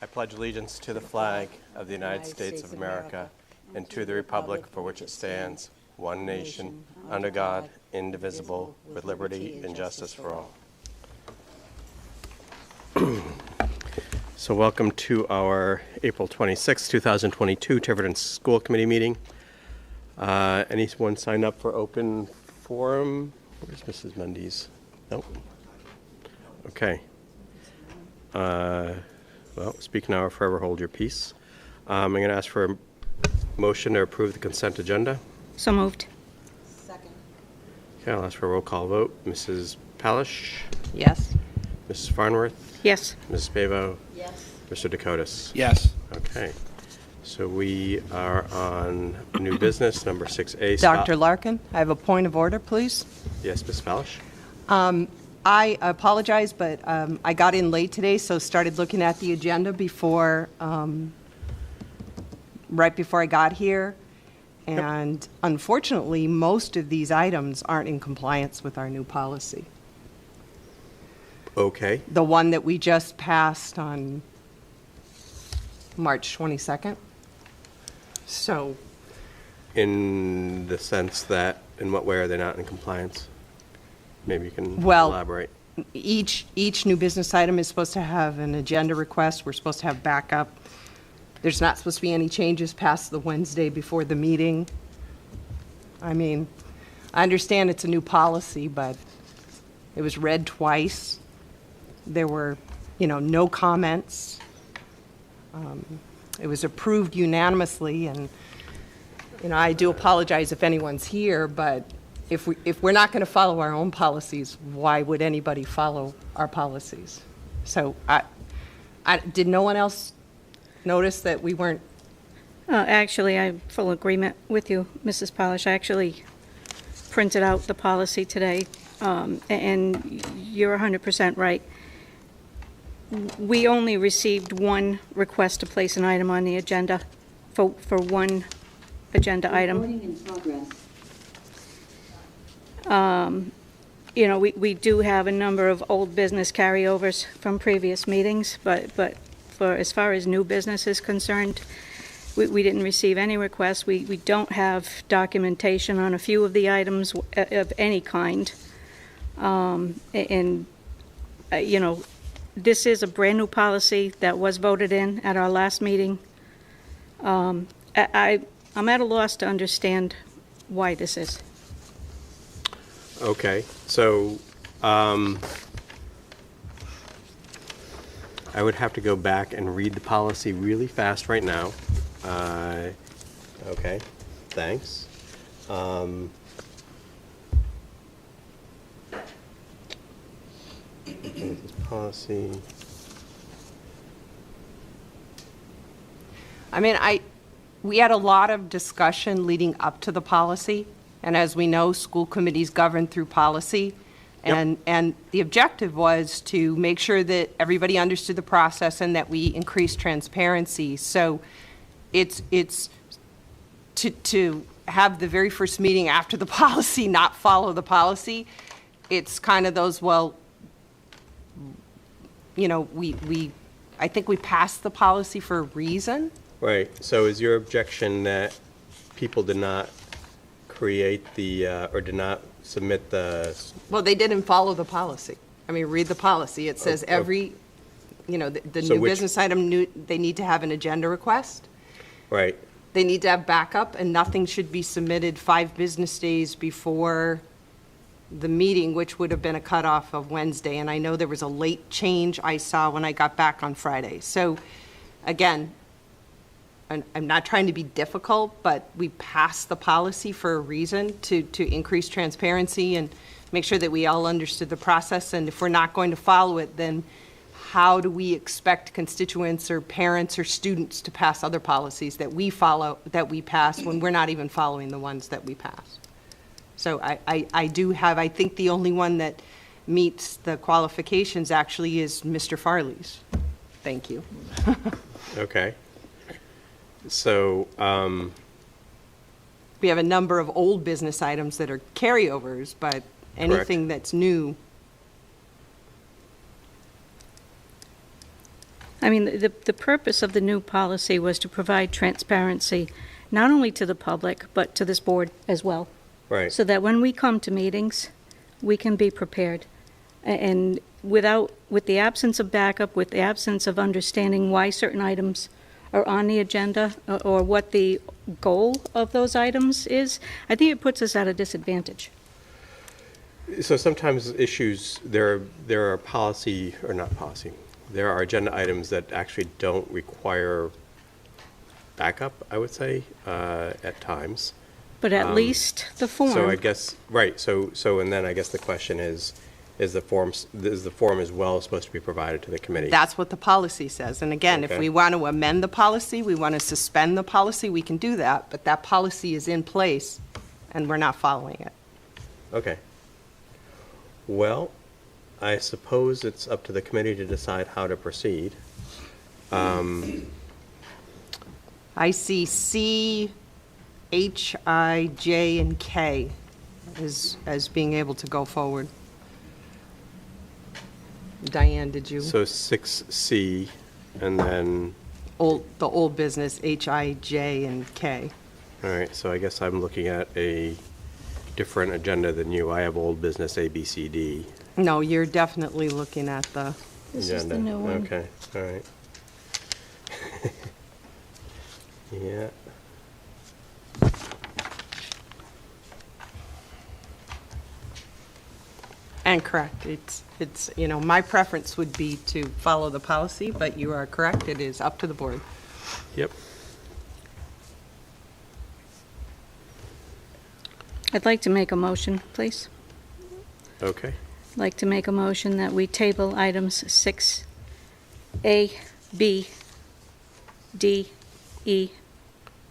I pledge allegiance to the flag of the United States of America and to the republic for which it stands, one nation, under God, indivisible, with liberty and justice for all. So welcome to our April 26, 2022 Tiverton School Committee meeting. Anyone sign up for open forum? Where's Mrs. Mendes? Nope. Okay. Well, speak now or forever hold your peace. I'm going to ask for a motion to approve the consent agenda. So moved. Second. Okay, I'll ask for a roll call vote. Mrs. Palish? Yes. Mrs. Farnworth? Yes. Mrs. Spavo? Yes. Mr. Dakotas? Yes. Okay. So we are on new business, number 6A. Dr. Larkin, I have a point of order, please. Yes, Ms. Palish? I apologize, but I got in late today, so started looking at the agenda right before I got here. And unfortunately, most of these items aren't in compliance with our new policy. Okay. The one that we just passed on March 22nd. So, In the sense that, in what way are they not in compliance? Maybe you can Well, elaborate. each new business item is supposed to have an agenda request. We're supposed to have backup. There's not supposed to be any changes past the Wednesday before the meeting. I mean, I understand it's a new policy, but it was read twice. There were, no comments. It was approved unanimously, and, I do apologize if anyone's here, but if we're not going to follow our own policies, why would anybody follow our policies? So did no one else notice that we weren't? Actually, I'm full agreement with you, Mrs. Polish. I actually printed out the policy today, and you're 100% right. We only received one request to place an item on the agenda for one agenda item. Recording in progress. We do have a number of old business carryovers from previous meetings, but for as far as new business is concerned, we didn't receive any requests. We don't have documentation on a few of the items of any kind. This is a brand-new policy that was voted in at our last meeting. I'm at a loss to understand why this is. Okay, so I would have to go back and read the policy really fast right now. Okay, thanks. This policy. We had a lot of discussion leading up to the policy, and as we know, school committees govern through policy. Yep. And the objective was to make sure that everybody understood the process and that we increased transparency. So it's to have the very first meeting after the policy not follow the policy. It's kind of those, I think we passed the policy for a reason. Right, so is your objection that people did not create or did not submit the... Well, they didn't follow the policy. Read the policy. It says the So new which- business item, they need to have an agenda request. Right, They need to have backup, and nothing should be submitted 5 business days before the meeting, which would have been a cutoff of Wednesday. And I know there was a late change I saw when I got back on Friday. So, again, I'm not trying to be difficult, but we passed the policy for a reason, to increase transparency and make sure that we all understood the process. And if we're not going to follow it, then how do we expect constituents or parents or students to pass other policies that we pass when we're not even following the ones that we pass? So I think the only one that meets the qualifications actually is Mr. Farley's. Thank you. okay. So, We have a number of old business items that are carryovers, but anything that's new I mean, the purpose of the new policy was to provide transparency, not only to the public, but to this board as well. Right. So that when we come to meetings, we can be prepared. And with the absence of backup, with the absence of understanding why certain items are on the agenda or what the goal of those items is, I think it puts us at a disadvantage. So sometimes issues, there are policy, or not policy, there are agenda items that actually don't require backup, I would say, at times. But at least the form. So I guess, right, so and then I guess the question is the form as well supposed to be provided to the committee? That's what the policy says. And again, if Okay. we want to amend the policy, we want to suspend the policy, we can do that, but that policy is in place, and we're not following it. Okay. Well, I suppose it's up to the committee to decide how to proceed. I see C, H, I, J, and K as being able to go forward. Diane, did you? So 6C, and then, The old business, H, I, J, and K. all right, so I guess I'm looking at a different agenda than you. I have old business A, B, C, D. No, you're definitely looking at the, This is the agenda. new one. Okay, all right. Yeah. and correct, it's, my preference would be to follow the policy, but you are correct, it is up to the board. Yep. I'd like to make a motion, please. Okay. I'd like to make a motion that we table items 6A, B, D, E,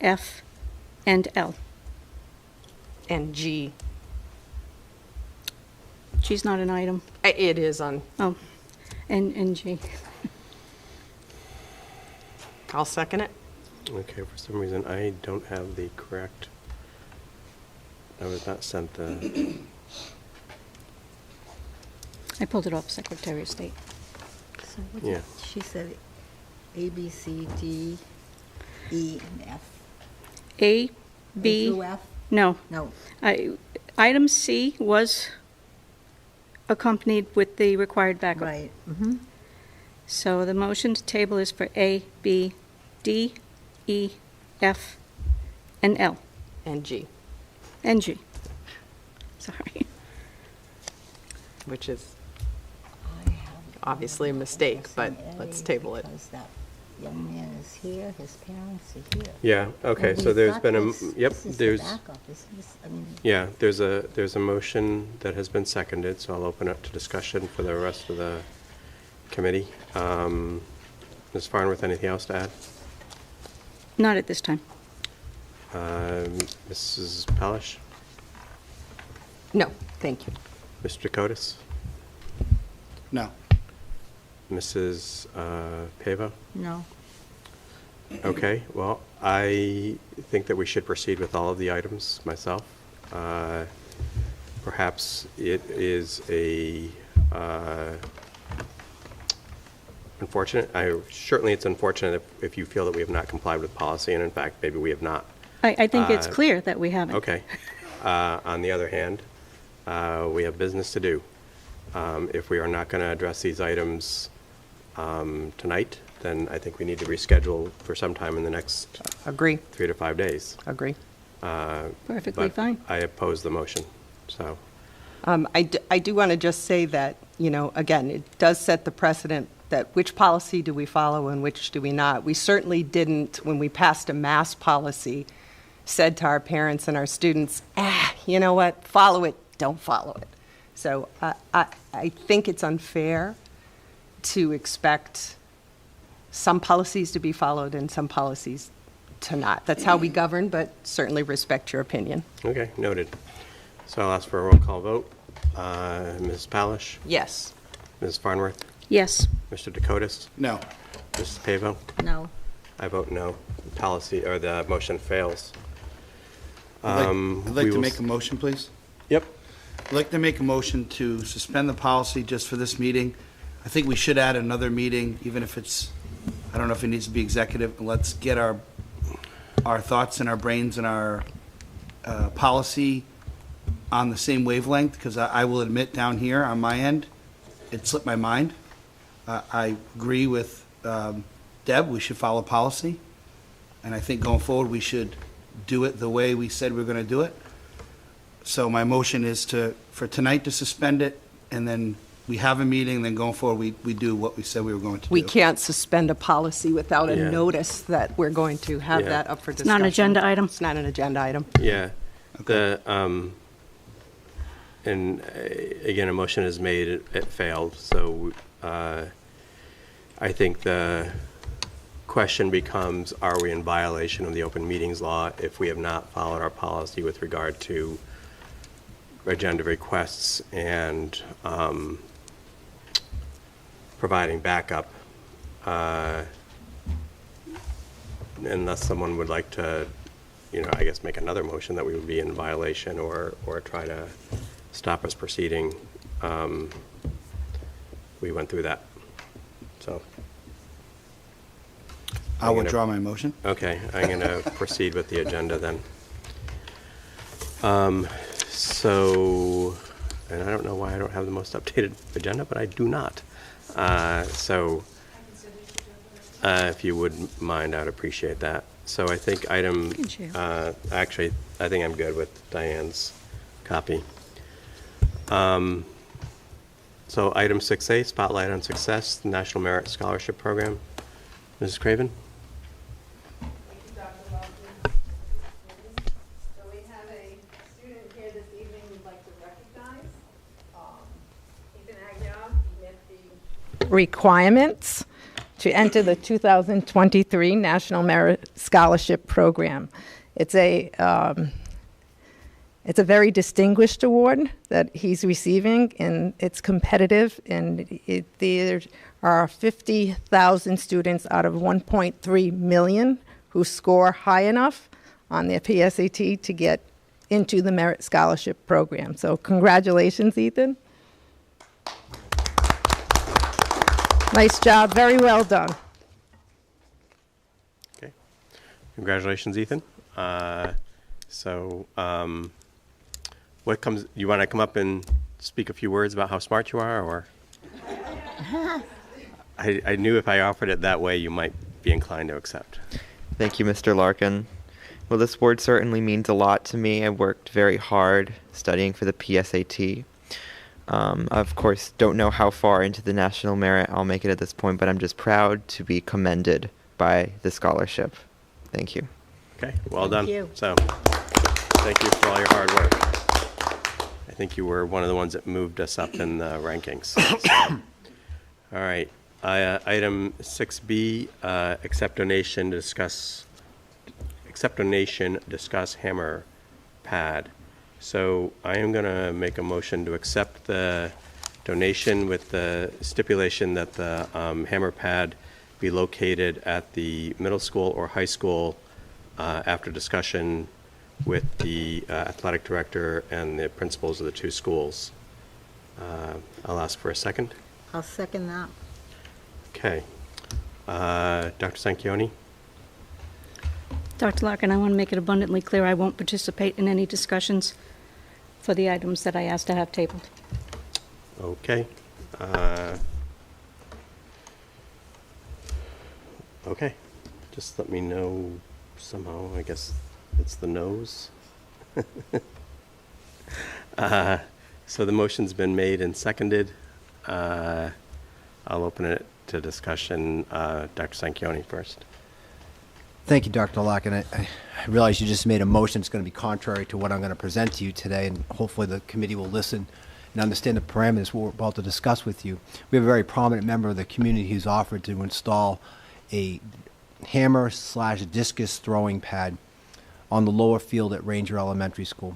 F, and L. And G, G's not an item. it is on, Oh, and G. I'll second it. Okay, for some reason, I don't have the correct, I was not sent the, I pulled it off Secretary of State. So what Yeah. did she said A, B, C, D, E, and F. A, A B, through F? no. No. Item C was accompanied with the required backup. Right. Mm-hmm. So the motion to table is for A, B, D, E, F, and L, And G, and G. Sorry. which is I have obviously a mistake, but missing let's A table it. Because that young man is here, his parents are here. yeah, okay, And so we've there's got been a, this- yep, this is the there's, backup. This is, I mean, yeah, there's a motion that has been seconded, so I'll open up to discussion for the rest of the committee. Ms. Farnworth, anything else to add? Not at this time. Mrs. Palish? No, thank you. Mr. Dakotas? No. Mrs. Pavo? no. Okay, well, I think that we should proceed with all of the items myself. Perhaps it is certainly it's unfortunate if you feel that we have not complied with policy, and in fact, maybe we have not. I think it's clear that we haven't. Okay. On the other hand, we have business to do. If we are not going to address these items tonight, then I think we need to reschedule for some time in the next Agree, 3 to 5 days. agree. Perfectly But fine. I oppose the motion, so. I do want to just say that, again, it does set the precedent that which policy do we follow and which do we not. We certainly didn't, when we passed a mass policy, said to our parents and our students, you know what, follow it, don't follow it. So I think it's unfair to expect some policies to be followed and some policies to not. That's how we govern, but certainly respect your opinion. Okay, noted. So I'll ask for a roll call vote. Ms. Palish? Yes. Ms. Farnworth? Yes. Mr. Dakotas? No. Mrs. Pavo? No. I vote no. The policy, or the motion fails. I'd we like to will make a motion, please. Yep. I'd like to make a motion to suspend the policy just for this meeting. I think we should add another meeting, even if it's I don't know if it needs to be executive. Let's get our thoughts and our brains and our policy on the same wavelength, because I will admit down here on my end, it slipped my mind. I agree with Deb, we should follow policy. And I think going forward, we should do it the way we said we were going to do it. So my motion is for tonight to suspend it, and then we have a meeting, then going forward, we do what we said we were going to do. We can't suspend a policy without a Yeah. notice that we're going to have Yeah. that up for It's discussion. not an agenda item. It's not an agenda item. Yeah. The, and again, a motion is made, it failed, so I think the question becomes, are we in violation of the open meetings law if we have not followed our policy with regard to agenda requests and providing backup? Unless someone would like to, I guess make another motion that we would be in violation or try to stop us proceeding. We went through that, so. I'll withdraw my motion. Okay, I'm going to proceed with the agenda then. So, and I don't know why I don't have the most updated agenda, but I do not. So, if you wouldn't mind, I'd appreciate that. So I think item, can share. actually, I think I'm good with Diane's copy. So item 6A, Spotlight on Success, the National Merit Scholarship Program. Mrs. Craven? So we have a student here this evening we'd like to recognize. Ethan Agnew met the Requirements to enter the 2023 National Merit Scholarship Program. It's a very distinguished award that he's receiving, and it's competitive, and there are 50,000 students out of 1.3 million who score high enough on their PSAT to get into the Merit Scholarship Program. So congratulations, Ethan. Nice job, very well done. Okay. Congratulations, Ethan. You want to come up and speak a few words about how smart you are, or? I knew if I offered it that way, you might be inclined to accept. Thank you, Mr. Larkin. Well, this award certainly means a lot to me. I worked very hard studying for the PSAT. Of course, don't know how far into the national merit I'll make it at this point, but I'm just proud to be commended by the scholarship. Thank you. Okay, well done. you. So, thank you for all your hard work. I think you were one of the ones that moved us up in the rankings. So, all right, item 6B, accept donation, discuss hammer pad. So I am going to make a motion to accept the donation with the stipulation that the hammer pad be located at the middle school or high school after discussion with the athletic director and the principals of the two schools. I'll ask for a second. I'll second that. Okay. Dr. Sanchioni? Dr. Larkin, I want to make it abundantly clear I won't participate in any discussions for the items that I asked to have tabled. Okay. Okay. Just let me know somehow. I guess it's the no's. So the motion's been made and seconded. I'll open it to discussion. Dr. Sanchioni first. Thank you, Dr. Larkin. I realize you just made a motion that's going to be contrary to what I'm going to present to you today, and hopefully the committee will listen and understand the parameters we're about to discuss with you. We have a very prominent member of the community who's offered to install a hammer/discus throwing pad on the lower field at Ranger Elementary School.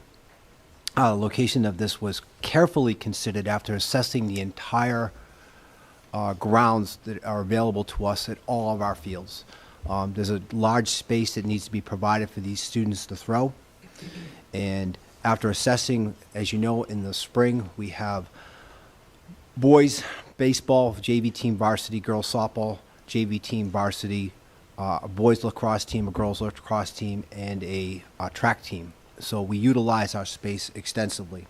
The location of this was carefully considered after assessing the entire grounds that are available to us at all of our fields. There's a large space that needs to be provided for these students to throw. And after assessing, as you know, in the spring, we have boys baseball, JV team varsity, girls softball, JV team, varsity, a boys lacrosse team, a girls lacrosse team, and a track team. So we utilize our space extensively.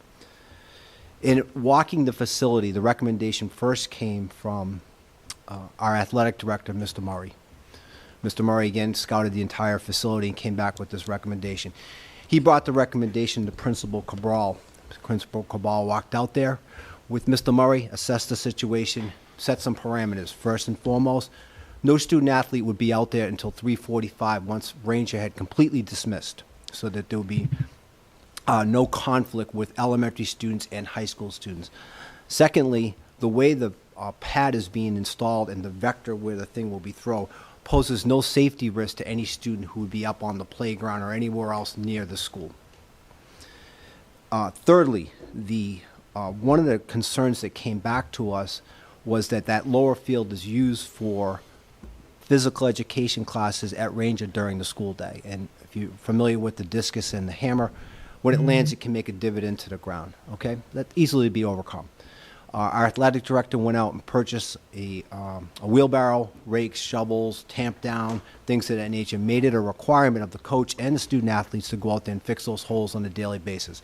In walking the facility, the recommendation first came from our athletic director, Mr. Murray. Mr. Murray, again, scouted the entire facility and came back with this recommendation. He brought the recommendation to Principal Cabral. Principal Cabral walked out there with Mr. Murray, assessed the situation, set some parameters. First and foremost, no student athlete would be out there until 3:45 once Ranger had completely dismissed, so that there would be no conflict with elementary students and high school students. Secondly, the way the pad is being installed and the vector where the thing will be thrown poses no safety risk to any student who would be up on the playground or anywhere else near the school. Thirdly, one of the concerns that came back to us was that lower field is used for physical education classes at Ranger during the school day. And if you're familiar with the discus and the hammer, when it lands, it can make a dividend to the ground, okay? That's easily be overcome. Our athletic director went out and purchased a wheelbarrow, rakes, shovels, tamp down, things of that nature, made it a requirement of the coach and the student athletes to go out there and fix those holes on a daily basis.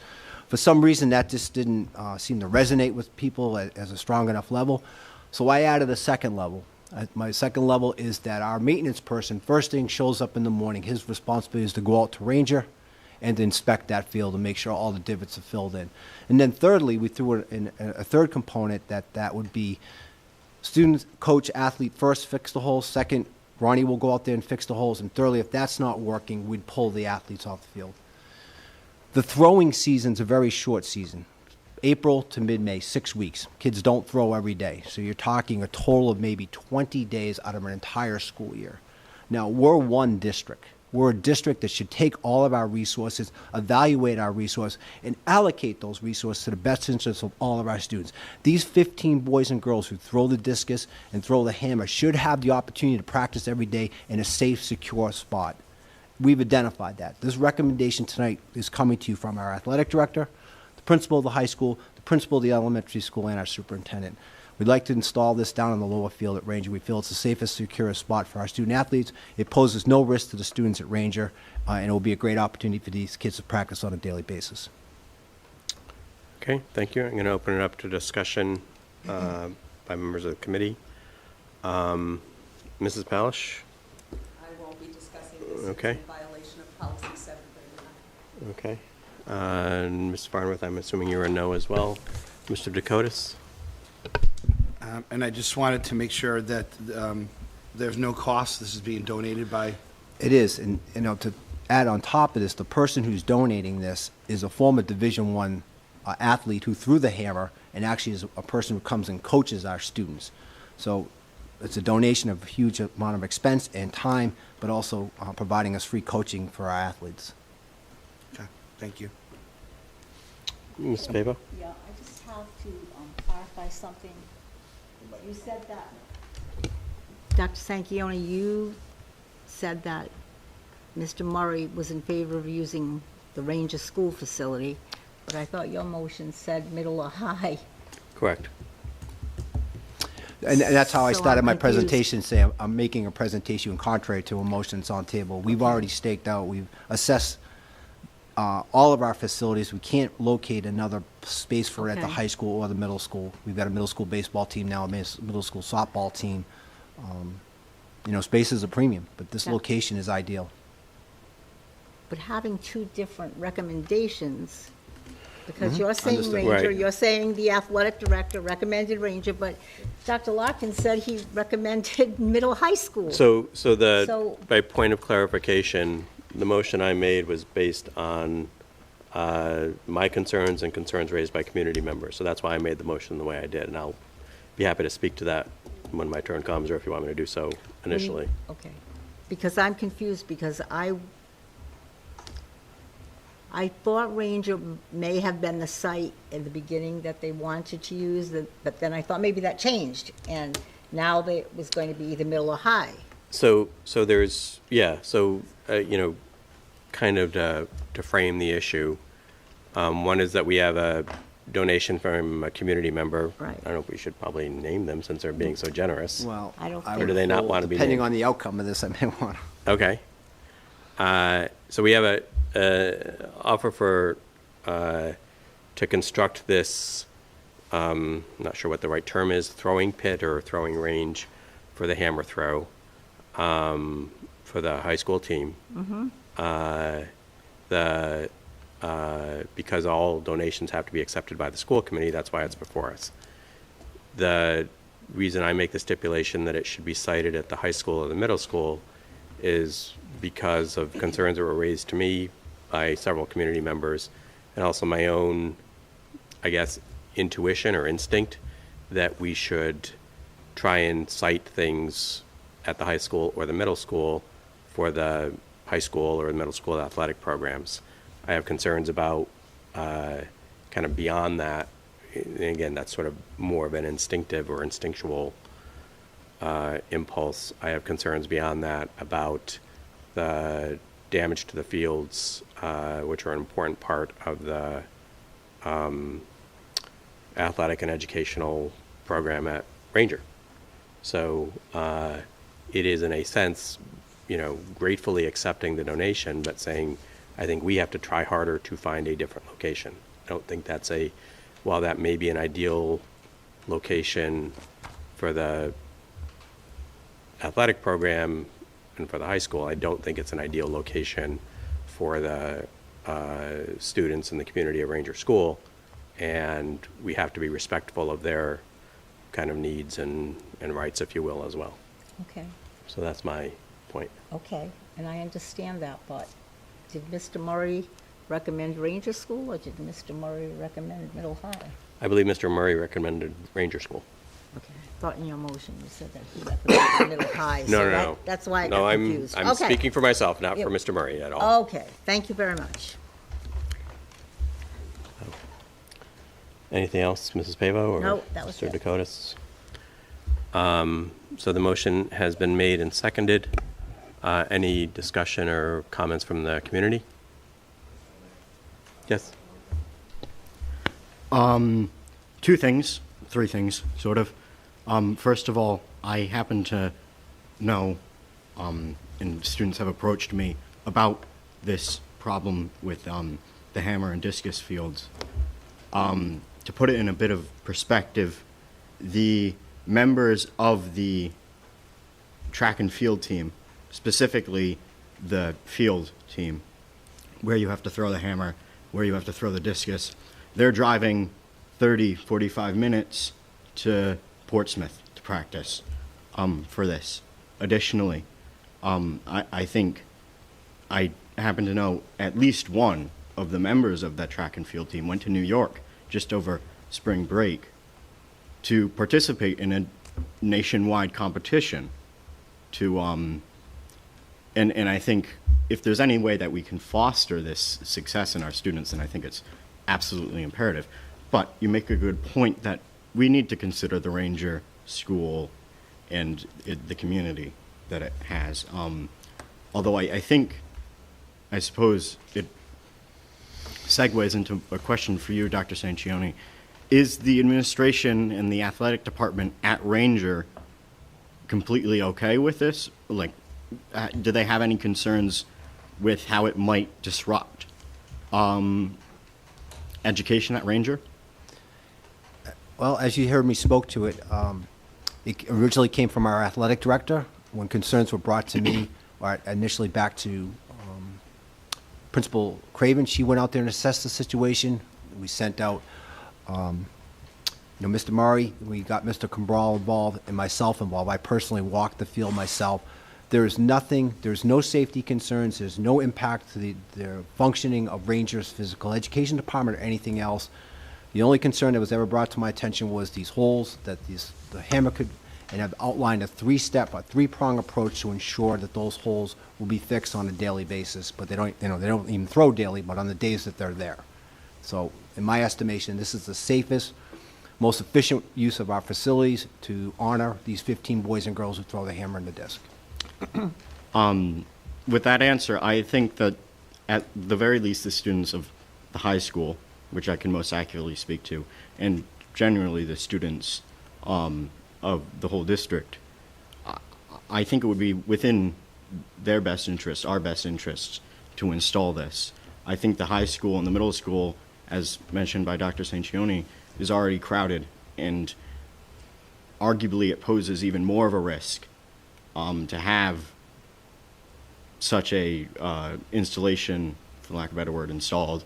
For some reason, that just didn't seem to resonate with people as a strong enough level, so I added a second level. My second level is that our maintenance person, first thing, shows up in the morning. His responsibility is to go out to Ranger and to inspect that field and make sure all the divots are filled in. And then thirdly, we threw in a third component that would be student, coach, athlete first fix the holes. Second, Ronnie will go out there and fix the holes. And thirdly, if that's not working, we'd pull the athletes off the field. The throwing season's a very short season. April to mid-May, 6 weeks. Kids don't throw every day. So you're talking a total of maybe 20 days out of an entire school year. Now, we're one district. We're a district that should take all of our resources, evaluate our resources, and allocate those resources to the best interests of all of our students. These 15 boys and girls who throw the discus and throw the hammer should have the opportunity to practice every day in a safe, secure spot. We've identified that. This recommendation tonight is coming to you from our athletic director, the principal of the high school, the principal of the elementary school, and our superintendent. We'd like to install this down on the lower field at Ranger. We feel it's the safest, securest spot for our student athletes. It poses no risk to the students at Ranger, and it will be a great opportunity for these kids to practice on a daily basis. Okay, thank you. I'm going to open it up to discussion by members of the committee. Mrs. Palish? I won't be discussing this. Okay. It's in violation of policy 739. Okay. And Ms. Farnworth, I'm assuming you're a no as well. Mr. Dakotas? And I just wanted to make sure that there's no cost. This is being donated by. It is, and to add on top of this, the person who's donating this is a former Division I athlete who threw the hammer, and actually is a person who comes and coaches our students. So it's a donation of a huge amount of expense and time, but also providing us free coaching for our athletes. Okay, thank you. Ms. Pava? Yeah, I just have to clarify something. You said that, Dr. Sanquioni, you said that Mr. Murray was in favor of using the Ranger School facility, but I thought your motion said middle or high. Correct. And that's how I So started I'm my confused. presentation, saying I'm making a presentation contrary to a motion that's on table. We've already staked out, we've assessed all of our facilities. We can't locate another space for it at the Okay. high school or the middle school. We've got a middle school baseball team now, a middle school softball team. Space is a premium, but this Yeah. location is ideal. But having two different recommendations, because you're saying Understood. Ranger, Right. you're saying the athletic director recommended Ranger, but Dr. Larkin said he recommended middle high school. So So- by point of clarification, the motion I made was based on my concerns and concerns raised by community members. So that's why I made the motion the way I did, and I'll be happy to speak to that when my turn comes, or if you want me to do so initially. Okay, because I'm confused, because I thought Ranger may have been the site in the beginning that they wanted to use, but then I thought maybe that changed, and now it was going to be either middle or high. So there's, kind of to frame the issue, one is that we have a donation from a community member. Right. I don't know if we should probably name them since they're being so generous. Well, I don't I think- Or do they not would- want to be Depending named? on the outcome of this, I may want to. Okay. So we have a offer for, to construct this, not sure what the right term is, throwing pit or throwing range for the hammer throw, for the high school team. Because all donations have to be accepted by the school committee, that's why it's before us. The reason I make the stipulation that it should be cited at the high school or the middle school is because of concerns that were raised to me by several community members, and also my own, I guess, intuition or instinct that we should try and cite things at the high school or the middle school for the high school or the middle school athletic programs. I have concerns about kind of beyond that. And again, that's sort of more of an instinctive or instinctual impulse. I have concerns beyond that about the damage to the fields, which are an important part of the athletic and educational program at Ranger. So it is, in a sense, gratefully accepting the donation, but saying, I think we have to try harder to find a different location. I don't think that's while that may be an ideal location for the athletic program and for the high school, I don't think it's an ideal location for the students in the community of Ranger School. And we have to be respectful of their kind of needs and rights, if you will, as well. Okay, So that's my point. okay, and I understand that, but did Mr. Murray recommend Ranger School, or did Mr. Murray recommend Middle High? I believe Mr. Murray recommended Ranger School. Okay, I thought in your motion you said that he recommended Middle High. so No. that- That's why I No, got I'm confused. I'm Okay. speaking for myself, not for Yep. Mr. Murray at all. Okay, thank you very much. Anything else, Mrs. Pavo or No, that was Mr. it. Dakotas? So the motion has been made and seconded. Any discussion or comments from the community? Yes? Three things, sort of. First of all, I happen to know, and students have approached me about this problem with the hammer and discus fields. To put it in a bit of perspective, the members of the track and field team, specifically the field team, where you have to throw the hammer, where you have to throw the discus, they're driving 30, 45 minutes to Portsmouth to practice for this. Additionally, I think I happen to know at least one of the members of that track and field team went to New York just over spring break to participate in a nationwide competition to and I think if there's any way that we can foster this success in our students, then I think it's absolutely imperative. But you make a good point that we need to consider the Ranger School and the community that it has. Although I suppose it segues into a question for you, Dr. Sanchioni. Is the administration and the athletic department at Ranger completely okay with this? Like, do they have any concerns with how it might disrupt education at Ranger? Well, as you heard me spoke to it, it originally came from our athletic director. When concerns were brought to me, or initially back to Principal Craven, she went out there and assessed the situation. We sent out, Mr. Murray, we got Mr. Cabral involved and myself involved. I personally walked the field myself. There's no safety concerns, there's no impact to the functioning of Ranger's physical education department or anything else. The only concern that was ever brought to my attention was these holes that the hammer could, and I've outlined a three-prong approach to ensure that those holes will be fixed on a daily basis, but they don't even throw daily, but on the days that they're there. So, in my estimation, this is the safest, most efficient use of our facilities to honor these 15 boys and girls who throw the hammer and the disc. With that answer, I think that at the very least, the students of the high school which I can most accurately speak to, and generally the students of the whole district, I think it would be within their best interest, our best interests, to install this. I think the high school and the middle school, as mentioned by Dr. Sanchioni, is already crowded, and arguably it poses even more of a risk to have such a installation, for lack of a better word, installed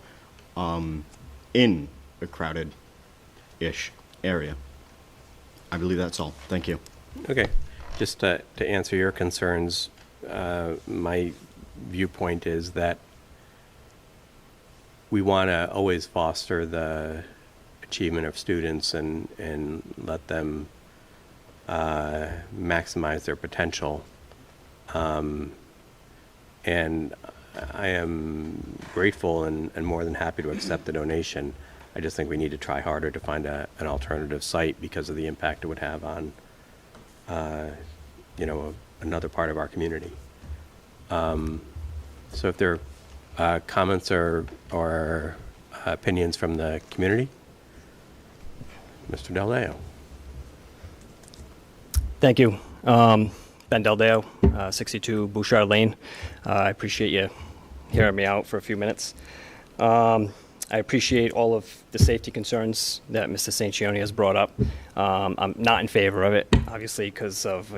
in a crowded-ish area. I believe that's all. Thank you. Okay. Just to answer your concerns, my viewpoint is that we want to always foster the achievement of students and let them maximize their potential. And I am grateful and more than happy to accept the donation. I just think we need to try harder to find an alternative site because of the impact it would have on, another part of our community. So if there are comments or opinions from the community, Mr. Daldeo. Thank you. Ben Daldeo, 62 Bouchard Lane. I appreciate you hearing me out for a few minutes. I appreciate all of the safety concerns that Mr. Sanchioni has brought up. I'm not in favor of it, obviously, because of,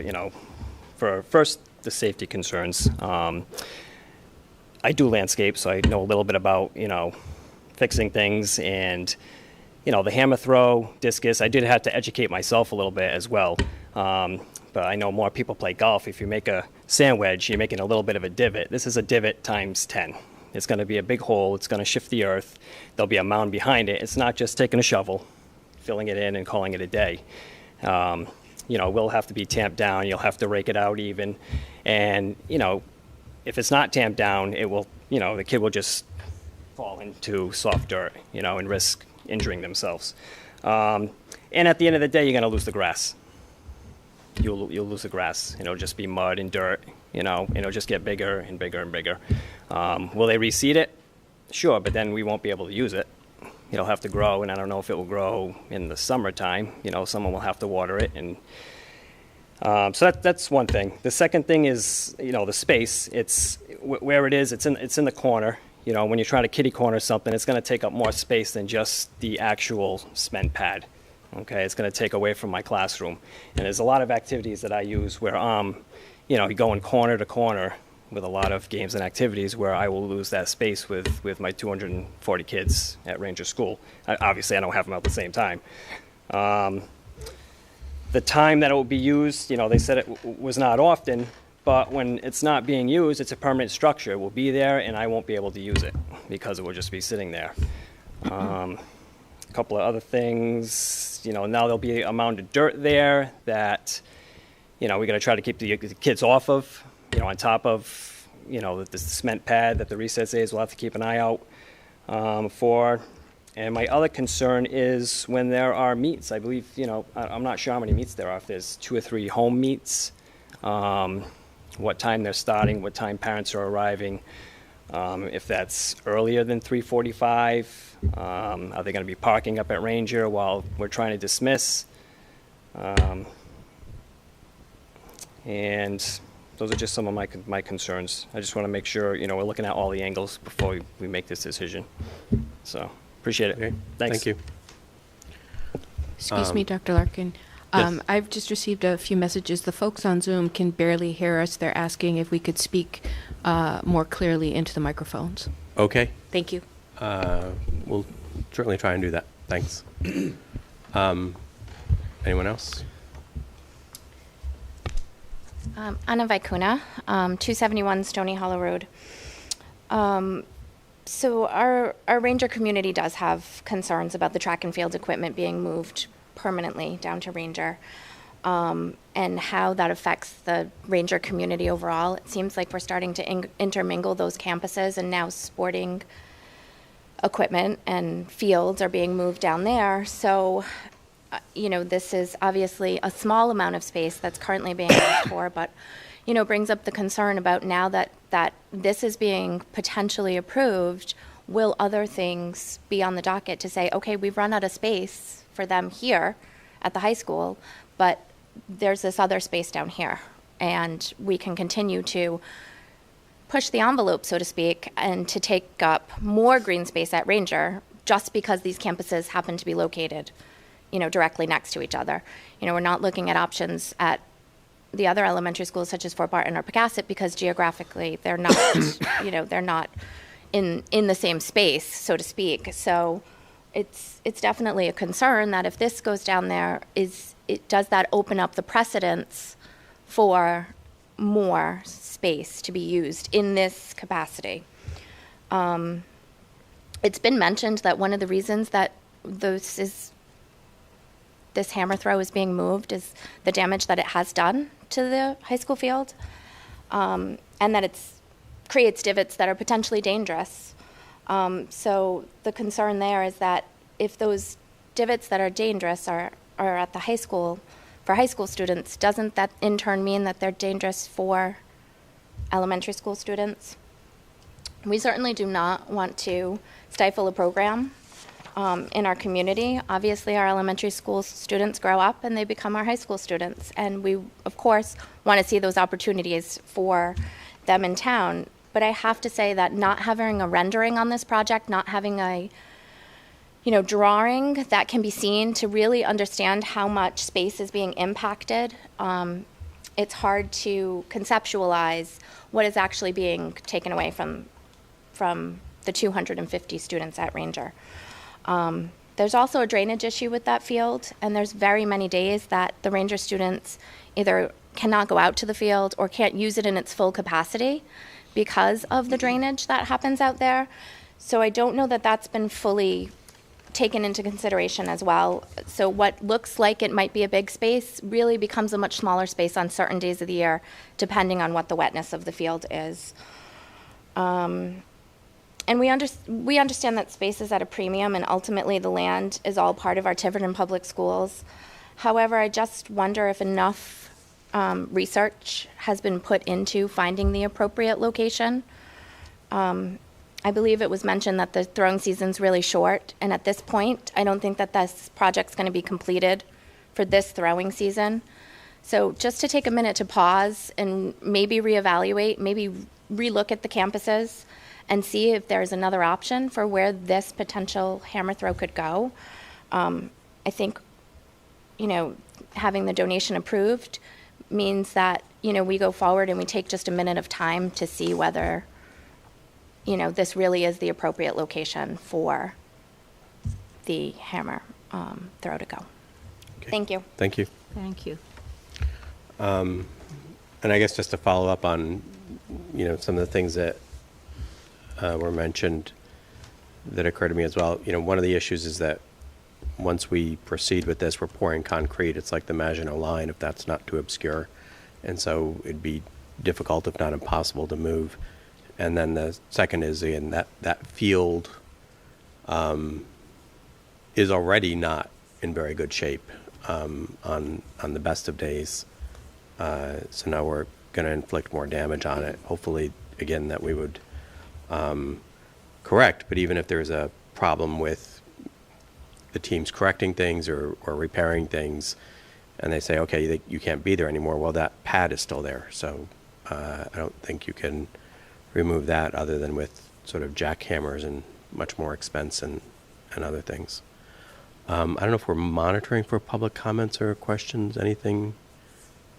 for first, the safety concerns. I do landscape, so I know a little bit about, fixing things and, the hammer throw, discus. I did have to educate myself a little bit as well. But I know more people play golf. If you make a sand wedge, you're making a little bit of a divot. This is a divot times 10. It's going to be a big hole. It's going to shift the earth. There'll be a mound behind it. It's not just taking a shovel, filling it in, and calling it a day. We'll have to be tamped down. You'll have to rake it out even. And, if it's not tamped down, it will, the kid will just fall into soft dirt, and risk injuring themselves. And at the end of the day, you're going to lose the grass. You'll lose the grass. It'll just be mud and dirt, and it'll just get bigger and bigger and bigger. Will they reseed it? Sure, but then we won't be able to use it. It'll have to grow, and I don't know if it will grow in the summertime. Someone will have to water it, and so that's one thing. The second thing is, the space. It's where it is. It's in the corner. When you're trying to kitty corner something, it's going to take up more space than just the actual cement pad. Okay, it's going to take away from my classroom. And there's a lot of activities that I use where you go in corner to corner with a lot of games and activities where I will lose that space with my 240 kids at Ranger School. Obviously, I don't have them at the same time. The time that it will be used, they said it was not often, but when it's not being used, it's a permanent structure. It will be there, and I won't be able to use it because it will just be sitting there. A couple of other things, now there'll be a mound of dirt there that, we're going to try to keep the kids off of, on top of, the cement pad that the recess aides will have to keep an eye out for. And my other concern is when there are meets. I believe, I'm not sure how many meets there are. If there's 2 or 3 home meets, what time they're starting, what time parents are arriving, if that's earlier than 3:45, are they going to be parking up at Ranger while we're trying to dismiss? And those are just some of my concerns. I just want to make sure, we're looking at all the angles before we make this decision. So, appreciate it. Okay. Thanks. Thank you. Excuse me, Dr. Larkin. Yes. I've just received a few messages. The folks on Zoom can barely hear us. They're asking if we could speak more clearly into the microphones. Okay. Thank you. We'll certainly try and do that. Thanks. Anyone else? Anna Vicuna, 271 Stony Hollow Road. So our Ranger community does have concerns about the track and field equipment being moved permanently down to Ranger, and how that affects the Ranger community overall. It seems like we're starting to intermingle those campuses, and now sporting equipment and fields are being moved down there. So, this is obviously a small amount of space that's currently being asked for, but, brings up the concern about now that this is being potentially approved, will other things be on the docket to say, okay, we've run out of space for them here at the high school, but there's this other space down here, and we can continue to push the envelope, so to speak, and to take up more green space at Ranger just because these campuses happen to be located, directly next to each other. We're not looking at options at the other elementary schools such as Fort Barton or Pecasset because geographically they're not, they're not in the same space, so to speak. So it's definitely a concern that if this goes down there, does that open up the precedents for more space to be used in this capacity? It's been mentioned that one of the reasons that this hammer throw is being moved is the damage that it has done to the high school field, and that it creates divots that are potentially dangerous. So the concern there is that if those divots that are dangerous are at the high school, for high school students, doesn't that in turn mean that they're dangerous for elementary school students? We certainly do not want to stifle a program in our community. Obviously, our elementary school students grow up and they become our high school students. And we, of course, want to see those opportunities for them in town. But I have to say that not having a rendering on this project, not having a drawing that can be seen to really understand how much space is being impacted, it's hard to conceptualize what is actually being taken away from the 250 students at Ranger. There's also a drainage issue with that field, and there's very many days that the Ranger students either cannot go out to the field or can't use it in its full capacity because of the drainage that happens out there. So I don't know that that's been fully taken into consideration as well. So what looks like it might be a big space really becomes a much smaller space on certain days of the year, depending on what the wetness of the field is. And we understand that space is at a premium, and ultimately the land is all part of our Tiverton public schools. However, I just wonder if enough research has been put into finding the appropriate location. I believe it was mentioned that the throwing season's really short, and at this point, I don't think that this project's going to be completed for this throwing season. So just to take a minute to pause and maybe reevaluate, maybe relook at the campuses and see if there's another option for where this potential hammer throw could go. I think, having the donation approved means that, we go forward and we take just a minute of time to see whether this really is the appropriate location for the hammer throw to go. Okay. Thank you. Thank you. Thank you. And I guess just to follow up on, some of the things that were mentioned that occurred to me as well. One of the issues is that once we proceed with this, we're pouring concrete. It's like the Maginot Line, if that's not too obscure. And so it'd be difficult, if not impossible, to move. And then the second is, again, that field is already not in very good shape on the best of days. So now we're going to inflict more damage on it. Hopefully, again, that we would correct. But even if there's a problem with the teams correcting things or repairing things, and they say, okay, you can't be there anymore, well, that pad is still there. So I don't think you can remove that other than with sort of jackhammers and much more expense and other things. I don't know if we're monitoring for public comments or questions, anything,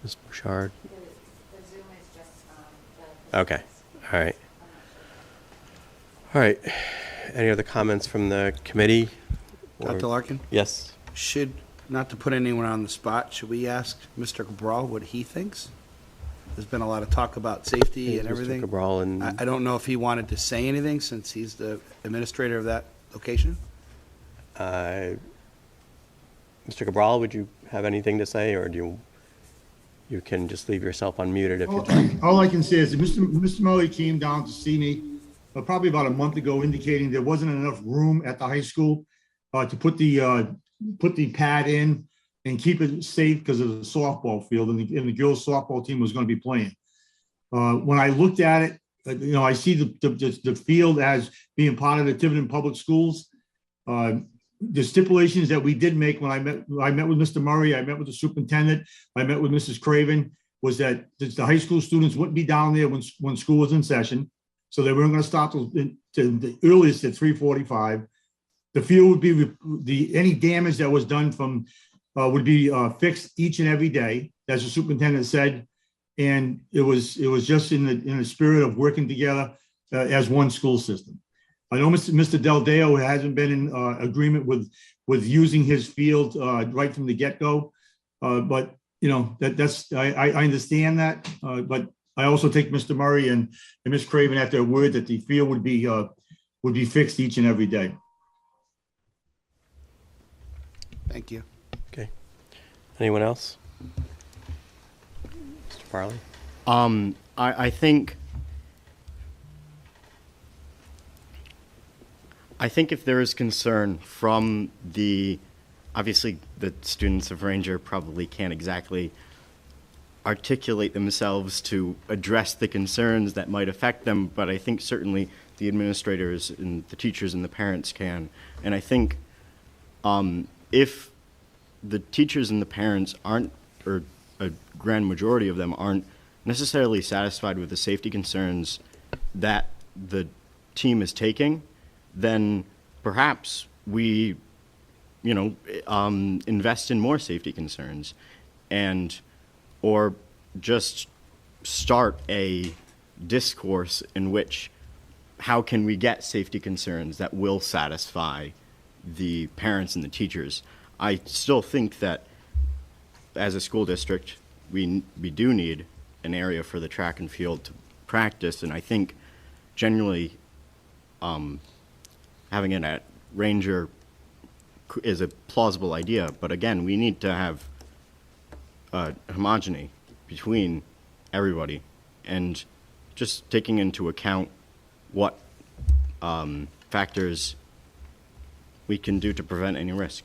Ms. Bouchard? The Zoom is just Okay, all right. All right, any other comments from the committee? Dr. Larkin? Yes. Not to put anyone on the spot, should we ask Mr. Cabral what he thinks? There's been a lot of talk about safety and everything. Mr. Cabral and I don't know if he wanted to say anything since he's the administrator of that location. Mr. Cabral, would you have anything to say, or do you can just leave yourself unmuted if you'd like? All I can say is that Mr. Murray came down to see me probably about a month ago, indicating there wasn't enough room at the high school to put the pad in and keep it safe because of the softball field, and the girls' softball team was going to be playing. When I looked at it, I see the field as being part of the Tiverton Public Schools. The stipulations that we did make when I met with Mr. Murray, I met with the superintendent, I met with Mrs. Craven, was that the high school students wouldn't be down there when school was in session. So they weren't going to start to the earliest at 3:45. The field would be any damage that was done from would be fixed each and every day, as the superintendent said. And it was just in the spirit of working together as one school system. I know Mr. Del Deo hasn't been in agreement with using his field right from the get-go, but I understand that. But I also take Mr. Murray and Ms. Craven at their word that the field would be fixed each and every day. Thank you. Okay. Anyone else? Mr. Farley? I think if there is concern from obviously the students of Ranger probably can't exactly articulate themselves to address the concerns that might affect them, but I think certainly the administrators and the teachers and the parents can. And I think if the teachers and the parents aren't, or a grand majority of them aren't necessarily satisfied with the safety concerns that the team is taking, then perhaps we, invest in more safety concerns or just start a discourse in which how can we get safety concerns that will satisfy the parents and the teachers. I still think that as a school district, we do need an area for the track and field to practice, and I think generally having it at Ranger is a plausible idea, but again, we need to have homogeny between everybody and just taking into account what factors we can do to prevent any risk.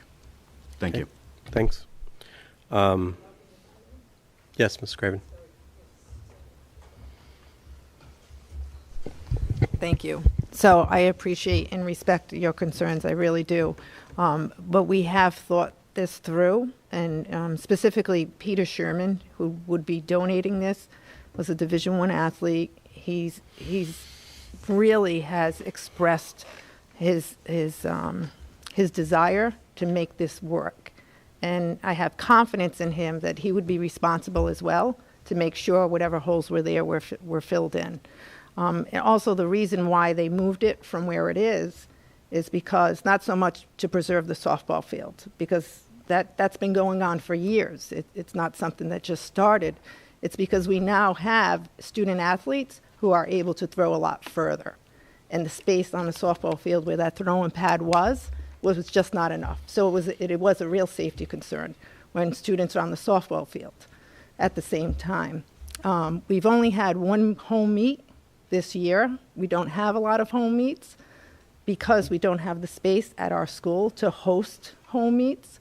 Thank you. Thanks. Yes, Ms. Craven. Thank you. So I appreciate and respect your concerns, I really do. But we have thought this through, and specifically Peter Sherman, who would be donating this, was a Division I athlete. He's really has expressed his desire to make this work. And I have confidence in him that he would be responsible as well to make sure whatever holes were there were filled in. And also the reason why they moved it from where it is because not so much to preserve the softball field, because that's been going on for years. It's not something that just started. It's because we now have student athletes who are able to throw a lot further. And the space on the softball field where that throwing pad was just not enough. So it was a real safety concern when students are on the softball field at the same time. We've only had one home meet this year. We don't have a lot of home meets because we don't have the space at our school to host home meets.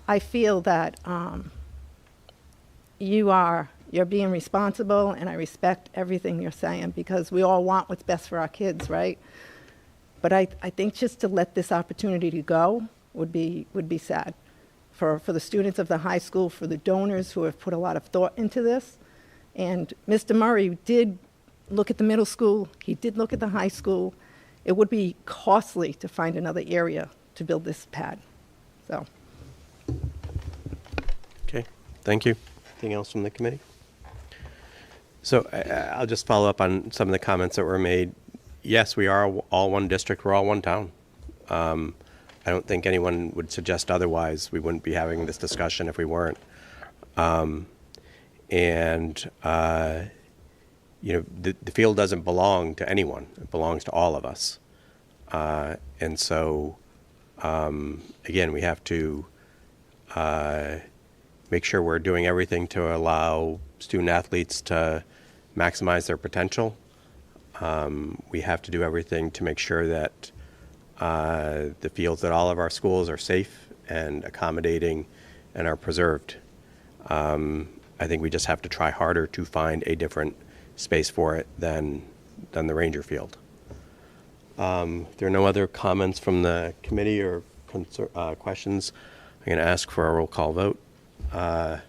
I feel that you're being responsible, and I respect everything you're saying because we all want what's best for our kids, right? But I think just to let this opportunity to go would be sad for the students of the high school, for the donors who have put a lot of thought into this. And Mr. Murray did look at the middle school. He did look at the high school. It would be costly to find another area to build this pad. So. Okay, thank you. Anything else from the committee? So I'll just follow up on some of the comments that were made. Yes, we are all one district. We're all one town. I don't think anyone would suggest otherwise. We wouldn't be having this discussion if we weren't. The field doesn't belong to anyone. It belongs to all of us. And so, again, we have to make sure we're doing everything to allow student athletes to maximize their potential. We have to do everything to make sure that the fields at all of our schools are safe and accommodating and are preserved. I think we just have to try harder to find a different space for it than the Ranger Field. If there are no other comments from the committee or questions, I'm going to ask for a roll call vote. Yep.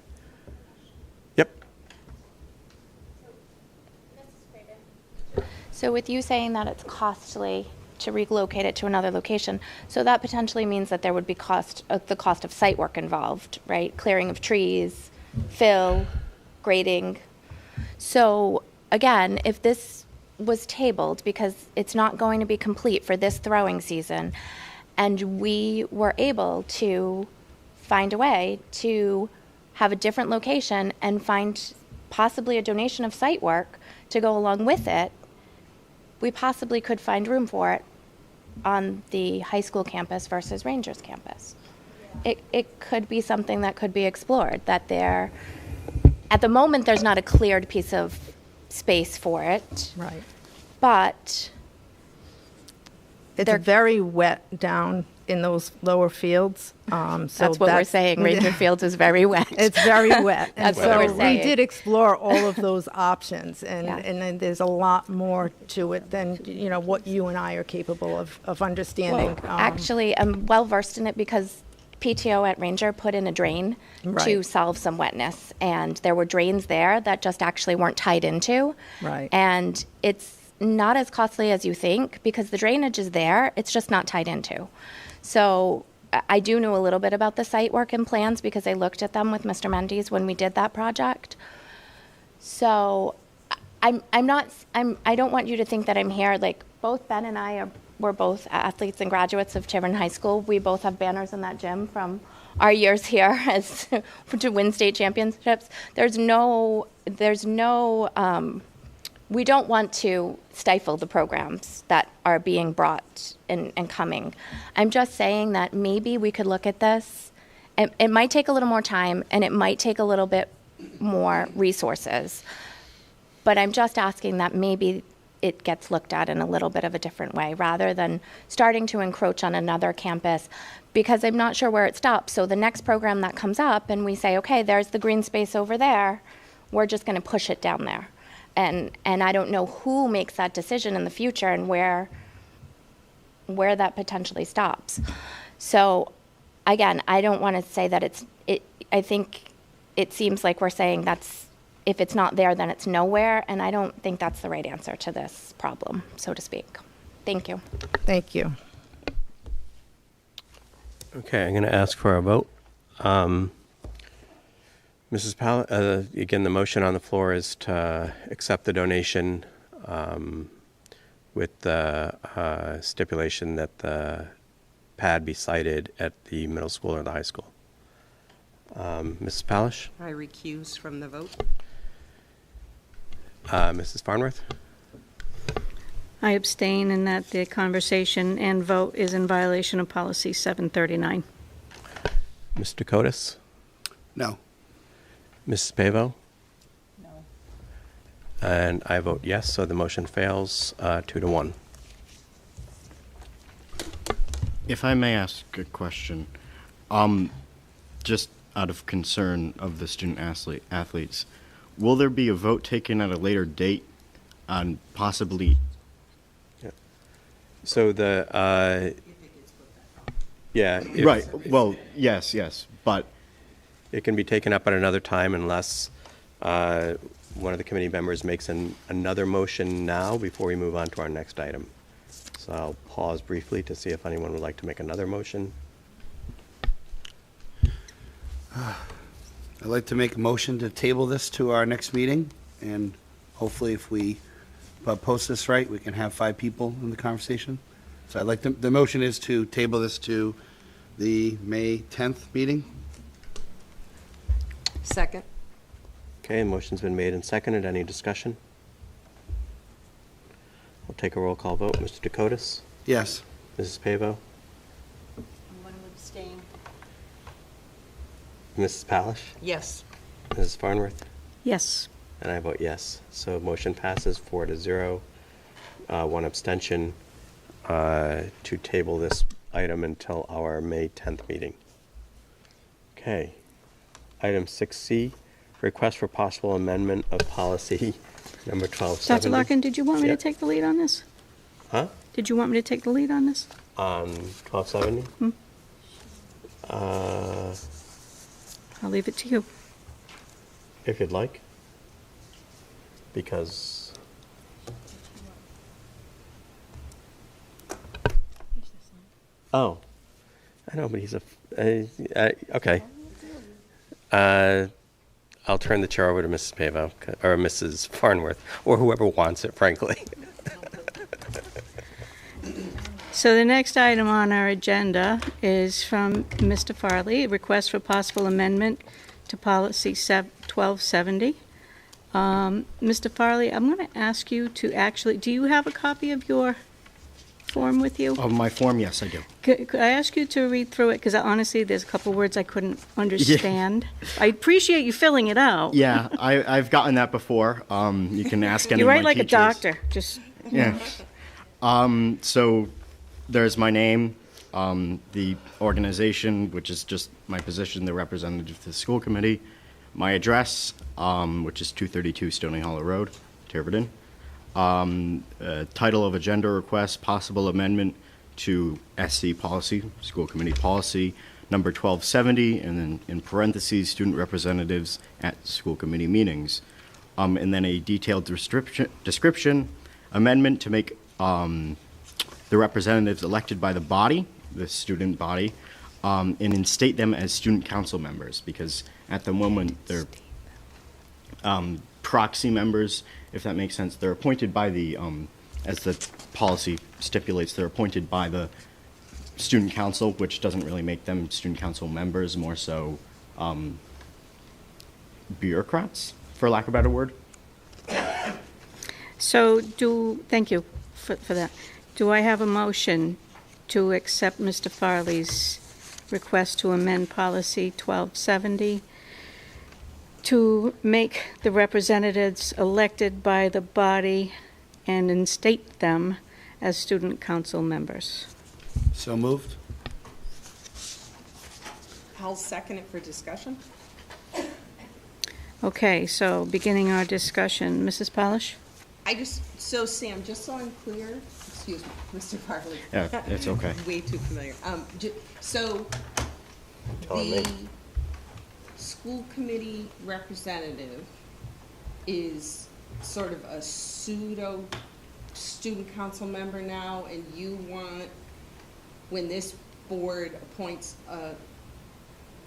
So with you saying that it's costly to relocate it to another location, so that potentially means that there would be the cost of site work involved, right? Clearing of trees, fill, grading. So again, if this was tabled because it's not going to be complete for this throwing season, and we were able to find a way to have a different location and find possibly a donation of site work to go along with it, we possibly could find room for it on the high school campus versus Rangers campus. It could be something that could be explored, that there, at the moment, there's not a cleared piece of space for it. Right. But It's very wet down in those lower fields. that's what we're saying. Ranger Fields is very wet. It's very wet. That's and what so we're saying. we did explore all of those options, and, Yeah. and then there's a lot more to it than what you and I are capable of understanding. Well, actually, I'm well versed in it because PTO at Ranger put in a drain to Right. solve some wetness, and there were drains there that just actually weren't tied into. Right. And it's not as costly as you think because the drainage is there, it's just not tied into. So I do know a little bit about the site work and plans because I looked at them with Mr. Mendes when we did that project. So I don't want you to think that I'm here, like both Ben and I we're both athletes and graduates of Tiverton High School. We both have banners in that gym from our years here as to win state championships. We don't want to stifle the programs that are being brought and coming. I'm just saying that maybe we could look at this. It might take a little more time and it might take a little bit more resources, but I'm just asking that maybe it gets looked at in a little bit of a different way rather than starting to encroach on another campus, because I'm not sure where it stops. So the next program that comes up and we say, okay, there's the green space over there, we're just going to push it down there. And I don't know who makes that decision in the future and where that potentially stops. So again, I don't want to say that I think it seems like we're saying if it's not there, then it's nowhere, and I don't think that's the right answer to this problem, so to speak. Thank you. Thank you. Okay, I'm going to ask for a vote. Mrs. Powell, again, the motion on the floor is to accept the donation with the stipulation that the pad be sited at the middle school or the high school. Mrs. Palish? I recuse from the vote. Mrs. Farnworth? I abstain in that the conversation and vote is in violation of policy 739. Mr. Kotis? No. Mrs. Pavo? No. And I vote yes, so the motion fails 2-1. If I may ask a question, just out of concern of the student athletes, will there be a vote taken at a later date on possibly? Yeah. So Right. Well, yes, but it can be taken up at another time unless one of the committee members makes another motion now before we move on to our next item. So I'll pause briefly to see if anyone would like to make another motion. I'd like to make a motion to table this to our next meeting, and hopefully if we post this right, we can have 5 people in the conversation. So I'd like the motion is to table this to the May 10th meeting. Second. Okay, motion's been made and seconded. Any discussion? We'll take a roll call vote. Mr. Dakotas? Yes. Mrs. Pavo? I'm going to abstain. Mrs. Palish? Yes. Mrs. Farnworth? Yes. And I vote yes. So motion passes 4-0. One abstention to table this item until our May 10th meeting. Okay. Item 6C, request for possible amendment of policy Number 1270. Dr. Larkin, did you want me to Yep. take the lead on this? Huh? Did you want me to take the lead on this? On 1270? I'll leave it to you. If you'd like. Because oh, I know, but he's okay. I'll turn the chair over to Mrs. Pavo, or Mrs. Farnworth, or whoever wants it, frankly. So the next item on our agenda is from Mr. Farley, a request for possible amendment to policy 1270. Mr. Farley, I'm going to ask you to actually, do you have a copy of your form with you? Of my form, yes, I do. Could I ask you to read through it? Because honestly, there's a couple words I couldn't understand. I appreciate you filling it out. Yeah, I've gotten that before. You can ask any You of my write like teachers. a doctor, just. Yeah. So there's my name, the organization, which is just my position, the representative to the school committee, my address, which is 232 Stony Hollow Road, Tiverton. Title of agenda request, possible amendment to SC policy, school committee policy, number 1270, and then in parentheses, student representatives at school committee meetings. And then a detailed description, amendment to make the representatives elected by the body, the student body, and instate them as student council members, because at the moment they're proxy members, if that makes sense. They're appointed by the, as the policy stipulates, they're appointed by the student council, which doesn't really make them student council members, more so bureaucrats, for lack of a better word. So thank you for that. Do I have a motion to accept Mr. Farley's request to amend policy 1270 to make the representatives elected by the body and instate them as student council members? So moved. I'll second it for discussion. Okay, so beginning our discussion, Mrs. Polish? So Sam, just so I'm clear, excuse me, Mr. Farley. Yeah, it's okay. Way too familiar. So the school committee representative is sort of a pseudo student council member now, and you want, when this board appoints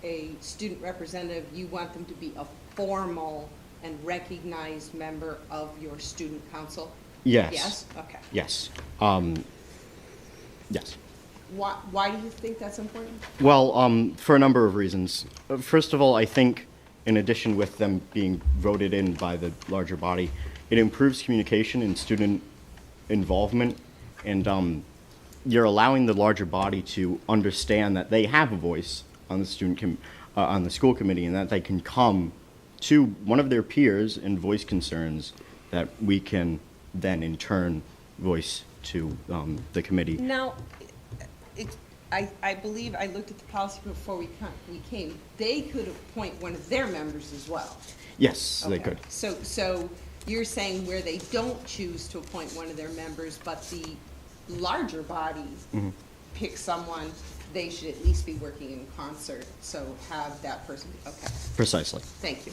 a student representative, you want them to be a formal and recognized member of your student council? Yes. Yes? Okay. Yes. Yes. Why do you think that's important? Well, for a number of reasons. First of all, I think in addition with them being voted in by the larger body, it improves communication and student involvement, and you're allowing the larger body to understand that they have a voice on the on the school committee, and that they can come to one of their peers and voice concerns that we can then in turn voice to the committee. Now, I believe I looked at the policy before we came. They could appoint one of their members as well. Yes, they Okay. could. So you're saying where they don't choose to appoint one of their members, but the larger body picks someone, they should at least be working in concert, so have that person, okay. Precisely. Thank you.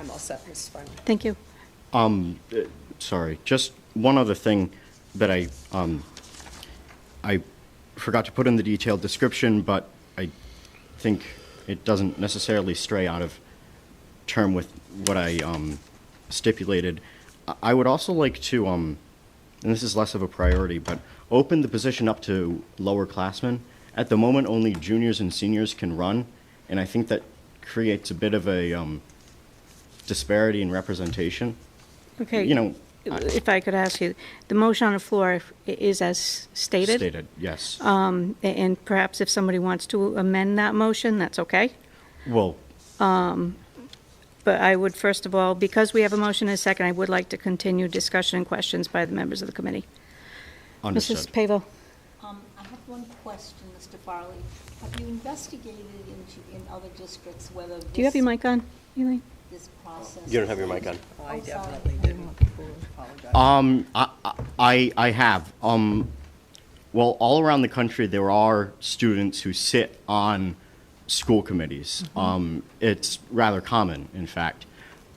I'm all set, Ms. Farnworth. Thank you. Sorry, just one other thing that I forgot to put in the detailed description, but I think it doesn't necessarily stray out of term with what I stipulated. I would also like to, and this is less of a priority, but open the position up to lower classmen. At the moment, only juniors and seniors can run, and I think that creates a bit of a disparity in representation. Okay. You know, If I could ask you, the motion on the floor is as stated? Stated, yes. And perhaps if somebody wants to amend that motion, that's okay? Well, But I would, first of all, because we have a motion and a second, I would like to continue discussion and questions by the members of the committee. understood. Mrs. Pavo? I have one question, Mr. Farley. Have you investigated in other districts whether Do you have your mic on, Elaine? this process? You don't have your mic on. I definitely didn't. I have. Well, all around the country, there are students who sit on school committees. It's rather common, in fact.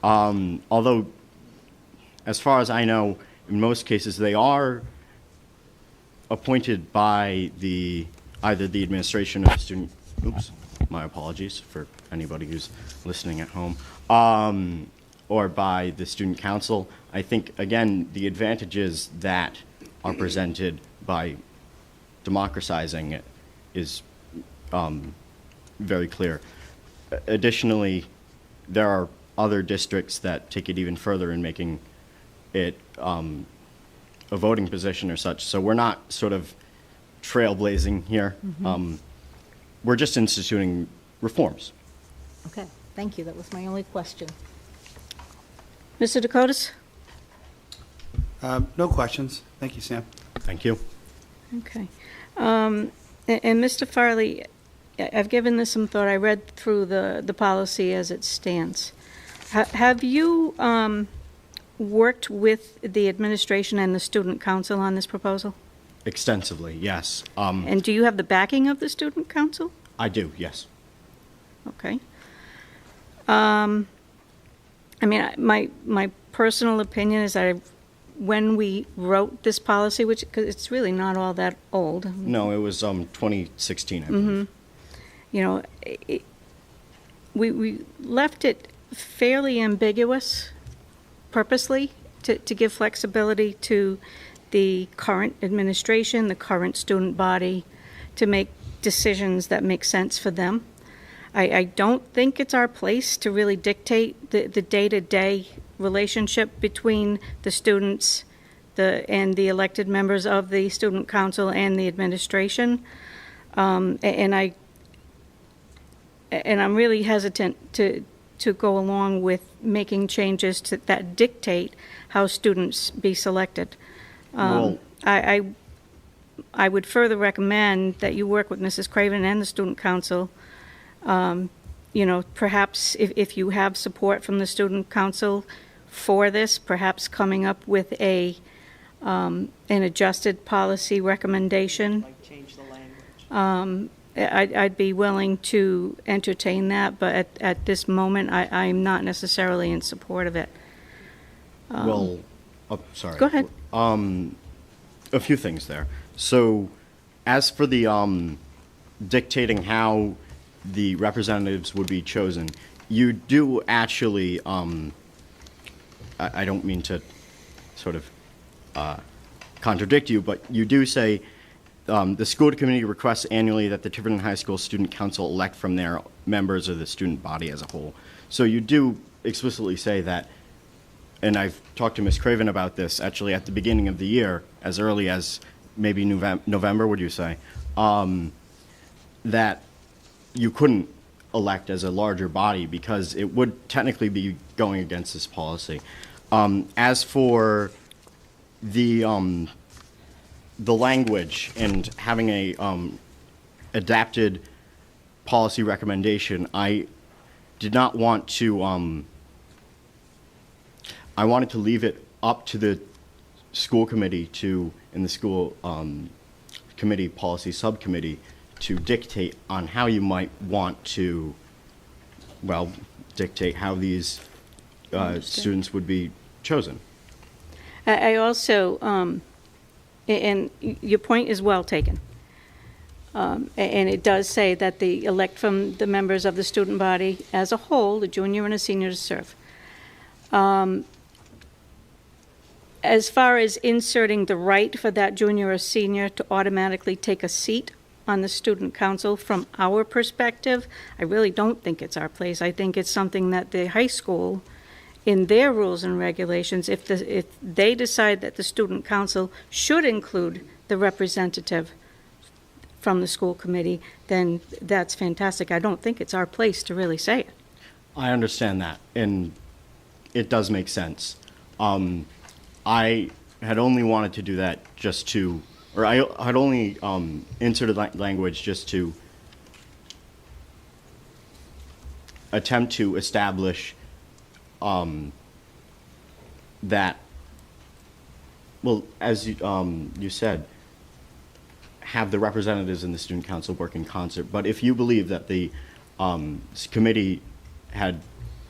Although, as far as I know, in most cases, they are appointed by either the administration or the student. Oops, my apologies for anybody who's listening at home. Or by the student council. I think, again, the advantages that are presented by democratizing it is very clear. Additionally, there are other districts that take it even further in making it a voting position or such. So we're not sort of trailblazing here. We're just instituting reforms. Okay, thank you. That was my only question. Mr. Dakotas? No questions. Thank you, Sam. Thank you. Okay. And Mr. Farley, I've given this some thought. I read through the policy as it stands. Have you worked with the administration and the student council on this proposal? Extensively, yes. And do you have the backing of the student council? I do, yes. Okay. I mean, my personal opinion is that when we wrote this policy, which, because it's really not all that old. No, it was 2016, I believe. You know, we left it fairly ambiguous purposely to give flexibility to the current administration, the current student body, to make decisions that make sense for them. I don't think it's our place to really dictate the day-to-day relationship between the students and the elected members of the student council and the administration. And I'm really hesitant to go along with making changes that dictate how students be selected. Well, I would further recommend that you work with Mrs. Craven and the student council. You know, perhaps if you have support from the student council for this, perhaps coming up with an adjusted policy recommendation. Like change the language. I'd be willing to entertain that, but at this moment, I'm not necessarily in support of it. Well, sorry. Go ahead. A few things there. So, as for the dictating how the representatives would be chosen, you do actually, I don't mean to sort of contradict you, but you do say the school committee requests annually that the Tiverton High School Student Council elect from their members of the student body as a whole. So you do explicitly say that, and I've talked to Ms. Craven about this actually at the beginning of the year, as early as maybe November, would you say, that you couldn't elect as a larger body because it would technically be going against this policy. As for the language and having a adapted policy recommendation, I did not want to. I wanted to leave it up to the school committee in the school committee policy subcommittee to dictate on how you might want to, well, dictate how these students would be chosen. I also, and your point is well taken. And it does say that they elect from the members of the student body as a whole, the junior and a senior to serve. As far as inserting the right for that junior or senior to automatically take a seat on the student council, from our perspective, I really don't think it's our place. I think it's something that the high school, in their rules and regulations, if they decide that the student council should include the representative from the school committee, then that's fantastic. I don't think it's our place to really say it. I understand that, and it does make sense. I had only wanted to do that just to, or I had only inserted language just to attempt to establish that, well, as you said, have the representatives in the student council work in concert. But if you believe that the committee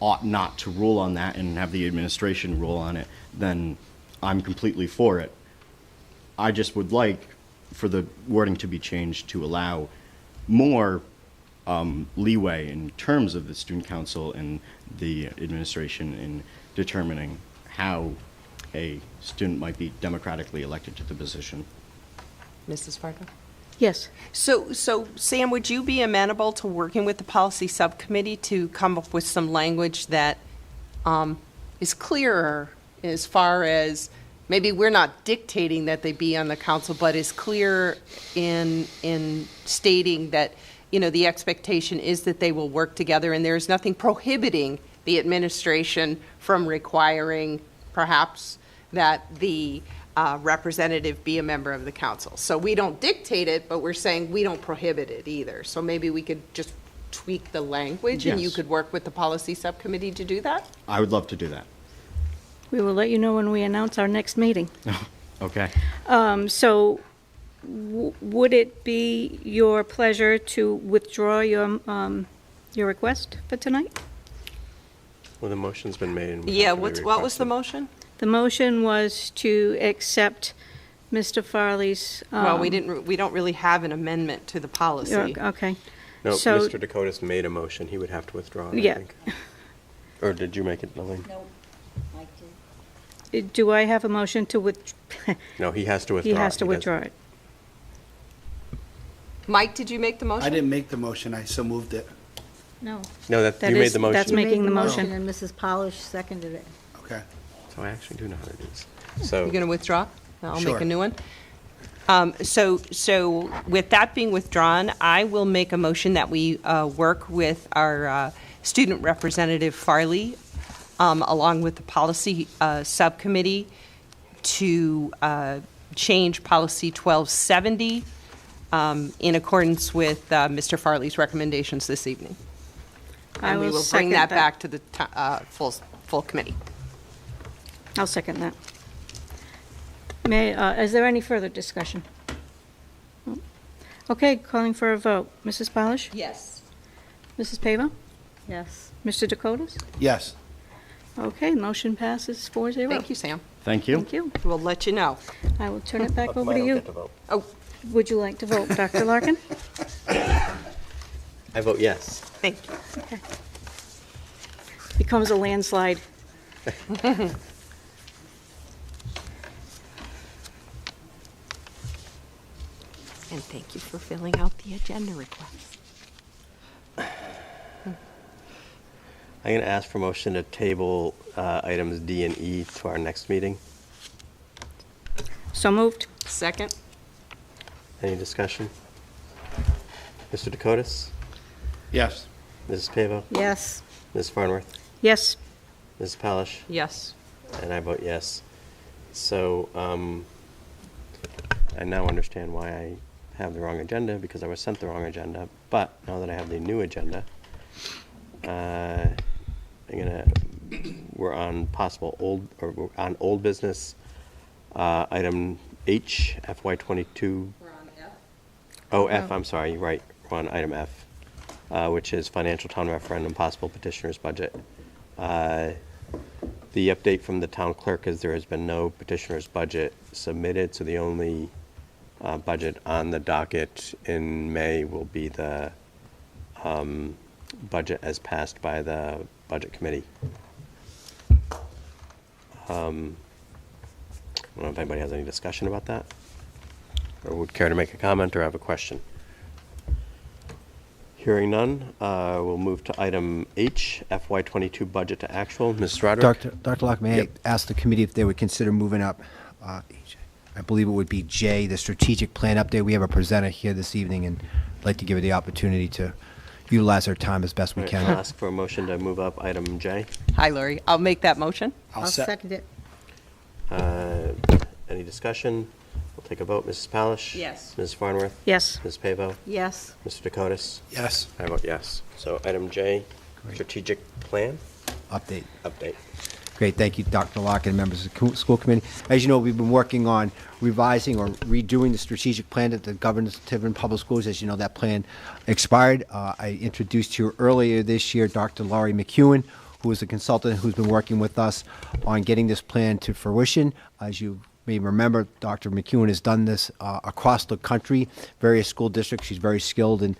ought not to rule on that and have the administration rule on it, then I'm completely for it. I just would like for the wording to be changed to allow more leeway in terms of the student council and the administration in determining how a student might be democratically elected to the position. Mrs. Fargo? Yes. So Sam, would you be amenable to working with the policy subcommittee to come up with some language that is clearer as far as, maybe we're not dictating that they be on the council, but is clear in stating that, you know, the expectation is that they will work together, and there is nothing prohibiting the administration from requiring, perhaps, that the representative be a member of the council. So we don't dictate it, but we're saying we don't prohibit it either. So maybe we could just tweak the language, and you Yes. could work with the policy subcommittee to do that? I would love to do that. We will let you know when we announce our next meeting. Okay. So would it be your pleasure to withdraw your request for tonight? Well, the motion's been made. And we Yeah, have to what was the re-request motion? The motion was to accept Mr. Farley's. Well, we don't really have an amendment to the policy. Okay. it. No, So- Mr. Dakotas made a motion. He would have to withdraw it, I Yeah. think. Or did you make it, Elaine? No, Mike did. Do I have a motion to No, he has to withdraw. He has to does- withdraw it. Mike, did you make the motion? I didn't make the motion, I so moved it. No. No, That you made is- the motion. that's You making made the motion. And Mrs. Polish seconded it. Okay. So I actually do know how to do this. So. You're going to withdraw? I'll make Sure. a new one. So with that being withdrawn, I will make a motion that we work with our student representative Farley, along with the policy subcommittee, to change policy 1270 in accordance with Mr. Farley's recommendations this evening. I And we will will bring second that that. back to the full committee. I'll second that. Is there any further discussion? Okay, calling for a vote. Mrs. Polish? Yes. Mrs. Pavo? Yes. Mr. Dakotas? Yes. Okay, motion passes 4-0. Thank you, Sam. Thank you. Thank you. We'll let you know. I will turn it back How come over I to don't you. get to vote? Oh, Would you like to vote, Dr. Larkin? I vote yes. thank you. Okay. Becomes a landslide. And thank you for filling out the agenda request. I'm going to ask for motion to table items D and E to our next meeting. So moved. Second? Any discussion? Mr. Dakotas? Yes. Mrs. Pavo? Yes. Ms. Farnworth? Yes. Ms. Palish? Yes. And I vote yes. So I now understand why I have the wrong agenda, because I was sent the wrong agenda. But now that I have the new agenda, we're on we're on old business, item H, FY22. We're on F. Oh, F, I'm sorry, you're right, we're on item F, which is financial town referendum, possible petitioner's budget. The update from the town clerk is there has been no petitioner's budget submitted, so the only budget on the docket in May will be the budget as passed by the budget committee. I don't know if anybody has any discussion about that, or would care to make a comment or have a question. Hearing none, we'll move to item H, FY22 budget to actual. Mrs. Roderick? Dr. Locke, may I Yep. ask the committee if they would consider moving up, I believe it would be J, the strategic plan update. We have a presenter here this evening, and I'd like to give her the opportunity to utilize our time as best we All right, can. I'll ask for a motion to move up item J. Hi, Lori. I'll make that motion. I'll second it. Any discussion? We'll take a vote. Mrs. Palish? Yes. Ms. Farnworth? Yes. Ms. Pavo? Yes. Mr. Dakotas? Yes. I vote yes. So item J, strategic plan. update. Update. Great, thank you, Dr. Locke and members of the school committee. As you know, we've been working on revising or redoing the strategic plan that governs Tiverton Public Schools. As you know, that plan expired. I introduced to you earlier this year Dr. Laurie McEwen, who is a consultant who's been working with us on getting this plan to fruition. As you may remember, Dr. McEwen has done this across the country, various school districts. She's very skilled in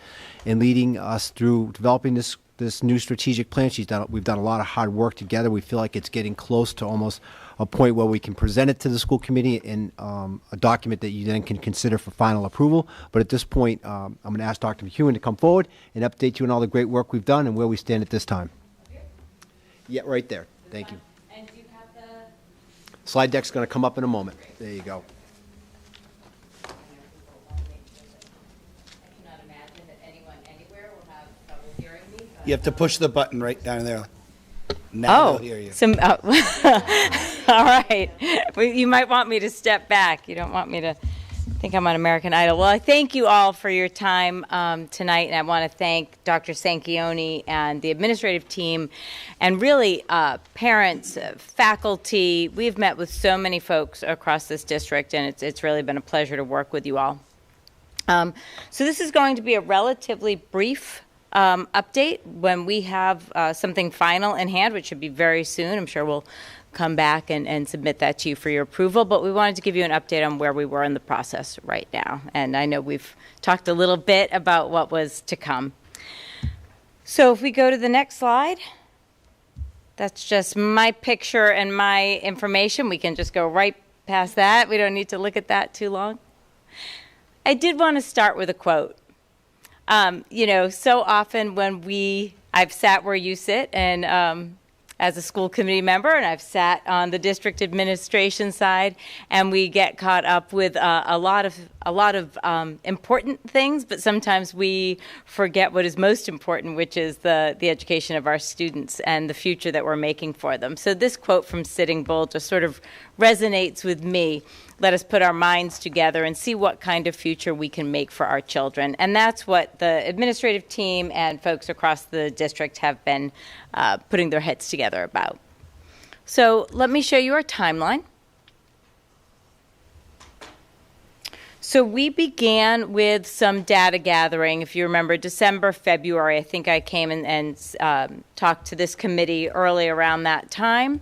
leading us through developing this new strategic plan. We've done a lot of hard work together. We feel like it's getting close to almost a point where we can present it to the school committee in a document that you then can consider for final approval. But at this point, I'm going to ask Dr. McEwen to come forward and update you on all the great work we've done and where we stand at this time. Yeah, right there. Thank you. And do you have the... Slide deck's going to come up in a moment. There you go. I cannot imagine that anyone anywhere will have trouble hearing me. You have to push the button right down there. Now they'll hear you. All right. Well, you might want me to step back. You don't want me to think I'm on American Idol. Well, I thank you all for your time tonight, and I want to thank Dr. Sanchioni and the administrative team, and really parents, faculty. We've met with so many folks across this district, and it's really been a pleasure to work with you all. So this is going to be a relatively brief update. When we have something final in hand, which should be very soon, I'm sure we'll come back and submit that to you for your approval, but we wanted to give you an update on where we were in the process right now. And I know we've talked a little bit about what was to come. So if we go to the next slide, that's just my picture and my information. We can just go right past that. We don't need to look at that too long. I did want to start with a quote. You know, so often when I've sat where you sit and as a school committee member, and I've sat on the district administration side, and we get caught up with a lot of important things, but sometimes we forget what is most important, which is the education of our students and the future that we're making for them. So this quote from Sitting Bull just sort of resonates with me. Let us put our minds together and see what kind of future we can make for our children. And that's what the administrative team and folks across the district have been putting their heads together about. So let me show you our timeline. So we began with some data gathering. If you remember, December, February, I think I came and talked to this committee early around that time.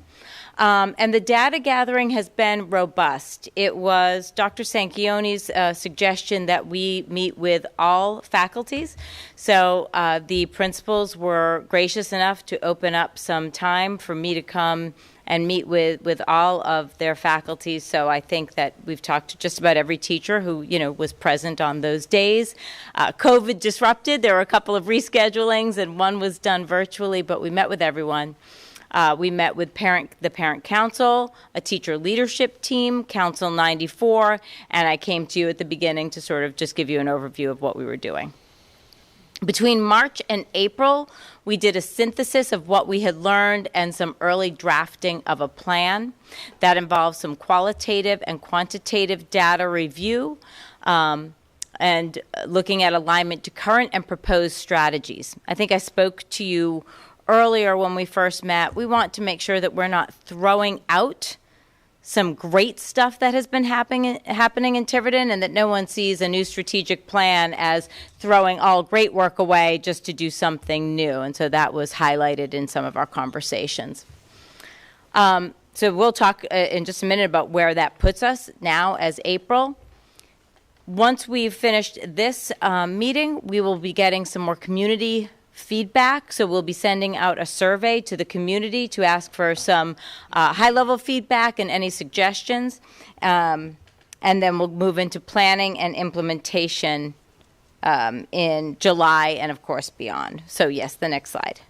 And the data gathering has been robust. It was Dr. Sanchioni's suggestion that we meet with all faculties. So the principals were gracious enough to open up some time for me to come and meet with all of their faculty. So I think that we've talked to just about every teacher who, you know, was present on those days. COVID disrupted. There were a couple of reschedulings, and one was done virtually, but we met with everyone. We met with the parent council, a teacher leadership team, Council 94, and I came to you at the beginning to sort of just give you an overview of what we were doing. Between March and April, we did a synthesis of what we had learned and some early drafting of a plan. That involves some qualitative and quantitative data review and looking at alignment to current and proposed strategies. I think I spoke to you earlier when we first met. We want to make sure that we're not throwing out some great stuff that has been happening in Tiverton, and that no one sees a new strategic plan as throwing all great work away just to do something new. And so that was highlighted in some of our conversations. So we'll talk in just a minute about where that puts us now as April. Once we've finished this meeting, we will be getting some more community feedback. So we'll be sending out a survey to the community to ask for some high-level feedback and any suggestions. And then we'll move into planning and implementation in July and, of course, beyond. So, yes, the next slide.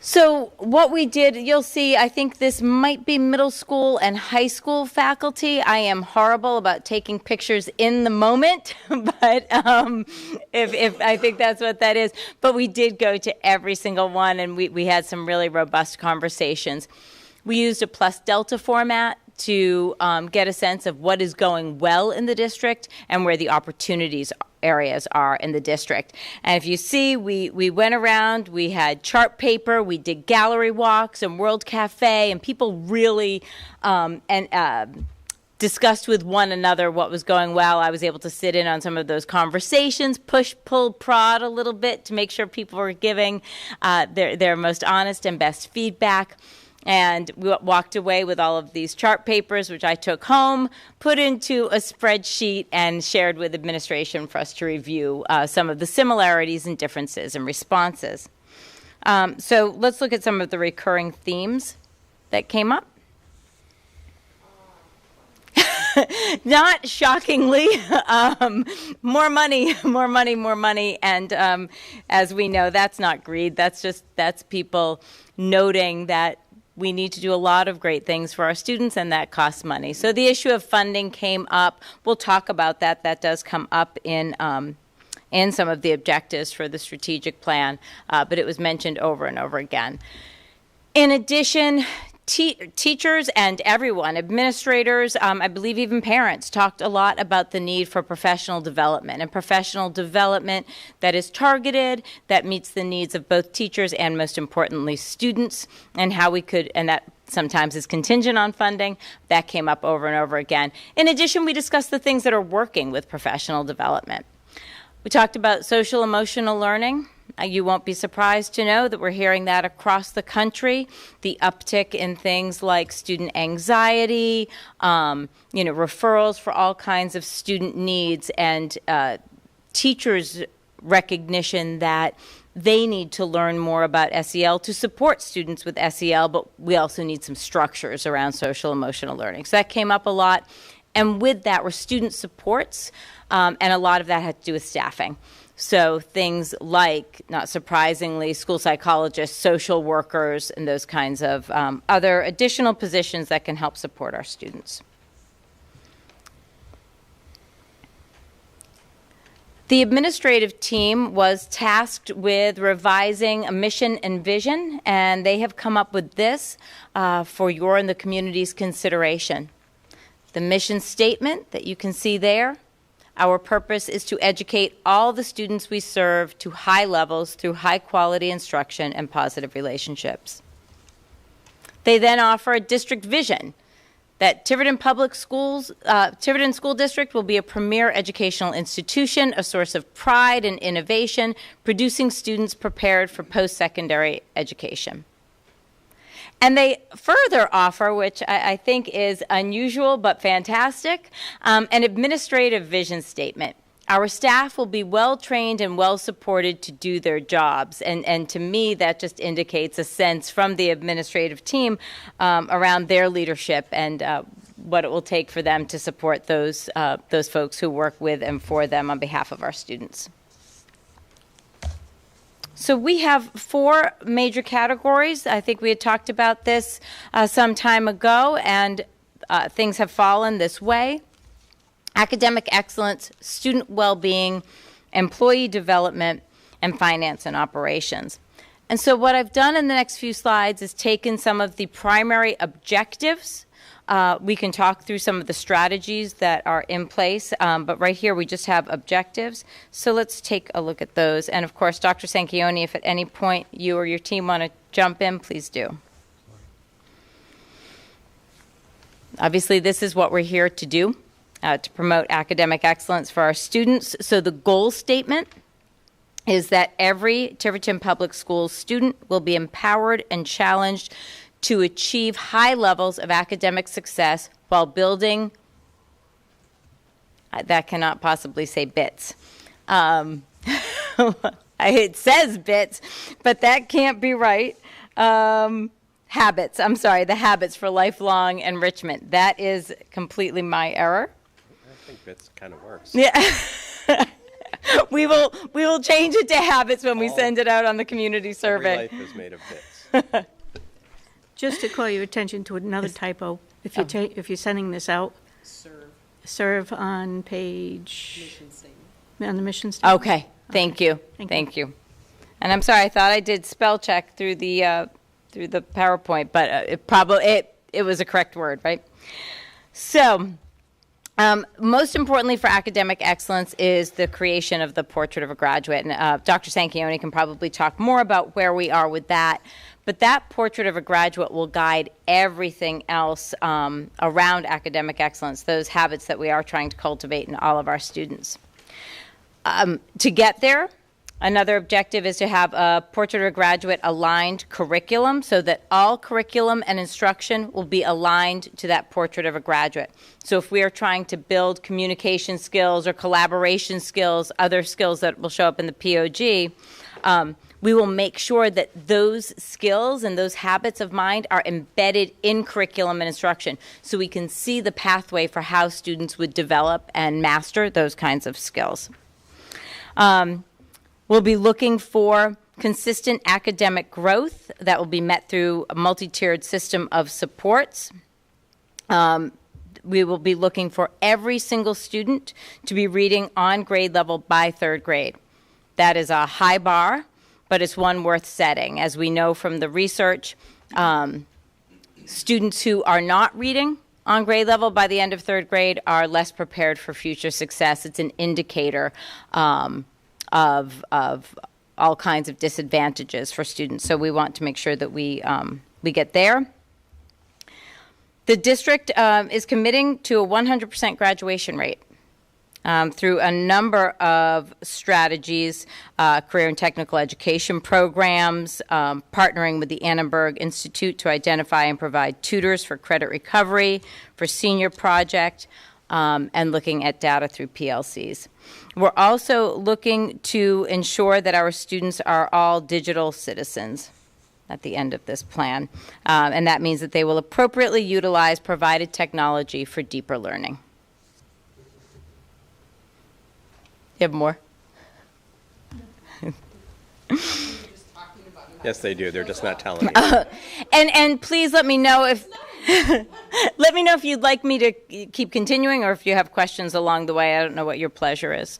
So what we did, you'll see, I think this might be middle school and high school faculty. I am horrible about taking pictures in the moment, but if I think that's what that is. But we did go to every single one, and we had some really robust conversations. We used a plus delta format to get a sense of what is going well in the district and where the opportunities areas are in the district. And if you see, we went around, we had chart paper, we did gallery walks and World Cafe, and people really discussed with one another what was going well. I was able to sit in on some of those conversations, push, pull, prod a little bit to make sure people were giving their most honest and best feedback. And we walked away with all of these chart papers, which I took home, put into a spreadsheet, and shared with administration for us to review some of the similarities and differences and responses. So let's look at some of the recurring themes that came up. Not shockingly, more money, more money, more money. And as we know, that's not greed. That's people noting that we need to do a lot of great things for our students, and that costs money. So the issue of funding came up. We'll talk about that. That does come up in some of the objectives for the strategic plan, but it was mentioned over and over again. In addition, teachers and everyone, administrators, I believe even parents, talked a lot about the need for professional development, and professional development that is targeted, that meets the needs of both teachers and, most importantly, students, and how we could, and that sometimes is contingent on funding. That came up over and over again. In addition, we discussed the things that are working with professional development. We talked about social emotional learning. You won't be surprised to know that we're hearing that across the country. The uptick in things like student anxiety, referrals for all kinds of student needs, and teachers' recognition that they need to learn more about SEL to support students with SEL, but we also need some structures around social emotional learning. So that came up a lot. And with that were student supports, and a lot of that had to do with staffing. So things like, not surprisingly, school psychologists, social workers, and those kinds of other additional positions that can help support our students. The administrative team was tasked with revising a mission and vision, and they have come up with this for your and the community's consideration. The mission statement that you can see there: our purpose is to educate all the students we serve to high levels through high-quality instruction and positive relationships. They then offer a district vision that Tiverton Public Schools, Tiverton School District will be a premier educational institution, a source of pride and innovation, producing students prepared for post-secondary education. And they further offer, which I think is unusual but fantastic, an administrative vision statement. Our staff will be well-trained and well-supported to do their jobs. And to me, that just indicates a sense from the administrative team around their leadership and what it will take for them to support those folks who work with and for them on behalf of our students. So we have 4 major categories. I think we had talked about this some time ago, and things have fallen this way: academic excellence, student well-being, employee development, and finance and operations. And so what I've done in the next few slides is taken some of the primary objectives. We can talk through some of the strategies that are in place, but right here we just have objectives. So let's take a look at those. And of course, Dr. Sanchioni, if at any point you or your team want to jump in, please do. Obviously, this is what we're here to do, to promote academic excellence for our students. So the goal statement is that every Tiverton Public Schools student will be empowered and challenged to achieve high levels of academic success while building, that cannot possibly say bits. It says bits, but that can't be right. Habits, I'm sorry, the habits for lifelong enrichment. That is completely my error. I think bits kind of works. Yeah. We will change it to habits when we send it out on the community survey. Every life is made of bits. Just to call your attention to another typo, if you're sending this out. Serve on page. Mission statement. On the mission statement. Okay, thank you. Thank you. And I'm sorry, I thought I did spell check through the PowerPoint, but it was a correct word, right? So, Most importantly for academic excellence is the creation of the Portrait of a Graduate. And Dr. Sanchione can probably talk more about where we are with that. But that Portrait of a Graduate will guide everything else around academic excellence, those habits that we are trying to cultivate in all of our students. To get there, another objective is to have a Portrait of a Graduate aligned curriculum so that all curriculum and instruction will be aligned to that Portrait of a Graduate. So if we are trying to build communication skills or collaboration skills, other skills that will show up in the POG, we will make sure that those skills and those habits of mind are embedded in curriculum and instruction so we can see the pathway for how students would develop and master those kinds of skills. We'll be looking for consistent academic growth that will be met through a multi-tiered system of supports. We will be looking for every single student to be reading on grade level by third grade. That is a high bar, but it's one worth setting. As we know from the research, students who are not reading on grade level by the end of third grade are less prepared for future success. It's an indicator of all kinds of disadvantages for students. So we want to make sure that we get there. The district is committing to a 100% graduation rate through a number of strategies, career and technical education programs, partnering with the Annenberg Institute to identify and provide tutors for credit recovery, for senior project, and looking at data through PLCs. We're also looking to ensure that our students are all digital citizens at the end of this plan. And that means that they will appropriately utilize provided technology for deeper learning. You have more? Yes, they do. They're just not telling you. And please let me know if let me know if you'd like me to keep continuing or if you have questions along the way. I don't know what your pleasure is.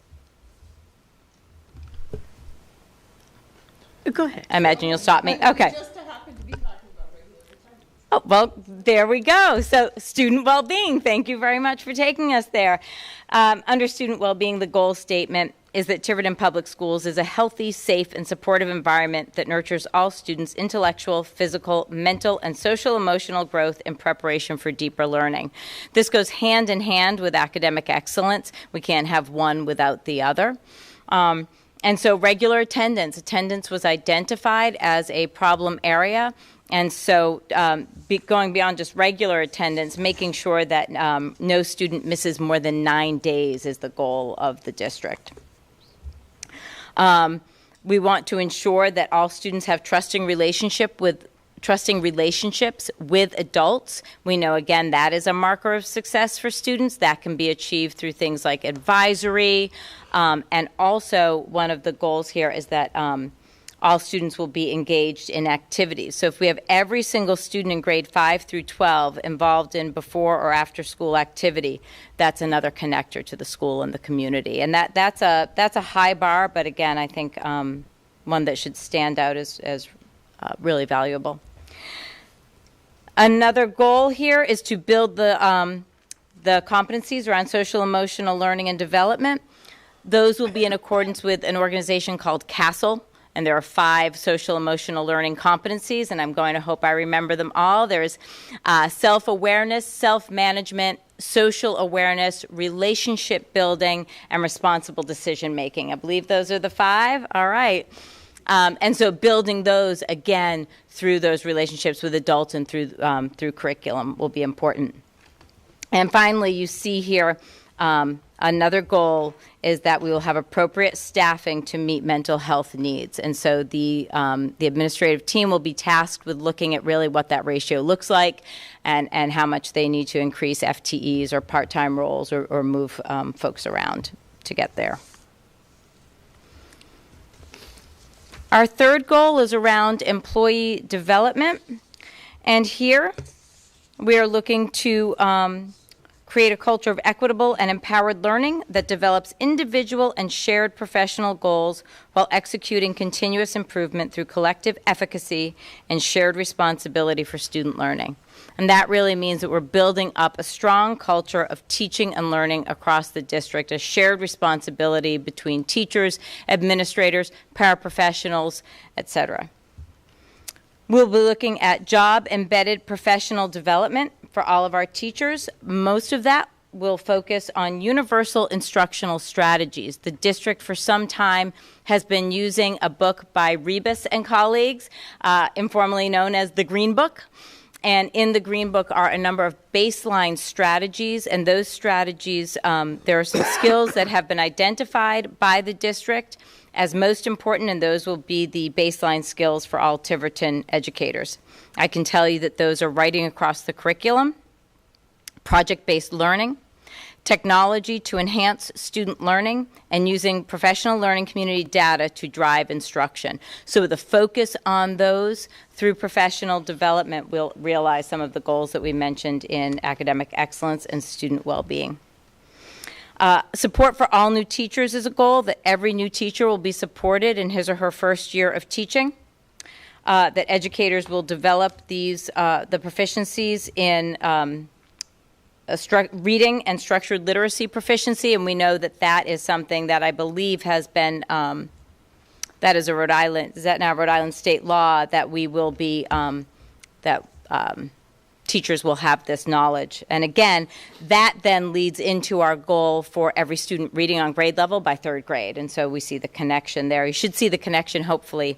Go ahead. I imagine you'll stop me. Okay. Oh, well, there we go. So student well-being, thank you very much for taking us there. Under student well-being, the goal statement is that Tiverton Public Schools is a healthy, safe, and supportive environment that nurtures all students' intellectual, physical, mental, and social-emotional growth in preparation for deeper learning. This goes hand in hand with academic excellence. We can't have one without the other. And so regular attendance was identified as a problem area. And so going beyond just regular attendance, making sure that no student misses more than 9 days is the goal of the district. We want to ensure that all students have trusting relationships with adults. We know, again, that is a marker of success for students. That can be achieved through things like advisory. And also, one of the goals here is that all students will be engaged in activities. So if we have every single student in grade 5 through 12 involved in before or after school activity, that's another connector to the school and the community. And that's a high bar, but again, I think one that should stand out as really valuable. Another goal here is to build the competencies around social emotional learning and development. Those will be in accordance with an organization called CASTLE. And there are 5 social emotional learning competencies, and I'm going to hope I remember them all. There's self-awareness, self-management, social awareness, relationship building, and responsible decision making. I believe those are the 5. All right. And so building those, again, through those relationships with adults and through curriculum will be important. And finally, you see here another goal is that we will have appropriate staffing to meet mental health needs. And so the administrative team will be tasked with looking at really what that ratio looks like and how much they need to increase FTEs or part-time roles or move folks around to get there. Our third goal is around employee development. And here we are looking to create a culture of equitable and empowered learning that develops individual and shared professional goals while executing continuous improvement through collective efficacy and shared responsibility for student learning. And that really means that we're building up a strong culture of teaching and learning across the district, a shared responsibility between teachers, administrators, paraprofessionals, etc. We'll be looking at job-embedded professional development for all of our teachers. Most of that will focus on universal instructional strategies. The district for some time has been using a book by Rebus and colleagues, informally known as the Green Book. And in the Green Book are a number of baseline strategies, and those strategies, there are some skills that have been identified by the district as most important, and those will be the baseline skills for all Tiverton educators. I can tell you that those are writing across the curriculum, project-based learning, technology to enhance student learning, and using professional learning community data to drive instruction. So with a focus on those through professional development, we'll realize some of the goals that we mentioned in academic excellence and student well-being. Support for all new teachers is a goal, that every new teacher will be supported in his or her first year of teaching, that educators will develop these, the proficiencies in reading and structured literacy proficiency, and we know that that is something that I believe has been, that is a Rhode Island, is that now Rhode Island state law, that we will be, teachers will have this knowledge. And again, that then leads into our goal for every student reading on grade level by third grade, and so we see the connection there. You should see the connection, hopefully,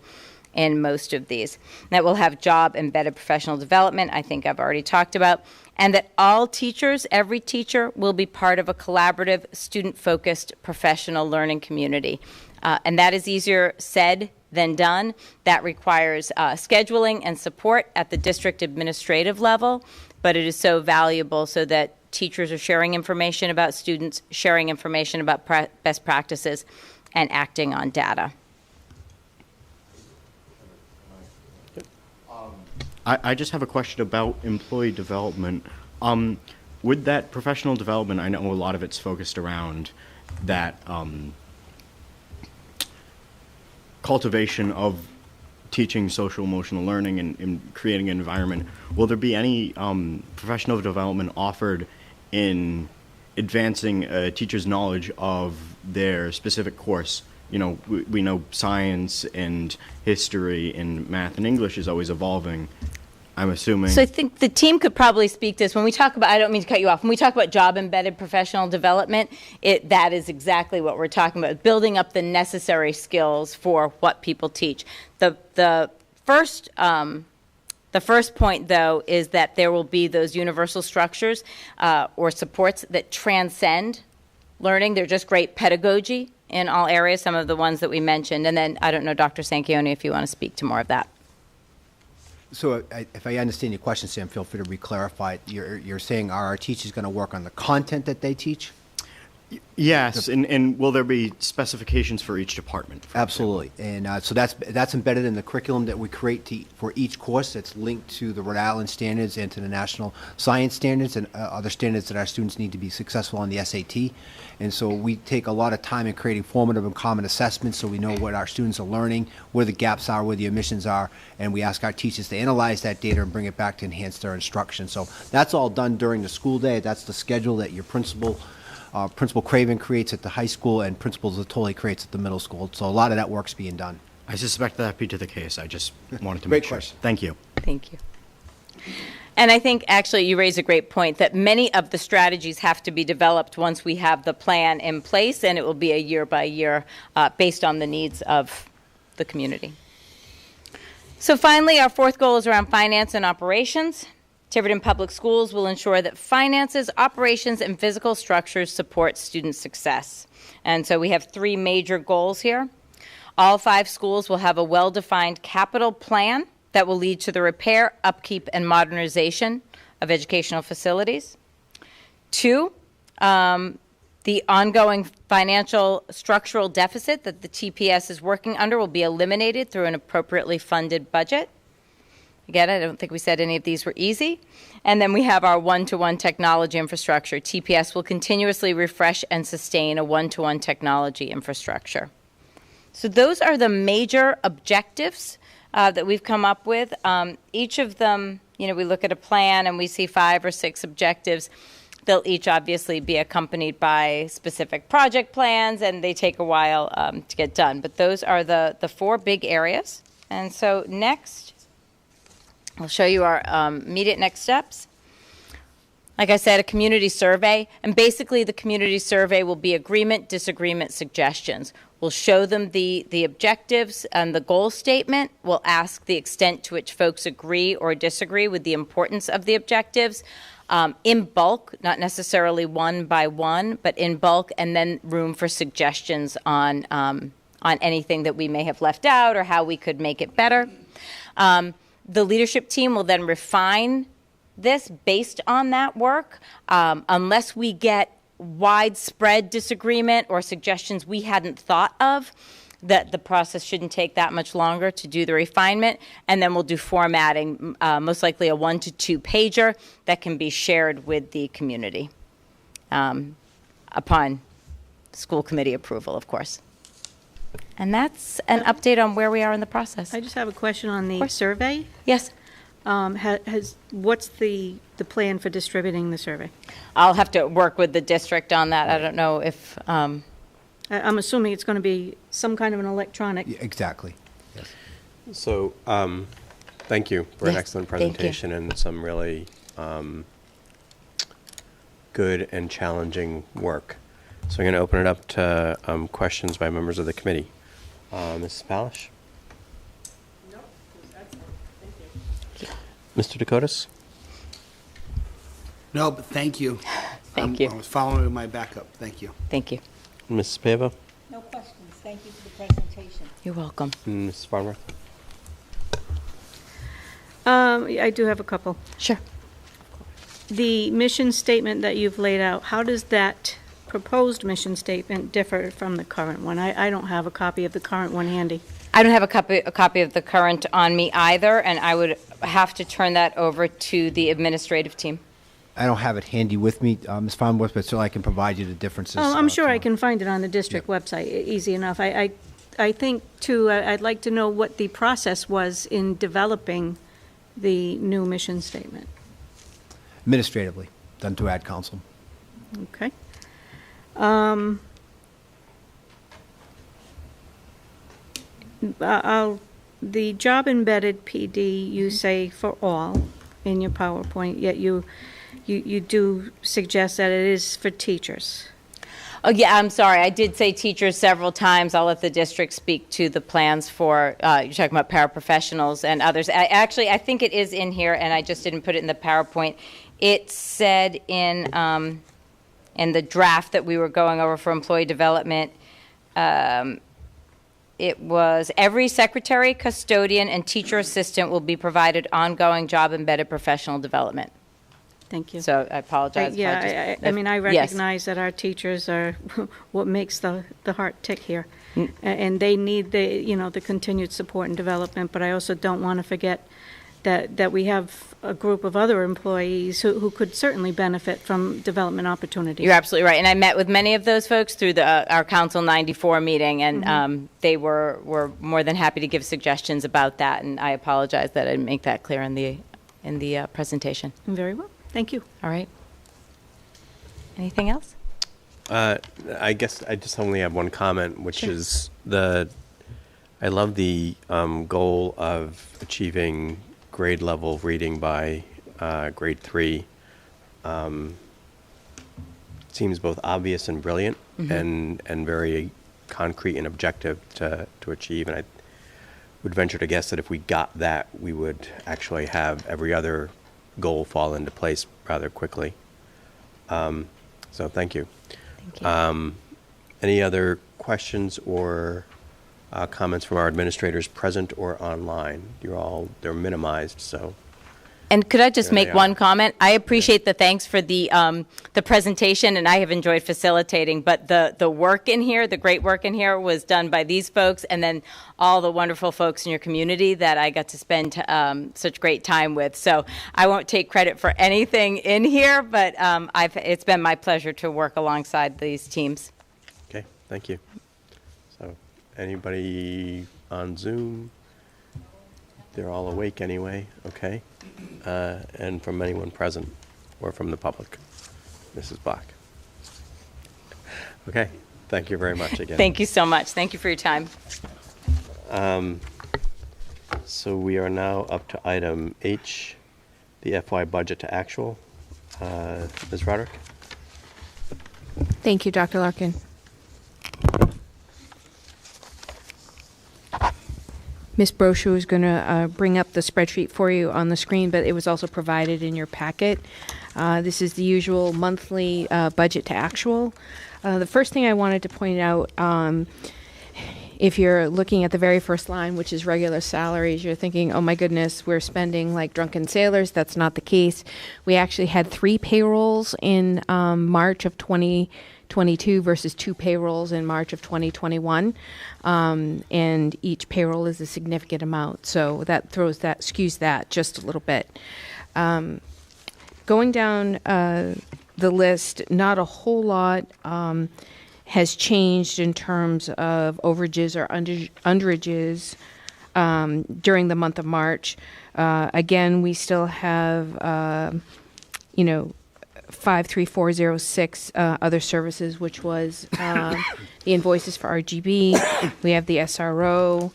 in most of these. That will have job-embedded professional development, I think I've already talked about, and that all teachers, every teacher, will be part of a collaborative, student-focused professional learning community. And that is easier said than done. That requires scheduling and support at the district administrative level, but it is so valuable so that teachers are sharing information about students, sharing information about best practices, and acting on data. I just have a question about employee development. With that professional development, I know a lot of it's focused around that cultivation of teaching social emotional learning and creating an environment. Will there be any professional development offered in advancing a teacher's knowledge of their specific course? You know, we know science and history and math and English is always evolving. I'm assuming. So I think the team could probably speak to this. When we talk about, I don't mean to cut you off, when we talk about job-embedded professional development, that is exactly what we're talking about, building up the necessary skills for what people teach. The first point, though, is that there will be those universal structures or supports that transcend learning. They're just great pedagogy in all areas, some of the ones that we mentioned. And then, I don't know, Dr. Sanchione, if you want to speak to more of that. So if I understand your question, Sam, feel free to re-clarify. You're saying, are our teachers going to work on the content that they teach? Yes, and will there be specifications for each department? Absolutely. And so that's embedded in the curriculum that we create for each course. That's linked to the Rhode Island standards and to the national science standards and other standards that our students need to be successful on the SAT. And so we take a lot of time in creating formative and common assessments so we know what our students are learning, where the gaps are, where the omissions are, and we ask our teachers to analyze that data and bring it back to enhance their instruction. So that's all done during the school day. That's the schedule that your Principal Craven creates at the high school and Principal Zatoli creates at the middle school. So a lot of that work's being done. I suspect that be to the case. I just wanted to make sure. Question. Thank you. Thank you. And I think actually you raise a great point that many of the strategies have to be developed once we have the plan in place, and it will be a year by year based on the needs of the community. So finally, our fourth goal is around finance and operations. Tiverton Public Schools will ensure that finances, operations, and physical structures support student success. And so we have three major goals here. All 5 schools will have a well-defined capital plan that will lead to the repair, upkeep, and modernization of educational facilities. 2, the ongoing financial structural deficit that the TPS is working under will be eliminated through an appropriately funded budget. Again, I don't think we said any of these were easy. And then we have our one-to-one technology infrastructure. TPS will continuously refresh and sustain a one-to-one technology infrastructure. So those are the major objectives that we've come up with. Each of them, we look at a plan and we see 5 or 6 objectives. They'll each obviously be accompanied by specific project plans, and they take a while to get done. But those are the 4 big areas. And so next, I'll show you our immediate next steps. Like I said, a community survey. And basically, the community survey will be agreement, disagreement, suggestions. We'll show them the objectives and the goal statement. We'll ask the extent to which folks agree or disagree with the importance of the objectives. In bulk, not necessarily one by one, but in bulk, and then room for suggestions on anything that we may have left out or how we could make it better. The leadership team will then refine this based on that work, unless we get widespread disagreement or suggestions we hadn't thought of. That the process shouldn't take that much longer to do the refinement, and then we'll do formatting, most likely a 1 to 2 pager that can be shared with the community upon school committee approval, of course. And that's an update on where we are in the process. I just have a question on the survey. Yes. What's the plan for distributing the survey? I'll have to work with the district on that. I don't know if... I'm assuming it's going to be some kind of an electronic. Yeah, exactly. Yes. So, thank you for an excellent thank you. presentation and some really good and challenging work. So I'm going to open it up to questions by members of the committee. Mrs. Palish? No, that's excellent. Thank you. Mr. Dakotas? No, but thank you. Thank you. I was following with my backup. Thank you. Thank you. Mrs. Pava? No questions. Thank you for the presentation. You're welcome. And Mrs. Farnworth? I do have a couple. Sure. The mission statement that you've laid out, how does that proposed mission statement differ from the current one? I don't have a copy of the current one handy. I don't have a copy of the current on me either, and I would have to turn that over to the administrative team. I don't have it handy with me, Ms. Farnworth, but certainly I can provide you the differences. Oh, I'm sure I tomorrow. can find it on the district website, easy enough. I think, too, I'd like to know what the process was in developing the new mission statement. Administratively, done to ad council. Okay. The job embedded PD, you say for all in your PowerPoint, yet you do suggest that it is for teachers. Oh, yeah, I'm sorry. I did say teachers several times. I'll let the district speak to the plans for, you're talking about paraprofessionals and others. I think it is in here, and I just didn't put it in the PowerPoint. It said in the draft that we were going over for employee development, it was every secretary, custodian, and teacher assistant will be provided ongoing job-embedded professional development. Thank you. So I apologize. Yeah, I mean, I recognize that our teachers are what makes the heart tick here. And they need the continued support and development, but I also don't want to forget that we have a group of other employees who could certainly benefit from development opportunities. You're absolutely right. And I met with many of those folks through our Council 94 meeting, and they were more than happy to give suggestions about that. And I apologize that I didn't make that clear in the presentation. Very well. Thank you. All right. Anything else? I guess I just only have one comment, which is I love the goal of achieving grade level reading by grade 3. Seems both obvious and brilliant, and very concrete and objective to achieve. And I would venture to guess that if we got that, we would actually have every other goal fall into place rather quickly. So thank you. Thank you. Any other questions or comments from our administrators present or online? They're minimized, so And could I just There they make one are. comment? I appreciate the thanks for the presentation, and I have enjoyed facilitating, but the work in here, the great work in here was done by these folks, and then all the wonderful folks in your community that I got to spend such great time with. So I won't take credit for anything in here, but it's been my pleasure to work alongside these teams. Okay, thank you. So, anybody on Zoom? They're all awake anyway, okay? And from anyone present or from the public? Mrs. Bach. Okay, thank you very much again. Thank you so much. Thank you for your time. So we are now up to item H, the FY budget to actual. Ms. Roderick? Thank you, Dr. Larkin. Ms. Brochu is going to bring up the spreadsheet for you on the screen, but it was also provided in your packet. This is the usual monthly budget to actual. The first thing I wanted to point out, if you're looking at the very first line, which is regular salaries, you're thinking, oh my goodness, we're spending like drunken sailors. That's not the case. We actually had 3 payrolls in March of 2022 versus 2 payrolls in March of 2021. And each payroll is a significant amount. So that skews that just a little bit. Going down the list, not a whole lot has changed in terms of overages or underages during the month of March. Again, we still have, 53406 other services, which was the invoices for RGB. We have the SRO.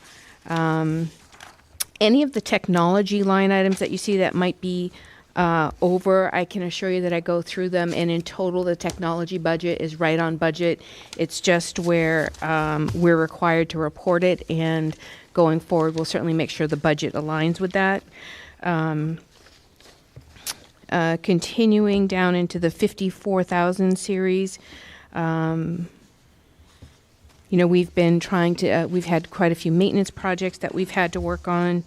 Any of the technology line items that you see that might be over, I can assure you that I go through them, and in total, the technology budget is right on budget. It's just where we're required to report it, and going forward, we'll certainly make sure the budget aligns with that. Continuing down into the 54,000 series, we've been trying to, we've had quite a few maintenance projects that we've had to work on.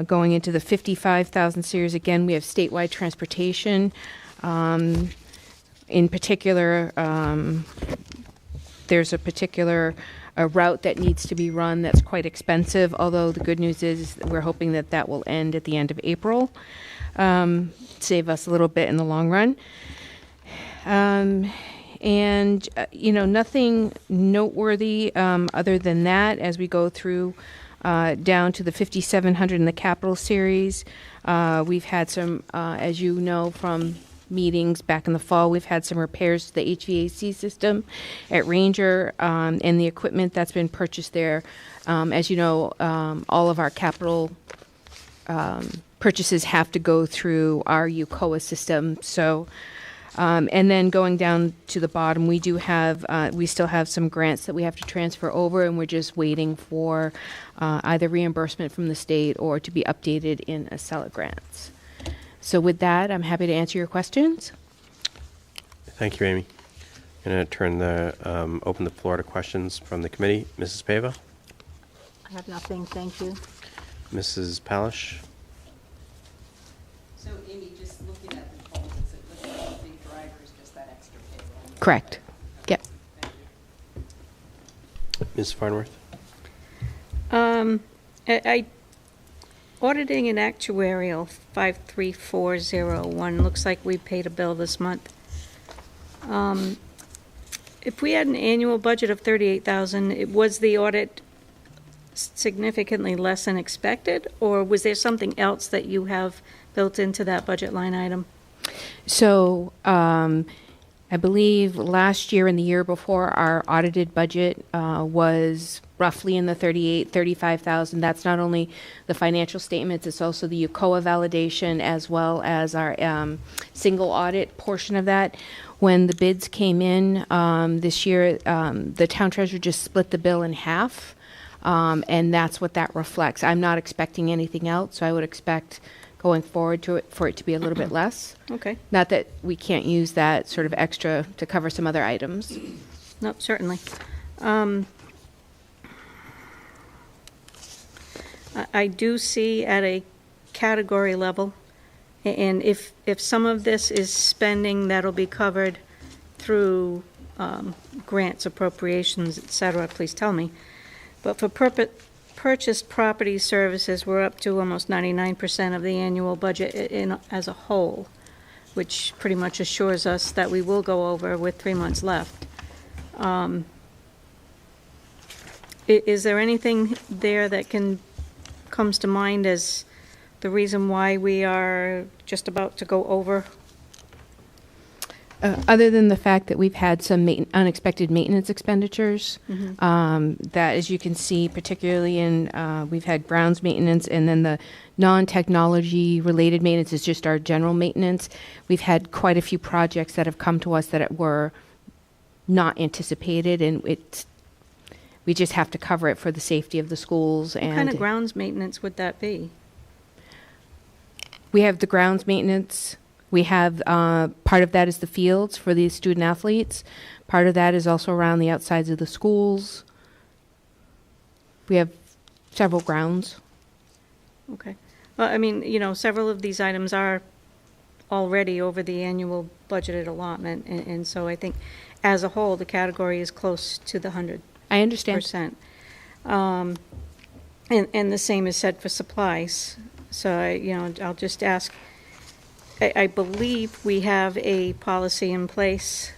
Going into the 55,000 series, again, we have statewide transportation. In particular, there's a particular route that needs to be run that's quite expensive, although the good news is we're hoping that that will end at the end of April. Save us a little bit in the long run. Nothing noteworthy other than that as we go through down to the 5,700 in the capital series. We've had some, as you know from meetings back in the fall, we've had some repairs to the HVAC system at Ranger and the equipment that's been purchased there. As you know, all of our capital purchases have to go through our UCOA system. So, and then going down to the bottom, we do have, we still have some grants that we have to transfer over, and we're just waiting for either reimbursement from the state or to be updated in Acela grants. So with that, I'm happy to answer your questions. Thank you, Amy. I'm going to open the floor to questions from the committee. Mrs. Pava? I have nothing, thank you. Mrs. Palish? So Amy, just looking at the totals, it looks like the big driver is just that extra payroll. Correct. Yep. Ms. Farnworth? Auditing and actuarial 53401 looks like we paid a bill this month. If we had an annual budget of 38,000, was the audit significantly less than expected, or was there something else that you have built into that budget line item? So I believe last year and the year before, our audited budget was roughly in the 35,000. That's not only the financial statements, it's also the UCOA validation as well as our single audit portion of that. When the bids came in this year, the town treasurer just split the bill in half, and that's what that reflects. I'm not expecting anything else, so I would expect going forward for it to be a little bit less. Okay. Not that we can't use that sort of extra to cover some other items. No, certainly. I do see at a category level And if some of this is spending, that'll be covered through grants, appropriations, et cetera, please tell me. But for purchased property services, we're up to almost 99% of the annual budget as a whole, which pretty much assures us that we will go over with 3 months left. Is there anything there that comes to mind as the reason why we are just about to go over? Other than the fact that we've had some unexpected maintenance expenditures, that, as you can see, particularly in, we've had grounds maintenance, and then the non-technology related maintenance is just our general maintenance. We've had quite a few projects that have come to us that were not anticipated, and we just have to cover it for the safety of the schools. What kind of grounds maintenance would that be? We have the grounds maintenance. We have, part of that is the fields for the student athletes. Part of that is also around the outsides of the schools. We have several grounds. Okay. Well, I mean, you know, several of these items are already over the annual budgeted allotment, and so I think as a whole, the category is close to the 100%. I understand. And the same is said for supplies. So, I'll just ask, I believe we have a policy in place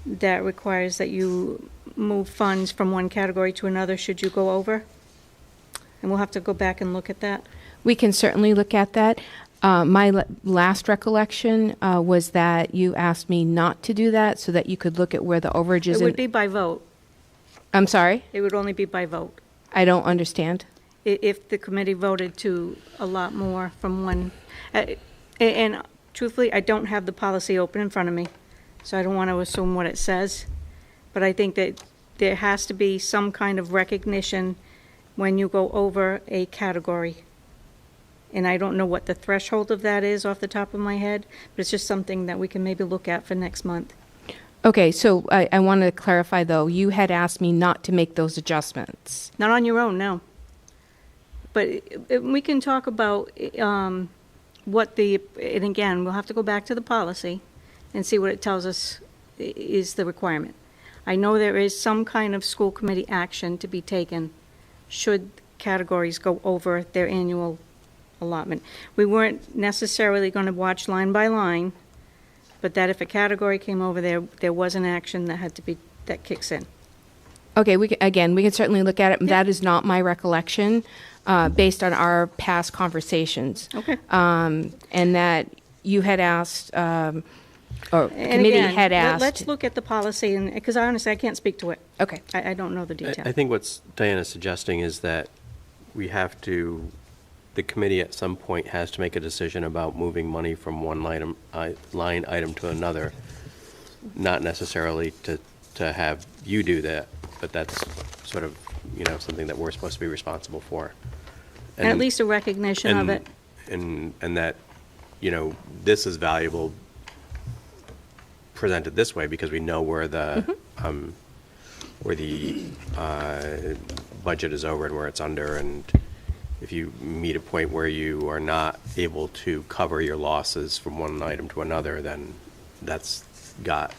that requires that you move funds from one category to another should you go over? And we'll have to go back and look at that. We can certainly look at that. My last recollection was that you asked me not to do that so that you could look at where the overages... It would be by vote. I'm sorry? It would only be by vote. I don't understand. If the committee voted to allot more from one... and truthfully, I don't have the policy open in front of me, so I don't want to assume what it says. But I think that there has to be some kind of recognition when you go over a category. And I don't know what the threshold of that is off the top of my head, but it's just something that we can maybe look at for next month. Okay, so I want to clarify, though. You had asked me not to make those adjustments. Not on your own, no. But we can talk about what the, and again, we'll have to go back to the policy and see what it tells us is the requirement. I know there is some kind of school committee action to be taken should categories go over their annual allotment. We weren't necessarily going to watch line by line, but that if a category came over there was an action that had to be, that kicks in. Okay, we can certainly look at it. That is not my recollection, based on our past conversations. Okay. And that you had asked, or the And committee again, had asked. let's look at the policy, and because honestly, I can't speak to it. Okay. I don't know the detail. I think what Diana's suggesting is that we have to, the committee at some point has to make a decision about moving money from one line item to another, not necessarily to have you do that, but that's sort of, something that we're supposed to be responsible for. And at least a recognition of it. And that, this is valuable presented this way because we know where the budget is over and where it's under, and if you meet a point where you are not able to cover your losses from one item to another, then that's got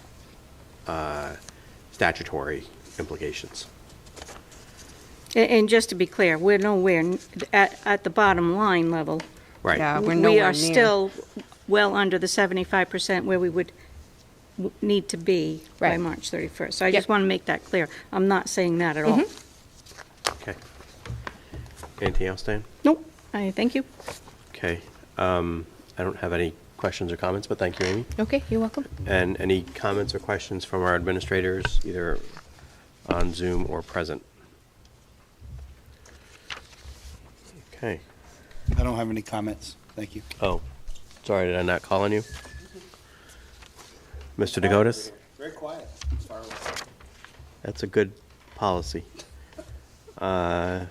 statutory implications. And just to be clear, we're nowhere at the bottom line level. Right. Yeah, we're We nowhere are near. still well under the 75% where we would need to be by Right. March 31st. So I just want to make that clear. I'm not saying that at all. Okay. Anything else, Dan? Nope. Thank you. Okay. I don't have any questions or comments, but thank you, Amy. Okay, you're welcome. And any comments or questions from our administrators, either on Zoom or present? Okay. I don't have any comments. Thank you. Oh, sorry, did I not call on you? Mr. DeGotis? Very quiet. As far away. That's a good policy. All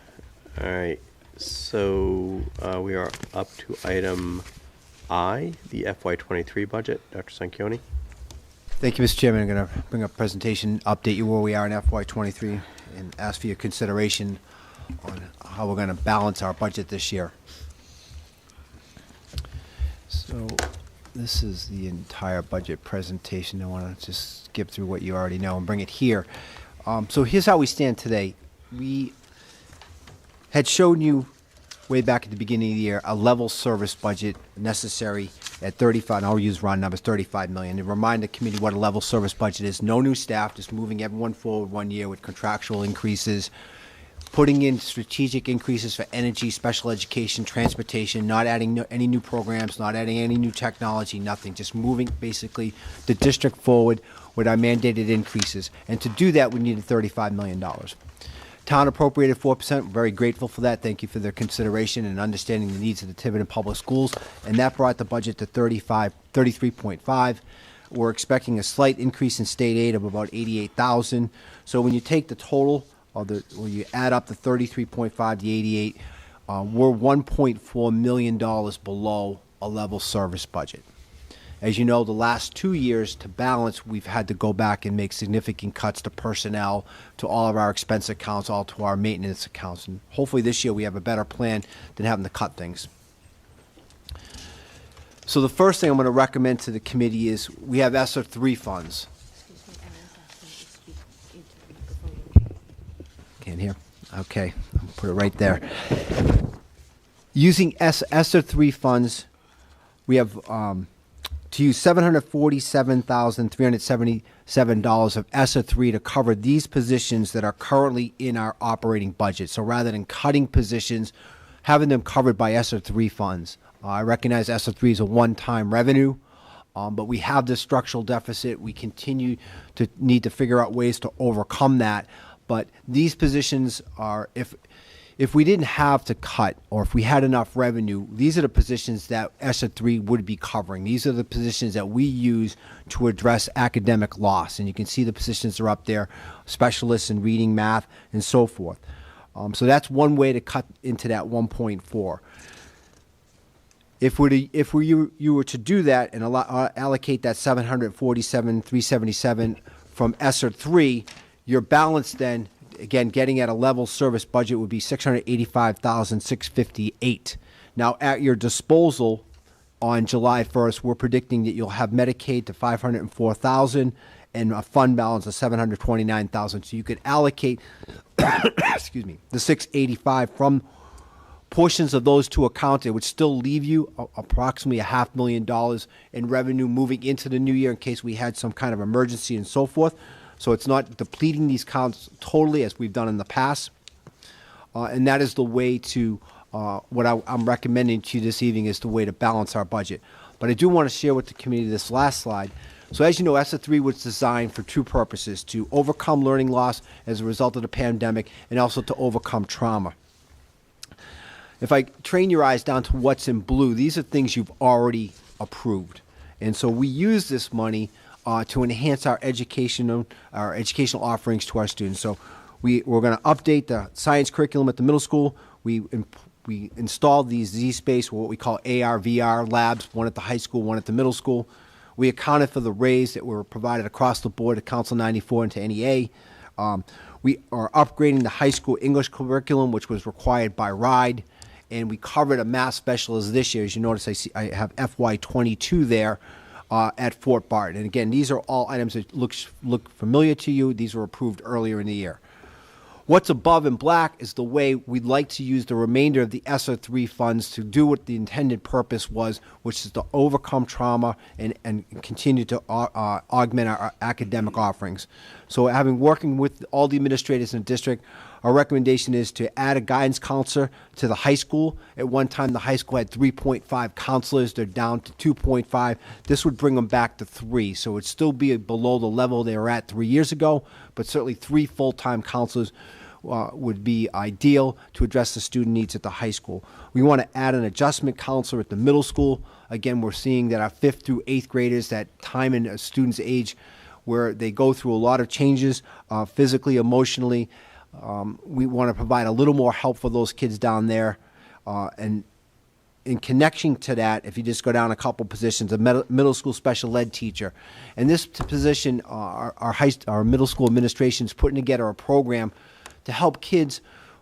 right, so we are up to item I, the FY23 budget. Dr. Sanchioni? Thank you, Mr. Chairman. I'm going to bring up a presentation, update you where we are in FY23, and ask for your consideration on how we're going to balance our budget this year. So this is the entire budget presentation. I want to just skip through what you already know and bring it here. So here's how we stand today. We had shown you way back at the beginning of the year a level service budget necessary at 35, and I'll use round numbers, 35 million. To remind the committee what a level service budget is. No new staff, just moving everyone forward 1 year with contractual increases, putting in strategic increases for energy, special education, transportation, not adding any new programs, not adding any new technology, nothing. Just moving basically the district forward with our mandated increases. And to do that, we needed $35 million. Town appropriated 4%. We're very grateful for that. Thank you for their consideration and understanding the needs of the Tiverton Public Schools. And that brought the budget to 33.5. We're expecting a slight increase in state aid of about 88,000. So when you take the total, when you add up the 33.5 to 88, we're $1.4 million below a level service budget. As you know, the last 2 years to balance, we've had to go back and make significant cuts to personnel, to all of our expense accounts, all to our maintenance accounts. And hopefully this year we have a better plan than having to cut things. So the first thing I'm going to recommend to the committee is we have ESSER 3 funds. Can't hear? Okay, I'll put it right there. Using ESSER 3 funds, we have to use $747,377 of ESSER 3 to cover these positions that are currently in our operating budget. So rather than cutting positions, having them covered by ESSER 3 funds. I recognize ESSER 3 is a one-time revenue, but we have this structural deficit. We continue to need to figure out ways to overcome that. But these positions are, if we didn't have to cut, or if we had enough revenue, these are the positions that ESSER 3 would be covering. These are the positions that we use to address academic loss. And you can see the positions are up there, specialists in reading, math, and so forth. So that's one way to cut into that 1.4. If you were to do that and allocate that $747,377 from ESSER 3, your balance then, again, getting at a level service budget would be $685,658. Now, at your disposal on July 1st, we're predicting that you'll have Medicaid to $504,000 and a fund balance of $729,000. So you could allocate, excuse me, the $685 from portions of those two accounts. It would still leave you approximately $500,000 in revenue moving into the new year in case we had some kind of emergency and so forth. So it's not depleting these accounts totally as we've done in the past. And that is the way to, what I'm recommending to you this evening is the way to balance our budget. But I do want to share with the committee this last slide. So as you know, ESSER 3 was designed for two purposes: to overcome learning loss as a result of the pandemic and also to overcome trauma. If I train your eyes down to what's in blue, these are things you've already approved. And so we use this money to enhance our educational offerings to our students. So we're going to update the science curriculum at the middle school. We installed these Z-Space, what we call AR/VR labs, one at the high school, one at the middle school. We accounted for the raise that were provided across the board at Council 94 and to NEA. We are upgrading the high school English curriculum, which was required by RIDE. And we covered a math specialist this year. As you notice, I have FY22 there. At Fort Barton. And again, these are all items that look familiar to you. These were approved earlier in the year. What's above in black is the way we'd like to use the remainder of the ESSER 3 funds to do what the intended purpose was, which is to overcome trauma and continue to augment our academic offerings. So working with all the administrators in the district, our recommendation is to add a guidance counselor to the high school. At one time, the high school had 3.5 counselors. They're down to 2.5. This would bring them back to 3. So it'd still be below the level they were at 3 years ago, but certainly 3 full-time counselors would be ideal to address the student needs at the high school. We want to add an adjustment counselor at the middle school. Again, we're seeing that our 5th through 8th graders, that time in a student's age where they go through a lot of changes physically, emotionally, we want to provide a little more help for those kids down there. And in connection to that, if you just go down a couple positions, a middle school special ed teacher. And this position, our middle school administration is putting together a program to help kids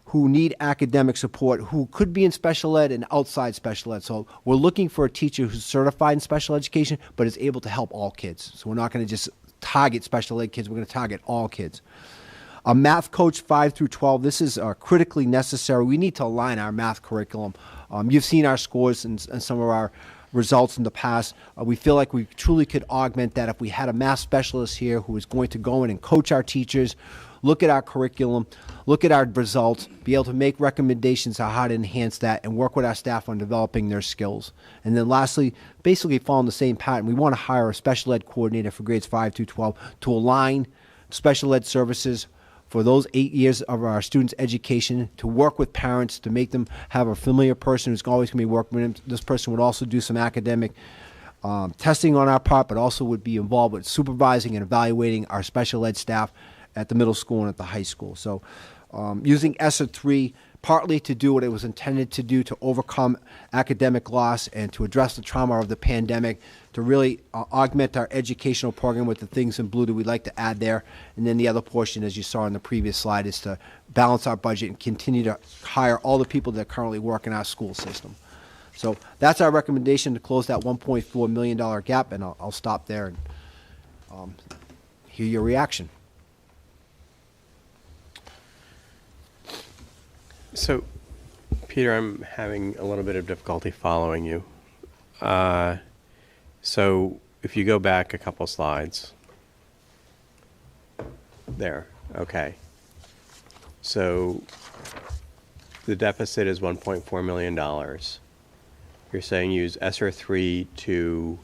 who need academic support, who could be in special ed and outside special ed. So we're looking for a teacher who's certified in special education, but is able to help all kids. So we're not going to just target special ed kids, we're going to target all kids. A math coach 5 through 12, this is critically necessary. We need to align our math curriculum. You've seen our scores and some of our results in the past. We feel like we truly could augment that if we had a math specialist here who is going to go in and coach our teachers, look at our curriculum, look at our results, be able to make recommendations on how to enhance that, and work with our staff on developing their skills. And then lastly, basically following the same pattern, we want to hire a special ed coordinator for grades 5 through 12 to align special ed services for those 8 years of our students' education, to work with parents, to make them have a familiar person who's always going to be working with them. This person would also do some academic testing on our part, but also would be involved with supervising and evaluating our special ed staff at the middle school and at the high school. So using ESSER 3 partly to do what it was intended to do, to overcome academic loss and to address the trauma of the pandemic, to really augment our educational program with the things in blue that we'd like to add there. And then the other portion, as you saw in the previous slide, is to balance our budget and continue to hire all the people that currently work in our school system. So that's our recommendation, to close that $1.4 million gap, and I'll stop there and hear your reaction. So, Peter, I'm having a little bit of difficulty following you. So, if you go back a couple slides. There, okay. So, the deficit is $1.4 million. You're saying use ESSER 3 to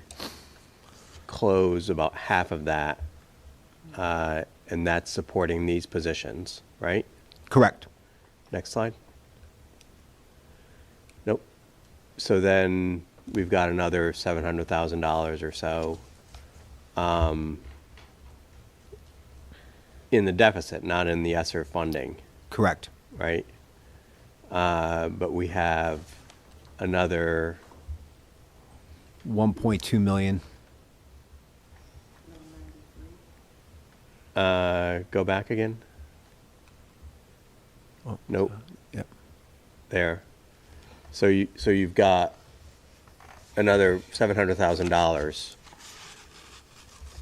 close about half of that, and that's supporting these positions, right? Correct. Next slide. Nope. So then we've got another $700,000 or so in the deficit, not in the ESSER funding. Correct. Right? But we have another 1.2 million. Go back again. Oh, nope. Yep. There. So you've got another $700,000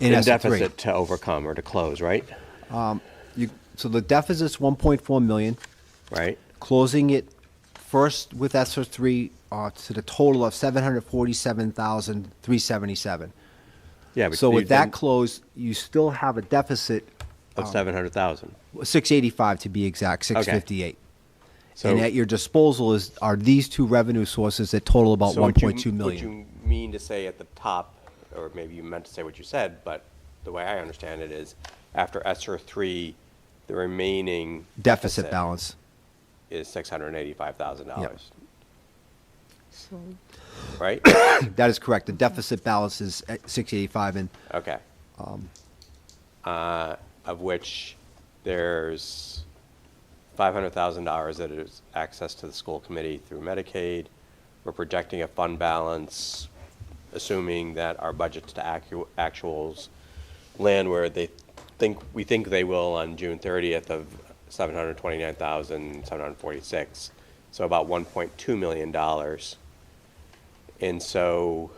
in ESSER deficit to overcome or to close, right? So the deficit's 1.4 million. Right. Closing it first with ESSER 3 to the total of $747,377. Yeah. But So with that then- close, you still have a deficit of 700,000. 685 to be exact, 658. So- and at your disposal are these two revenue sources that total about So 1.2 million. What you mean to say at the top, or maybe you meant to say what you said, but the way I understand it is, after ESSER 3, the remaining Deficit balance. is $685,000. Yep. Right? That is correct. The deficit balance is at 685, and Okay. Of which there's $500,000 that is access to the school committee through Medicaid. We're projecting a fund balance, assuming that our budgets to actuals land where we think they will on June 30th of $729,746. So about $1.2 million. And so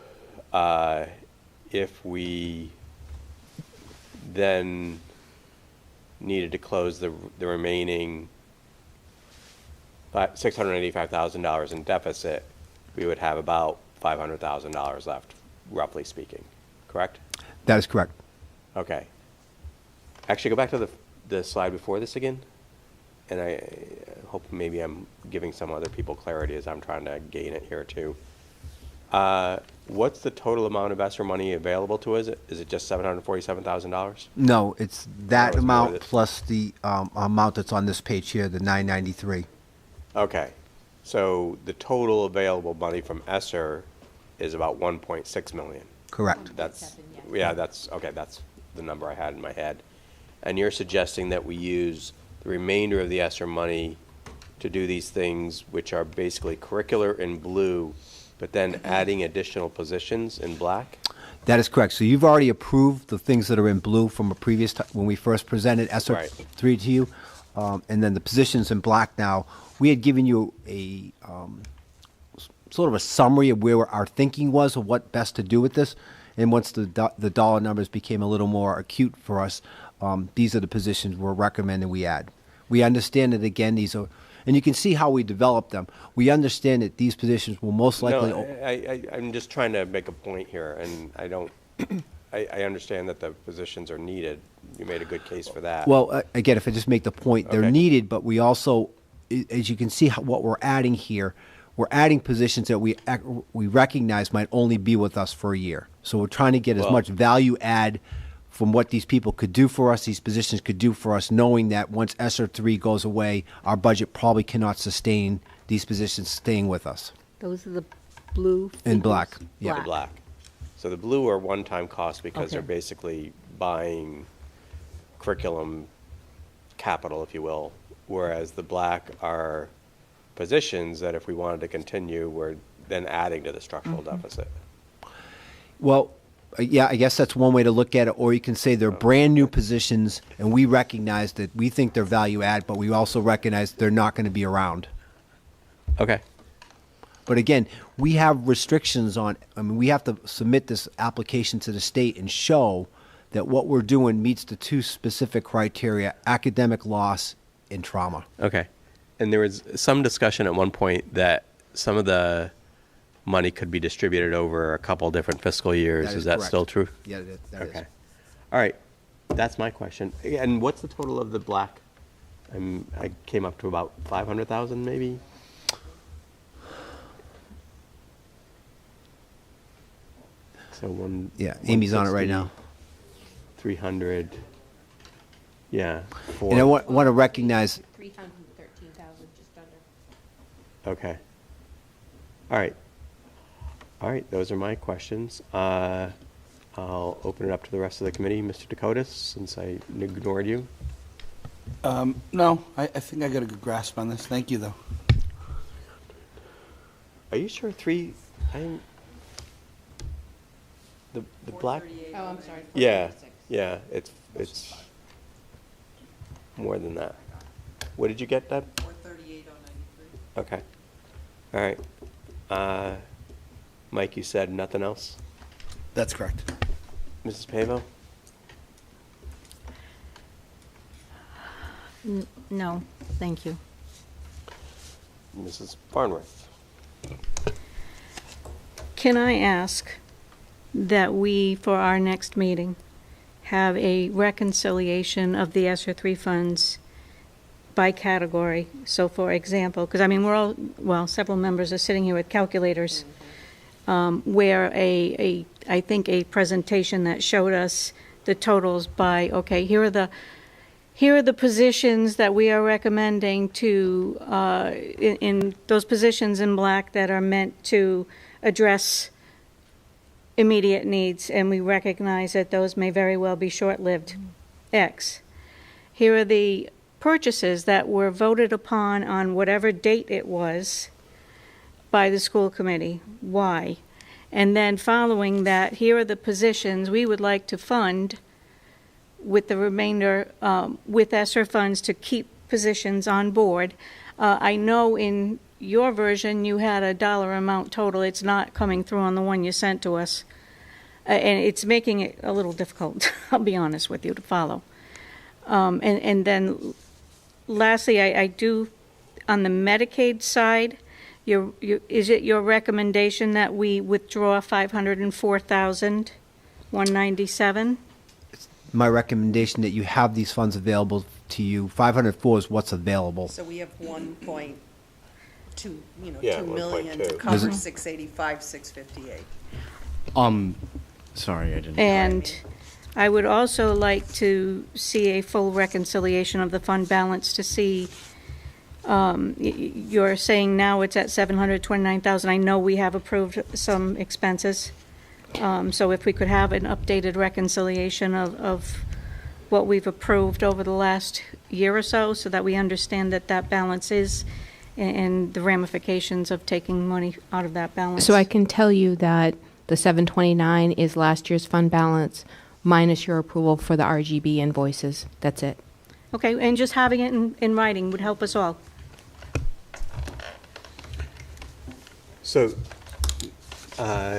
if we then needed to close the remaining $685,000 in deficit, we would have about $500,000 left, roughly speaking. Correct? that is correct. Okay. Actually, go back to the slide before this again. And I hope maybe I'm giving some other people clarity as I'm trying to gain it here too. What's the total amount of ESSER money available to us? Is it just $747,000? No, it's that was more amount than- plus the amount that's on this page here, the 993. Okay. So the total available money from ESSER is about 1.6 million. Correct. That's okay. That's the number I had in my head. And you're suggesting that we use the remainder of the ESSER money to do these things, which are basically curricular in blue, but then adding additional positions in black? That is correct. So you've already approved the things that are in blue from a previous time when we first presented ESSER Right. 3 to you. and then the positions in black now, we had given you a sort of a summary of where our thinking was of what best to do with this. And once the dollar numbers became a little more acute for us, these are the positions we're recommending we add. We understand that, again, these are, and you can see how we develop them. We understand that these positions will most likely. No, I'm just trying to make a point here, and I don't, I understand that the positions are needed. You made a good case for that. Well, again, if I just make the point, they're Okay. needed, but we also, as you can see, what we're adding here, we're adding positions that we recognize might only be with us for a year. So we're trying to get as Well- much value add from what these people could do for us, these positions could do for us, knowing that once ESSER 3 goes away, our budget probably cannot sustain these positions staying with us. Those are the blue In figures. black, yeah. The black. So the blue are one-time costs because they're Okay. basically buying curriculum capital, if you will, whereas the black are positions that if we wanted to continue, we're then adding to the structural deficit. Well, yeah, I guess that's one way to look at it, or you can say they're brand-new positions, and we recognize that we think they're value add, but we also recognize they're not going to be around. Okay. But again, we have restrictions on, I mean, we have to submit this application to the state and show that what we're doing meets the two specific criteria, academic loss and trauma. Okay. And there was some discussion at one point that some of the money could be distributed over a couple different fiscal years. That Is that correct. still true? Yeah, that is. Okay. All right. That's my question. And what's the total of the black? I came up to about 500,000 maybe? So one. Yeah, Amy's on it right 160, now. 300. Yeah. And I want to recognize, 313,000, just under. Okay. All right. All right, those are my questions. I'll open it up to the rest of the committee. Mr. Dakotas, since I ignored you. No, I think I got a good grasp on this. Thank you, though. Are you sure the black? Oh, I'm sorry. Yeah, yeah, it's more than that. What did you get, Deb? 438 on 93. Okay. All right. Mike, you said nothing else? That's correct. Mrs. Pavo? No, thank you. Mrs. Farnworth? Can I ask that we, for our next meeting, have a reconciliation of the ESSER 3 funds by category? So for example, because I mean, several members are sitting here with calculators, where I think a presentation that showed us the totals by, okay, here are the positions that we are recommending to, in those positions in black that are meant to address immediate needs, and we recognize that those may very well be short-lived. X. Here are the purchases that were voted upon on whatever date it was by the school committee. Y. And then following that, here are the positions we would like to fund with the remainder, with ESSER funds to keep positions on board. I know in your version you had a dollar amount total. It's not coming through on the one you sent to us. And it's making it a little difficult, I'll be honest with you, to follow. And then lastly, I do, on the Medicaid side, is it your recommendation that we withdraw $504,197? my recommendation that you have these funds available to you. 504 is what's available. So we have 1.2, Yeah, 2 million 1.2. to cover Does it- 685, 658. Sorry, I didn't. And I would also like to see a full reconciliation of the fund balance to see, you're saying now it's at 729,000. I know we have approved some expenses. So if we could have an updated reconciliation of what we've approved over the last year or so that we understand that that balance is and the ramifications of taking money out of that balance. So I can tell you that the 729 is last year's fund balance minus your approval for the RGB invoices. That's it. Okay, and just having it in writing would help us all. So, so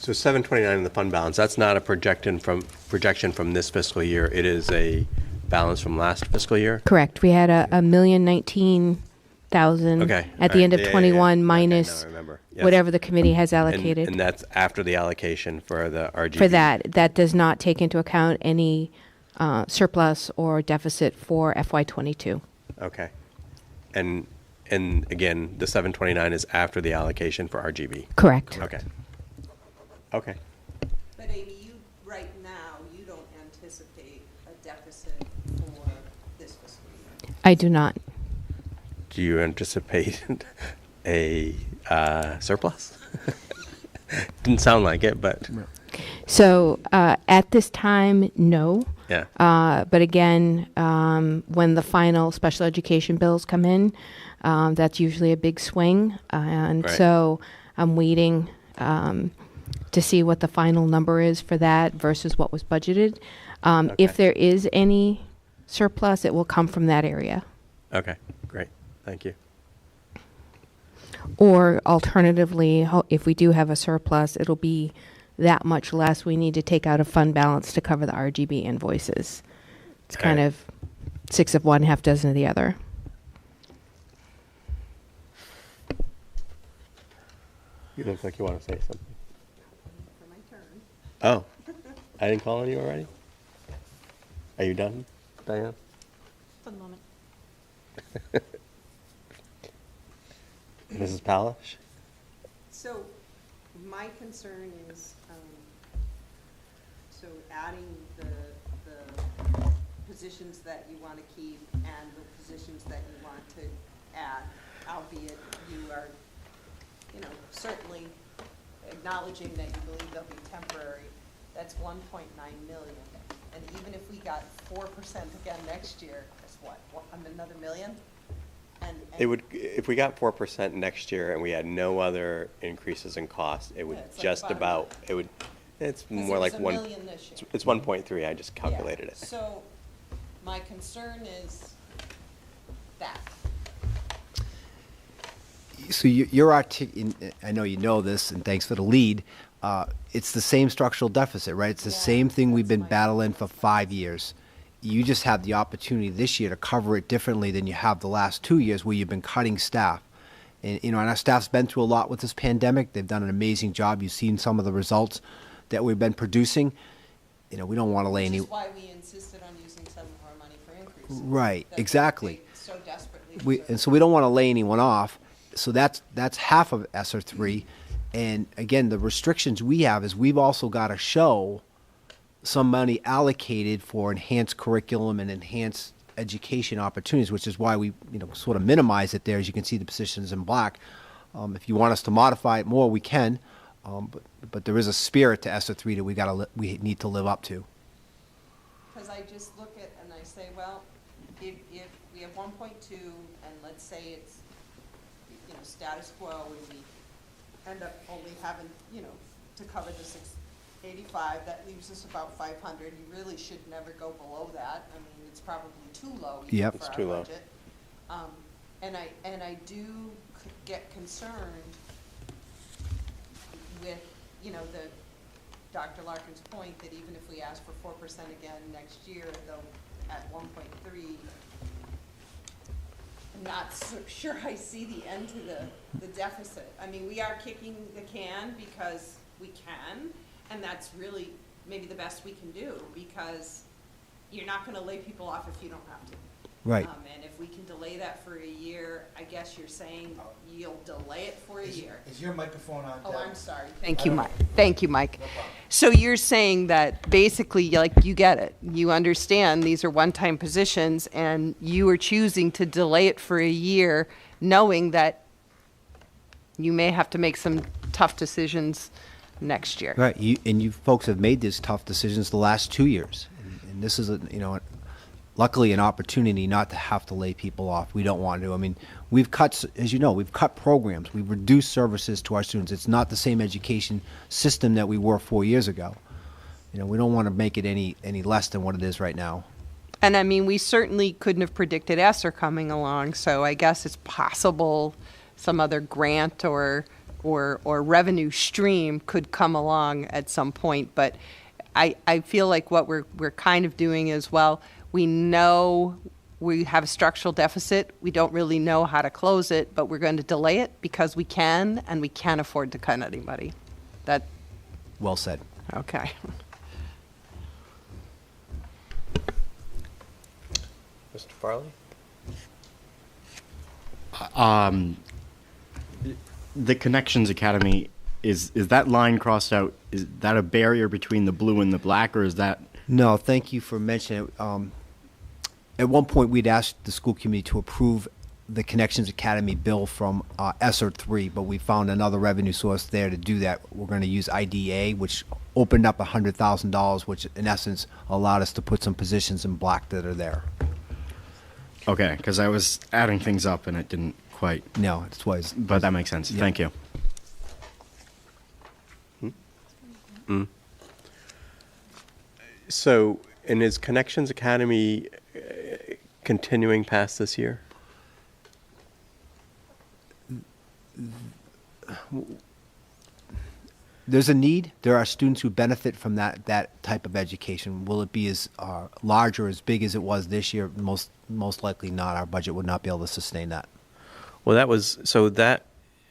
729 in the fund balance, that's not a projection from this fiscal year. It is a balance from last fiscal year? Correct. We had a $1,019,000 Okay. at the All end right. of Yeah, 21 now minus I remember. Yes. whatever the committee has allocated. And that's after the allocation for the RGB? For that does not take into account any surplus or deficit for FY22. Okay. And again, the 729 is after the allocation for RGB? Correct. Okay. Okay. But Amy, right now, you don't anticipate a deficit for this fiscal year. I do not. Do you anticipate a surplus? Didn't sound like it, but. So at this time, no. Yeah. But again, when the final special education bills come in, that's usually a big swing. And Right. so I'm waiting to see what the final number is for that versus what was budgeted. If there is any surplus, it will come from that area. Okay, great. Thank you. Or alternatively, if we do have a surplus, it'll be that much less. We need to take out a fund balance to cover the RGB invoices. It's kind Right. of 6 of one, half dozen of the other. You look like you want to say something. For my turn. Oh, I didn't call on you already? Are you done, Diane? For the moment. Mrs. Palish? So my concern is, so adding the positions that you want to keep and the positions that you want to add, albeit you are, certainly acknowledging that you believe they'll be temporary. That's 1.9 million. And even if we got 4% again next year, that's what, another million? And It would, if we got 4% next year and we had no other increases in cost, it would Yeah, it's like just about about, it would, it's 'Cause more it like was $1 million this year. It's 1.3, I just calculated Yeah. it. So my concern is that. So I know you know this, and thanks for the lead. It's the same structural deficit, right? It's the same thing we've been battling for 5 years. You just have the opportunity this year to cover it differently than you have the last 2 years where you've been cutting staff. And, and our staff's been through a lot with this pandemic. They've done an amazing job. You've seen some of the results that we've been producing. We don't want to lay any... Which is why we insisted on using some of our money for increases. Right, that exactly. they so desperately And so we don't want to lay anyone off. So that's half of ESSER 3. And again, the restrictions we have is we've also got to show some money allocated for enhanced curriculum and enhanced education opportunities, which is why we sort of minimize it there. As you can see, the positions in black. If you want us to modify it more, we can. But there is a spirit to ESSER 3 that we need to live up to. Because I just look at and I say, well, if we have 1.2 and let's say it's status quo and we end up only having to cover the 685, that leaves us about 500. You really should never go below that. I mean, it's probably too low even Yep. for It's our too low. budget. And I do get concerned with the Dr. Larkin's point that even if we ask for 4% again next year, though at 1.3, I'm not so sure I see the end to the deficit. I mean, we are kicking the can because we can, and that's really maybe the best we can do, because you're not going to lay people off if you don't have to. Right. And if we can delay that for a year, I guess you're saying you'll delay it for a year. Is your microphone on? Oh, I'm sorry. Thank you, Mike. Thank you, Mike. So you're saying that basically, you get it. You understand these are one-time positions, and you are choosing to delay it for a year, knowing that you may have to make some tough decisions next year. Right. You folks have made these tough decisions the last 2 years. And this is, luckily an opportunity not to have to lay people off. We don't want to. I mean, we've cut, as you know, we've cut programs. We've reduced services to our students. It's not the same education system that we were 4 years ago. We don't want to make it any less than what it is right now. And I mean, we certainly couldn't have predicted ESSER coming along, so I guess it's possible some other grant or revenue stream could come along at some point. But I feel like what we're kind of doing is, well, we know we have a structural deficit. We don't really know how to close it, but we're going to delay it because we can, and we can't afford to cut anybody. That. Well said. Okay. Mr. Farley? The Connections Academy, is that line crossed out? Is that a barrier between the blue and the black, or is that? No, thank you for mentioning it. At one point, we'd asked the school committee to approve the Connections Academy bill from ESSER 3, but we found another revenue source there to do that. We're going to use IDA, which opened up $100,000, which in essence allowed us to put some positions in black that are there. Okay, because I was adding things up and it didn't quite. No, it's wise. But that makes sense. Yeah. Thank you. So, and is Connections Academy continuing past this year? There's a need. There are students who benefit from that type of education. Will it be as large or as big as it was this year? Most likely not. Our budget would not be able to sustain that. Well, that was, so that,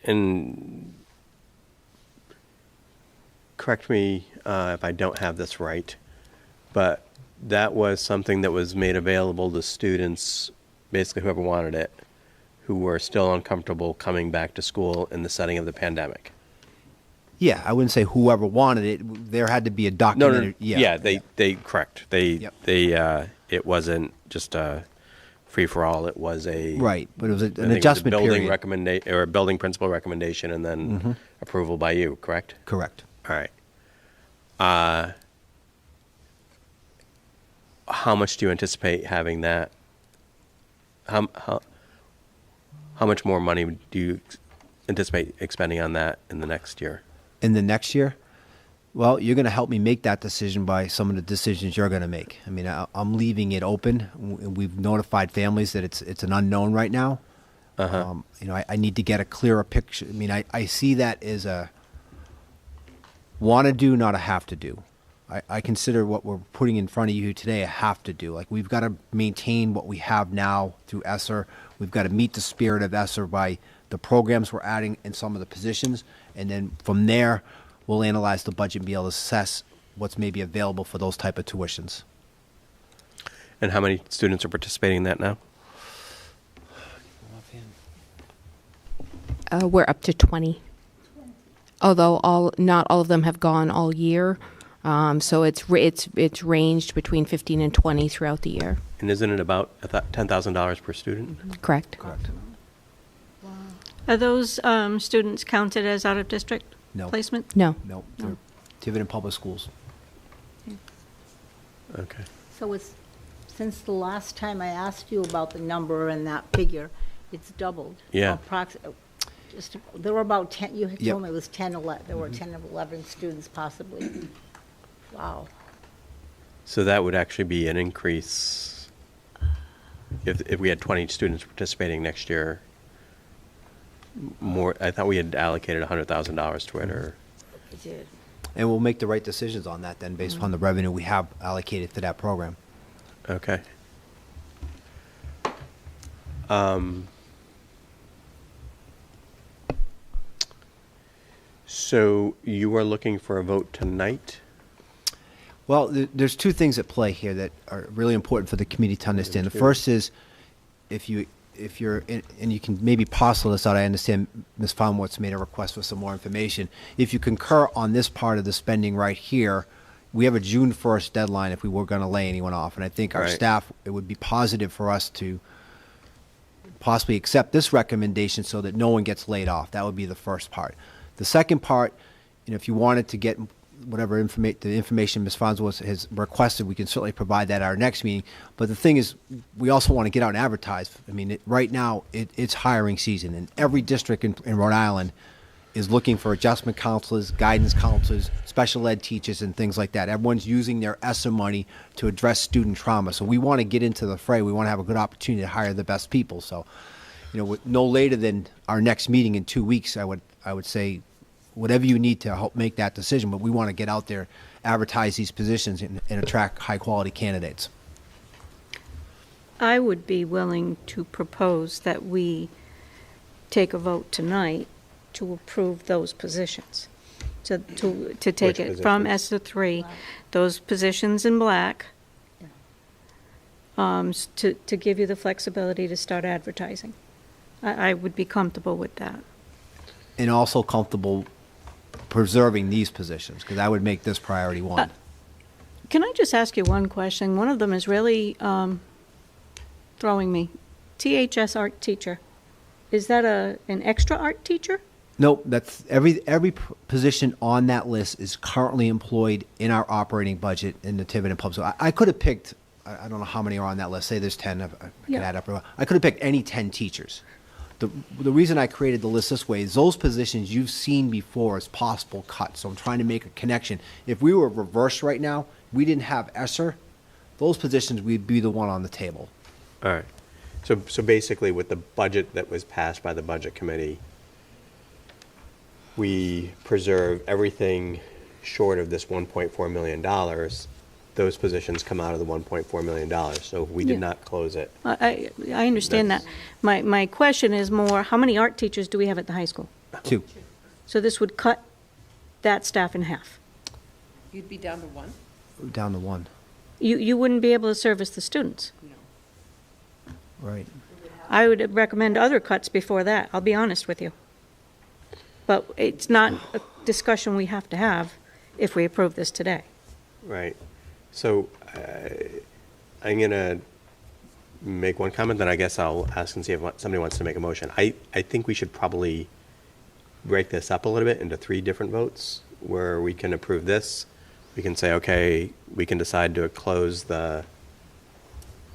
and correct me if I don't have this right, but that was something that was made available to students, basically whoever wanted it, who were still uncomfortable coming back to school in the setting of the pandemic. Yeah, I wouldn't say whoever wanted it. There had to be a documented. No. Yeah, they correct. It wasn't just a free for all. It was a right, but it was an adjustment adjustment building period. or a building principal recommendation, and then approval by you. Correct. Correct. All right. How much do you anticipate having that? How much more money do you anticipate expending on that in the next year? In the next year? Well, you're going to help me make that decision by some of the decisions you're going to make. I mean, I'm leaving it open. We've notified families that it's an unknown right now. I need to get a clearer picture. I mean, I see that as a want to do, not a have to do. I consider what we're putting in front of you today a have to do. Like, we've got to maintain what we have now through ESSER. We've got to meet the spirit of ESSER by the programs we're adding in some of the positions. And then from there, we'll analyze the budget and be able to assess what's maybe available for those type of tuitions. And how many students are participating in that now? We're up to 20. Although not all of them have gone all year. So it's ranged between 15 and 20 throughout the year. And isn't it about $10,000 per student? Correct. Correct. Are those students counted as out-of-district No. placement? No. No, they're Tiverton Public Schools. Okay. So since the last time I asked you about the number and that figure, it's doubled. Yeah. There were about 10, you had Yep. told me it was 10, 11, there were 10 or 11 students possibly. Wow. So that would actually be an increase if we had 20 students participating next year. More, I thought we had allocated $100,000 to it, or I did. And we'll make the right decisions on that then based on the revenue we have allocated to that program. okay. So you are looking for a vote tonight? Well, there's two things at play here that are really important for the committee to understand. The first is if you're, and you can maybe parcel this out, I understand Ms. Fonworth's made a request for some more information. If you concur on this part of the spending right here, we have a June 1st deadline if we were going to lay anyone off. And I think our Right. staff, it would be positive for us to possibly accept this recommendation so that no one gets laid off. That would be the first part. The second part, if you wanted to get whatever the information Ms. Fonworth has requested, we can certainly provide that at our next meeting. But the thing is, we also want to get out and advertise. I mean, right now, it's hiring season, and every district in Rhode Island is looking for adjustment counselors, guidance counselors, special ed teachers, and things like that. Everyone's using their ESSER money to address student trauma. So we want to get into the fray. We want to have a good opportunity to hire the best people. So, no later than our next meeting in 2 weeks, I would say, whatever you need to help make that decision. But we want to get out there, advertise these positions, and attract high-quality candidates. I would be willing to propose that we take a vote tonight to approve those positions, to take it from ESSER 3, those positions in black, to give you the flexibility to start advertising. I would be comfortable with that. And also comfortable preserving these positions, because I would make this priority one. Can I just ask you one question? One of them is really throwing me. THS art teacher, is that an extra art teacher? Nope, that's every position on that list is currently employed in our operating budget in the Tiverton Pub. So I could have picked, I don't know how many are on that list. Say there's 10. I can add up. I could have picked any 10 teachers. The reason I created the list this way is those positions you've seen before as possible cuts. So I'm trying to make a connection. If we were reversed right now, we didn't have ESSER, those positions would be the one on the table. All right. So basically, with the budget that was passed by the Budget Committee, we preserve everything short of this $1.4 million. Those positions come out of the $1.4 million. So we did not close it. I understand that. My question is more, how many art teachers do we have at the high school? 2. So this would cut that staff in half. You'd be down to 1? Down to 1. You wouldn't be able to service the students. Right. I would recommend other cuts before that, I'll be honest with you. But it's not a discussion we have to have if we approve this today. Right. So I'm going to make one comment, then I guess I'll ask and see if somebody wants to make a motion. I think we should probably break this up a little bit into 3 different votes where we can approve this. We can say, okay, we can decide to close the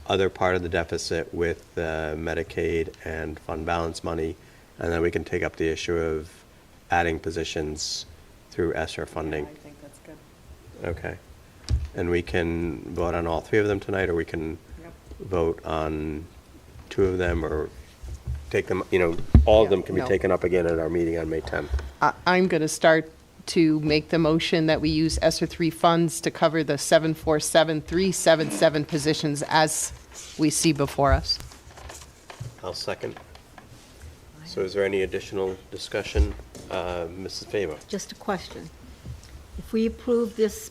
other part of the deficit with Medicaid and fund balance money, and then we can take up the issue of adding positions through ESSER funding. I think that's good. Okay. And we can vote on all 3 of them tonight, or we can vote on 2 of them, or take them, all of them can be taken up again at our meeting on May 10th. I'm going to start to make the motion that we use ESSER 3 funds to cover the 747,377 positions as we see before us. I'll second. So is there any additional discussion? Mrs. Favor? Just a question. If we approve this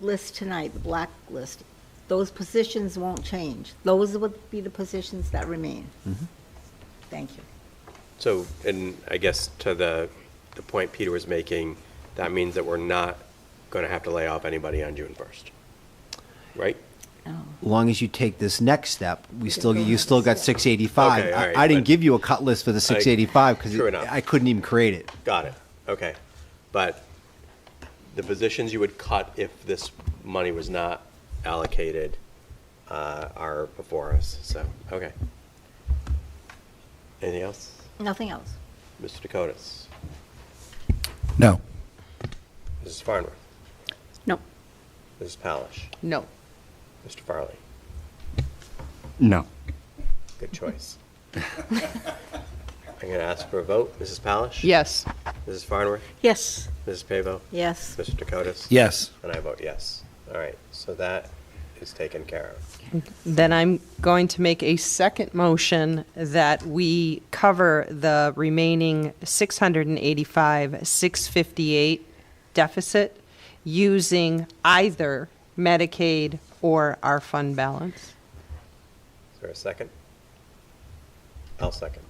list tonight, the black list, those positions won't change. Those would be the positions that remain. Mm-hmm. Thank you. So, and I guess to the point Peter was making, that means that we're not going to have to lay off anybody on June 1st, right? As long as you take this next step, you still got 685. Okay, all right, I didn't but- give you a cut list for the 685 True because enough. I couldn't even create it. Got it. Okay. But the positions you would cut if this money was not allocated are before us. So, okay. Anything else? Nothing else. Mr. Dakotas? No. Mrs. Farnworth? No. Mrs. Palish? No. Mr. Farley? No. Good choice. I'm going to ask for a vote. Mrs. Palish? Yes. Mrs. Farnworth? Yes. Mrs. Pavo? Yes. Mr. Dakotas? Yes. And I vote yes. All right, so that is taken care of. Then I'm going to make a second motion that we cover the remaining 685,658 deficit using either Medicaid or our fund balance. Is there a second? I'll second.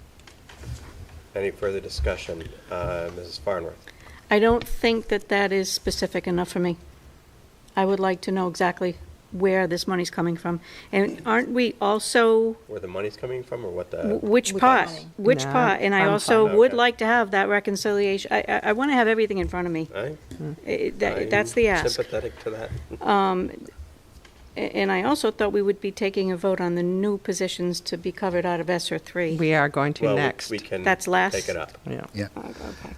Any further discussion? Mrs. Farnworth? I don't think that is specific enough for me. I would like to know exactly where this money's coming from. And aren't we also, Where the money's coming from, or what the? which part? Which No, part? And I I'm also fine. would Okay. like to have that reconciliation. I want to have everything in front of me. That's the I'm ask. sympathetic to that. And I also thought we would be taking a vote on the new positions to be covered out of ESSER 3. We are going to Well, next. we can That's last? take it up. Yeah. Yeah. Okay.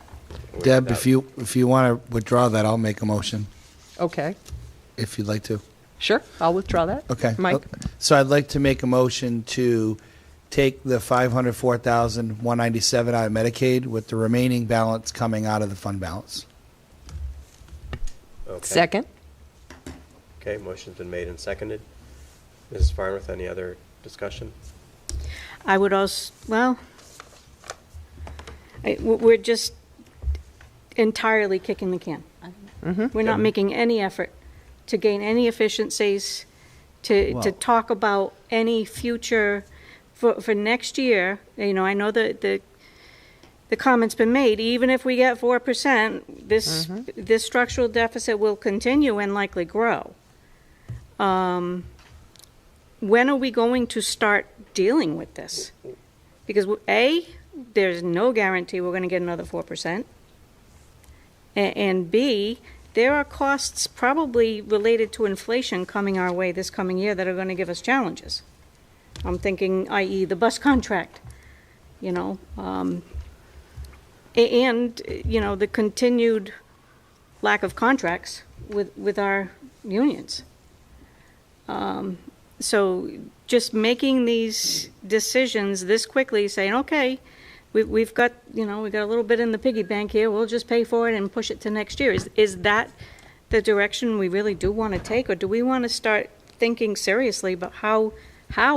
Deb, if you want to withdraw that, I'll make a motion, Okay, if you'd like to. sure, I'll withdraw that. Okay. Mike? So I'd like to make a motion to take the $504,197 out of Medicaid with the remaining balance coming out of the fund balance. Okay. Second? Okay, motion's been made and seconded. Mrs. Farnworth, any other discussion? I would also, well, we're just entirely kicking the can. We're not making any effort to gain any efficiencies, to Well- talk about any future for next year. You know, I know that the comment's been made, even if we get 4%, this structural deficit will continue and likely grow. When are we going to start dealing with this? Because A, there's no guarantee we're going to get another 4%. And B, there are costs probably related to inflation coming our way this coming year that are going to give us challenges. I'm thinking, i.e., the bus contract, you know, and, you know, the continued lack of contracts with our unions. So just making these decisions this quickly, saying, okay, we've got, you know, we've got a little bit in the piggy bank here, we'll just pay for it and push it to next year. Is that the direction we really do want to take, or do we want to start thinking seriously about how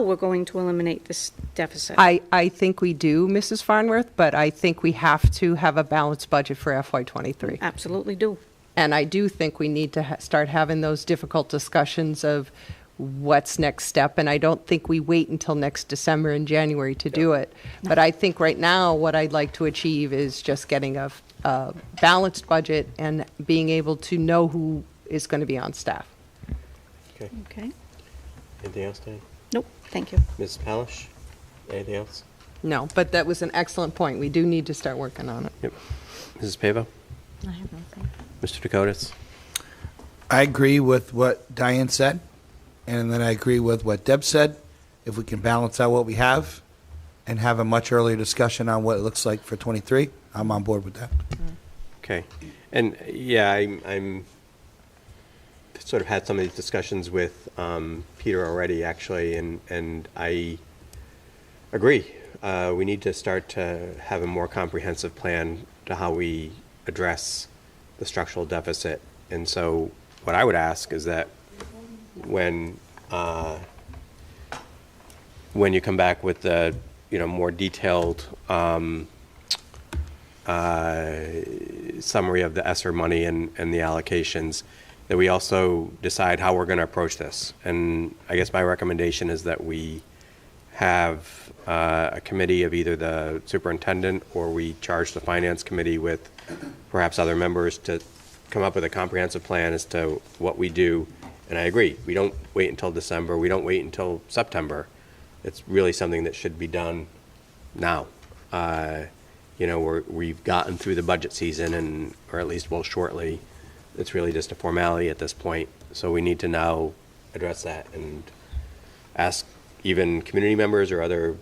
we're going to eliminate this deficit? I think we do, Mrs. Farnworth, but I think we have to have a balanced budget for FY23. Absolutely do. And I do think we need to start having those difficult discussions of what's next step. And I don't think we wait until next December and January to do it. But I think right now what I'd like to achieve is just getting a balanced budget and being able to know who is going to be on staff. Okay. Okay. Anything else, Dan? Nope, thank you. Mrs. Palish? Anything else? No, but that was an excellent point. We do need to start working on it. Yep. Mrs. Pavo? I have nothing. Mr. Dakotas? I agree with what Diane said, and then I agree with what Deb said. If we can balance out what we have and have a much earlier discussion on what it looks like for 23, I'm on board with that. Okay. And yeah, I'm sort of had some of these discussions with Peter already, actually, and I agree. We need to start to have a more comprehensive plan to how we address the structural deficit. And so what I would ask is that when you come back with the, you know, more detailed summary of the ESSER money and the allocations, that we also decide how we're going to approach this. And I guess my recommendation is that we have a committee of either the superintendent, or we charge the finance committee with perhaps other members to come up with a comprehensive plan as to what we do. And I agree, we don't wait until December, we don't wait until September. It's really something that should be done now. You know, we've gotten through the budget season, and or at least will shortly. It's really just a formality at this point. So we need to now address that and ask even community members or other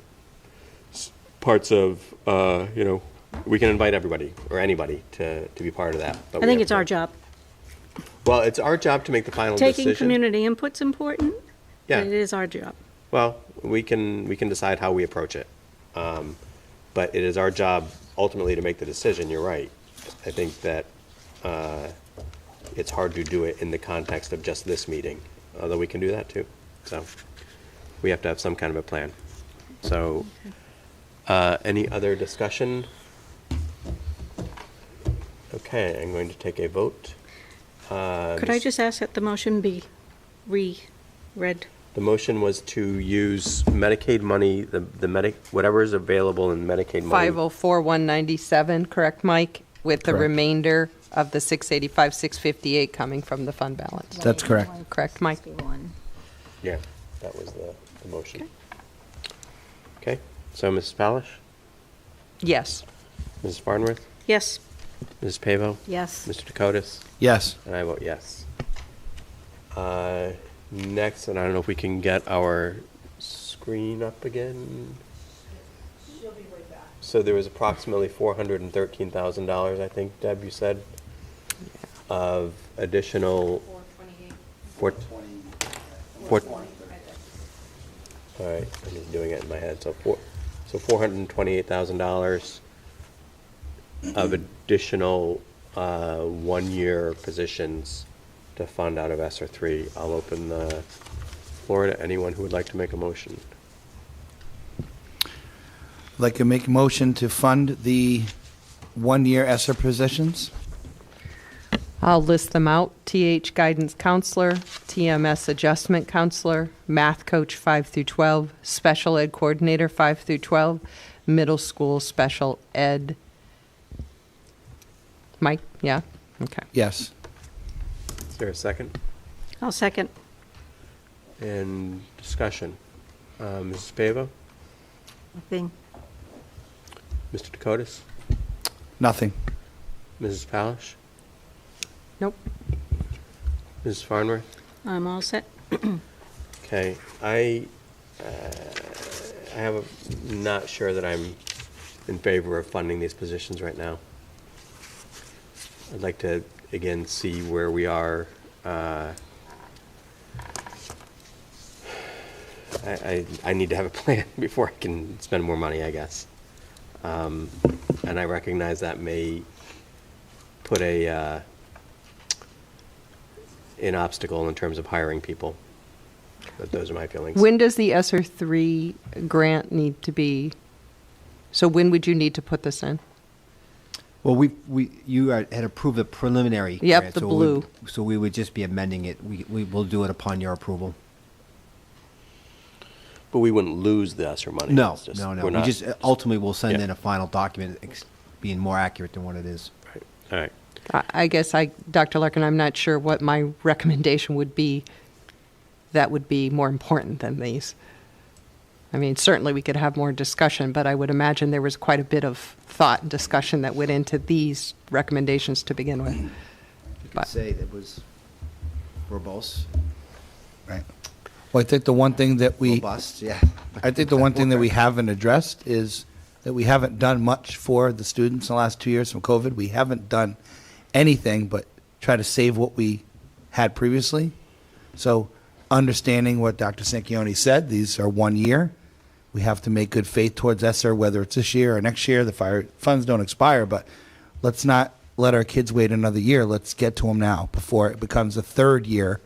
parts of, you know, we can invite everybody or anybody to be part of that. But I think it's our job. Well, it's our job to make the final decision. Taking community input's important, Yeah. but it is our job. Well, we can decide how we approach it. But it is our job ultimately to make the decision, you're right. I think that it's hard to do it in the context of just this meeting, although we can do that too. So we have to have some kind of a plan. So any other discussion? Okay, I'm going to take a vote. Could I just ask that the motion be reread? The motion was to use Medicaid money, whatever is available in Medicaid money. 504,197, correct, Mike? With the Correct. remainder of the 685, 658 coming from the fund balance. That's correct. Correct, Mike? Yeah, that was the motion. Okay, so Mrs. Palish, Yes. Mrs. Farnworth, Yes. Mrs. Pavo, Yes. Mr. Dakotas, Yes. and I vote yes. Next, and I don't know if we can get our screen up again. She'll be right back. So there was approximately $413,000, I think, Deb, you said, of additional. 428. All right, I'm just doing it in my head. So $428,000 of additional one-year positions to fund out of ESSER 3. I'll open the floor to anyone who would like to make a motion. I'd like to make a motion to fund the one-year ESSER positions. I'll list them out. TH Guidance Counselor, TMS Adjustment Counselor, Math Coach 5 through 12, Special Ed Coordinator 5 through 12, Middle School Special Ed. Mike, yeah? Okay. Yes. Is there a second? I'll second. And discussion. Mrs. Pavo? Nothing. Mr. Dakotas? Nothing. Mrs. Palish? Nope. Mrs. Farnworth? I'm all set. Okay, I have not sure that I'm in favor of funding these positions right now. I'd like to, again, see where we are. I need to have a plan before I can spend more money, I guess. And I recognize that may put an obstacle in terms of hiring people. But those are my feelings. When does the ESSER 3 grant need to be? So when would you need to put this in? Well, you had approved the preliminary. Yep, grant, the so blue. So we would just be amending it. We will do it upon your approval. But we wouldn't lose the ESSER money. No, It's just- no. we're We not- just ultimately will send Yeah. in a final document being more accurate than what it is. Right. All right. I guess Dr. Larkin, I'm not sure what my recommendation would be that would be more important than these. I mean, certainly we could have more discussion, but I would imagine there was quite a bit of thought and discussion that went into these recommendations to begin with. You could say that was verbose, Right. Well, I think the one thing that we, robust, yeah. I think the one thing that we haven't addressed is that we haven't done much for the students in the last 2 years from COVID. We haven't done anything but try to save what we had previously. So understanding what Dr. Sanchioni said, these are 1 year. We have to make good faith towards ESSER, whether it's this year or next year. The fire funds don't expire, but let's not let our kids wait another year. Let's get to them now before it becomes a third year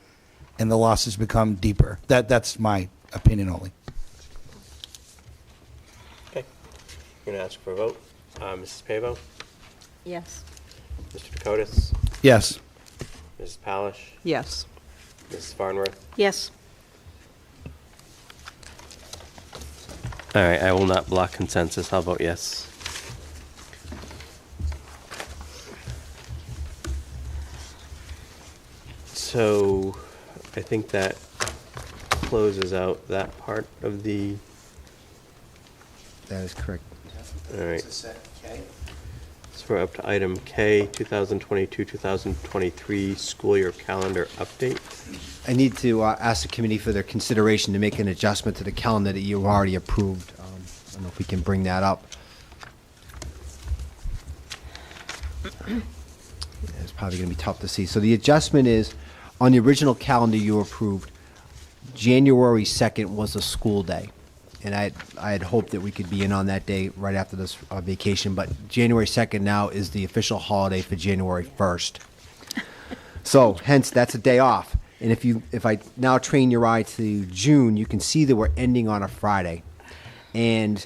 and the losses become deeper. That's my opinion only. Okay. I'm going to ask for a vote. Mrs. Pavo? Yes. Mr. Dakotas? Yes. Mrs. Palish? Yes. Mrs. Farnworth? Yes. All right, I will not block consensus. I'll vote yes. So I think that closes out that part of the, That is correct. all right. So we're up to item K, 2022-2023 school year calendar update. I need to ask the committee for their consideration to make an adjustment to the calendar that you already approved. I don't know if we can bring that up. It's probably going to be tough to see. So the adjustment is, on the original calendar you approved, January 2nd was a school day. And I had hoped that we could be in on that day right after this vacation, but January 2nd now is the official holiday for January 1st. So hence, that's a day off. And if I now train your eye to June, you can see that we're ending on a Friday. And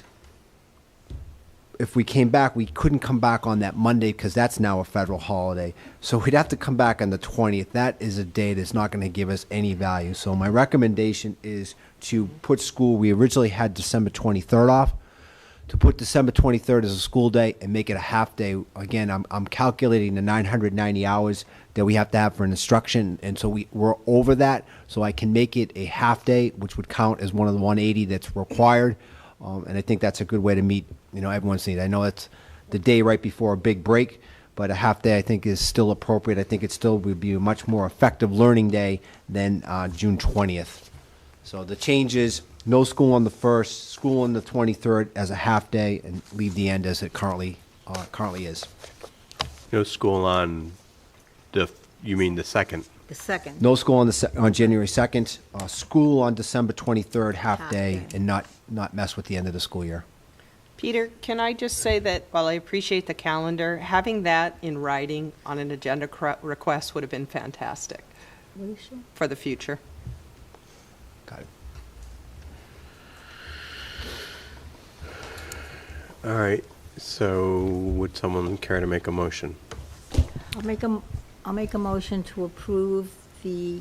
if we came back, we couldn't come back on that Monday because that's now a federal holiday. So we'd have to come back on the 20th. That is a day that's not going to give us any value. So my recommendation is to put school, we originally had December 23rd off, to put December 23rd as a school day and make it a half day. Again, I'm calculating the 990 hours that we have to have for an instruction, and so we're over that, so I can make it a half day, which would count as one of the 180 that's required. And I think that's a good way to meet, everyone's need. I know it's the day right before a big break, but a half day I think is still appropriate. I think it still would be a much more effective learning day than June 20th. So the changes No school on the 1st, school on the 23rd as a half-day, and leave the end as it currently is. No school on you mean the 2nd? The 2nd. No school on January 2nd, school on December 23rd, half-day, Half-day. and not mess with the end of the school year. Peter, can I just say that while I appreciate the calendar, having that in writing on an agenda request would have been fantastic for the future. Got it. All right, so would someone care to make a motion? I'll make a motion to approve the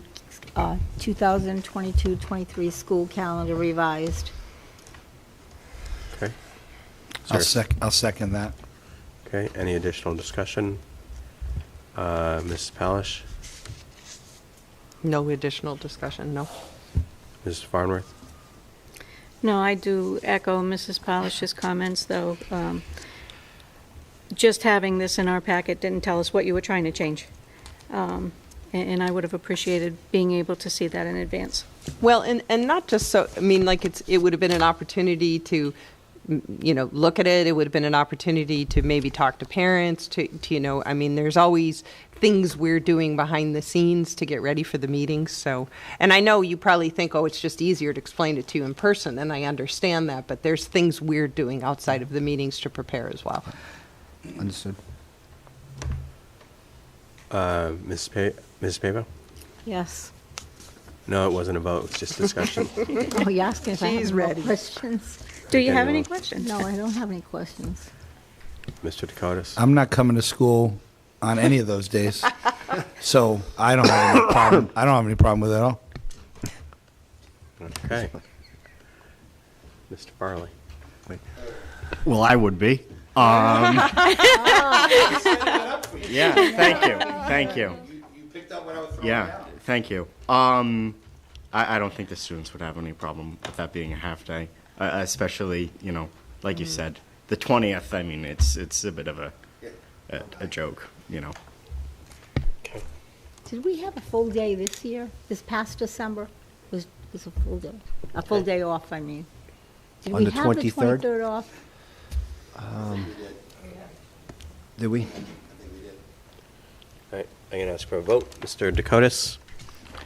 2022-23 school calendar revised. Okay. I'll second that. Okay, any additional discussion? Mrs. Palish, No additional discussion, no. Mrs. Farnworth? No, I do echo Mrs. Polish's comments, though. Just having this in our packet didn't tell us what you were trying to change. And I would have appreciated being able to see that in advance. Well, and not just so, I mean, like it would have been an opportunity to, look at it. It would have been an opportunity to maybe talk to parents, I mean, there's always things we're doing behind the scenes to get ready for the meetings. So, and I know you probably think, oh, it's just easier to explain it to you in person, and I understand that, but there's things we're doing outside of the meetings to prepare as well. Understood. Mrs. Pavo? Yes. No, it wasn't a vote, it was just discussion. Oh, you're asking if I She's have any ready. questions? Do you have Okay, any well- questions? No, I don't have any questions. Mr. Dakotas? I'm not coming to school on any of those days, so I don't have any problem. I don't have any problem with it at all. Okay. Mr. Farley? Well, I would be. Yeah, thank you. You picked up what I was throwing Yeah, thank you. I don't think the students would have any problem with that being a half day, especially, like you said, the 20th. I mean, it's a bit of a joke, Okay. Did we have a full day this year? This past December was a full day? A full day off, I mean. Did On we the have the 23rd? 23rd off? Did we? All right, I'm going to ask for a vote. Mr. Dakotas?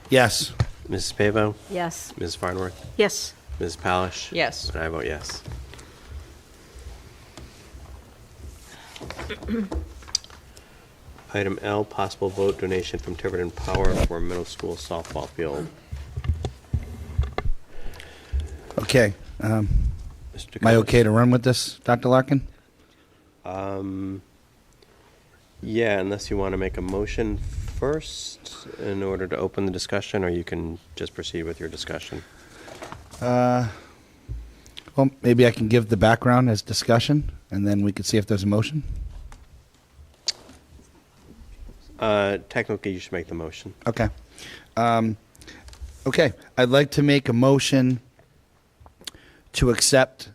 Yes. Mrs. Pavo? Yes. Ms. Farnworth? Yes. Ms. Palish? Yes. And I vote yes. Item L, possible vote donation from Tiverton Power for middle school softball field. Okay. Mr. Am I Dakotas? okay to run with this, Dr. Larkin? Yeah, unless you want to make a motion first in order to open the discussion, or you can just proceed with your discussion. Well, maybe I can give the background as discussion, and then we can see if there's a motion. Technically, you should make the motion. Okay. Okay. I'd like to make a motion to accept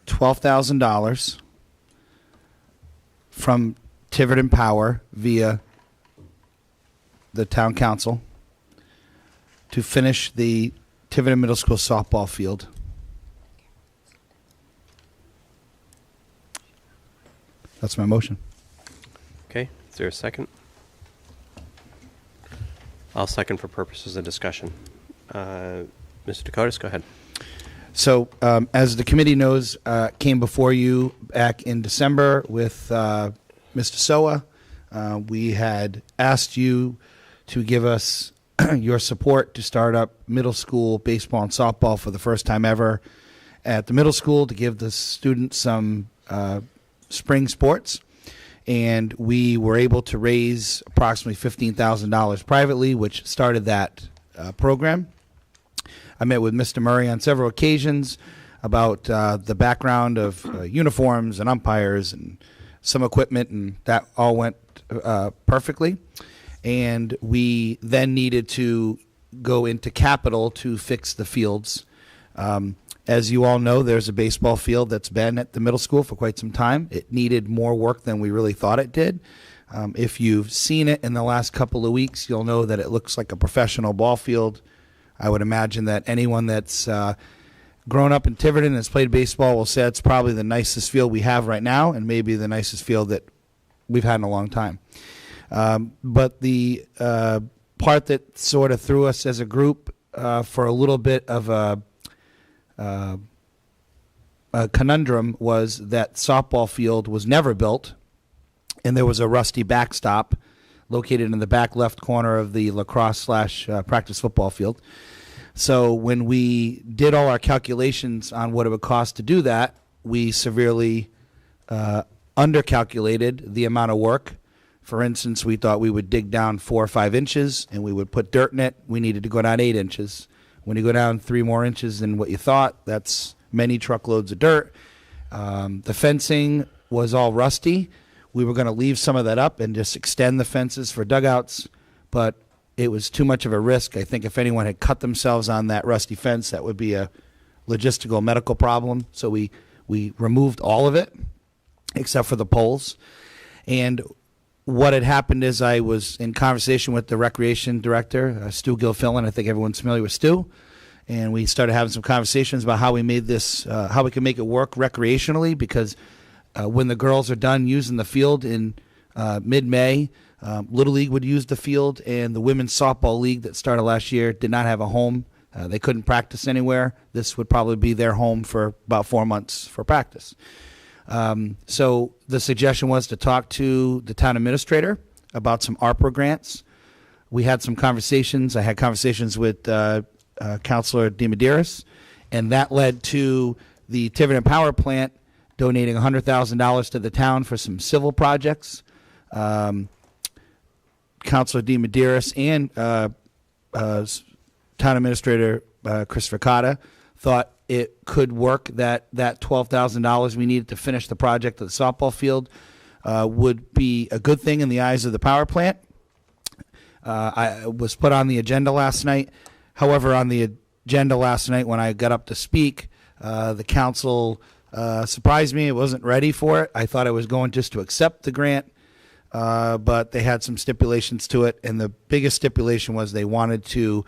$12,000 from Tiverton Power via the town council to finish the Tiverton Middle School softball field. That's my motion. Okay, is there a second? I'll second for purposes of discussion. Mr. Dakotas, go ahead. So, as the committee knows, came before you back in December with Mr. Soa. We had asked you to give us your support to start up middle school baseball and softball for the first time ever at the middle school, to give the students some spring sports. And we were able to raise approximately $15,000 privately, which started that program. I met with Mr. Murray on several occasions about the background of uniforms and umpires and some equipment, and that all went perfectly. And we then needed to go into capital to fix the fields. As you all know, there's a baseball field that's been at the middle school for quite some time. It needed more work than we really thought it did. If you've seen it in the last couple of weeks, you'll know that it looks like a professional ball field. I would imagine that anyone that's grown up in Tiverton and has played baseball will say it's probably the nicest field we have right now, and maybe the nicest field that we've had in a long time. But the part that sort of threw us as a group for a little bit of a conundrum was that softball field was never built, and there was a rusty backstop located in the back left corner of the lacrosse/practice football field. So when we did all our calculations on what it would cost to do that, we severely undercalculated the amount of work. For instance, we thought we would dig down 4 or 5 inches and we would put dirt in it. We needed to go down 8 inches. When you go down 3 more inches than what you thought, that's many truckloads of dirt. The fencing was all rusty. We were going to leave some of that up and just extend the fences for dugouts, but it was too much of a risk. I think if anyone had cut themselves on that rusty fence, that would be a logistical medical problem. So we removed all of it except for the poles. And what had happened is I was in conversation with the recreation director, Stu Gilfillan. I think everyone's familiar with Stu. And we started having some conversations about how we made this, how we can make it work recreationally, because when the girls are done using the field in mid-May, Little League would use the field, and the women's softball league that started last year did not have a home. They couldn't practice anywhere. This would probably be their home for about 4 months for practice. So the suggestion was to talk to the town administrator about some ARPA grants. We had some conversations. I had conversations with Councilor DeMedeiros, and that led to the Tiverton Power Plant donating $100,000 to the town for some civil projects. Councilor DeMedeiros and Town Administrator Christopher Cotta thought it could work, that $12,000 we needed to finish the project of the softball field would be a good thing in the eyes of the power plant. I was put on the agenda last night. However, on the agenda last night when I got up to speak, the council surprised me. It wasn't ready for it. I thought I was going just to accept the grant, but they had some stipulations to it, and the biggest stipulation was they wanted to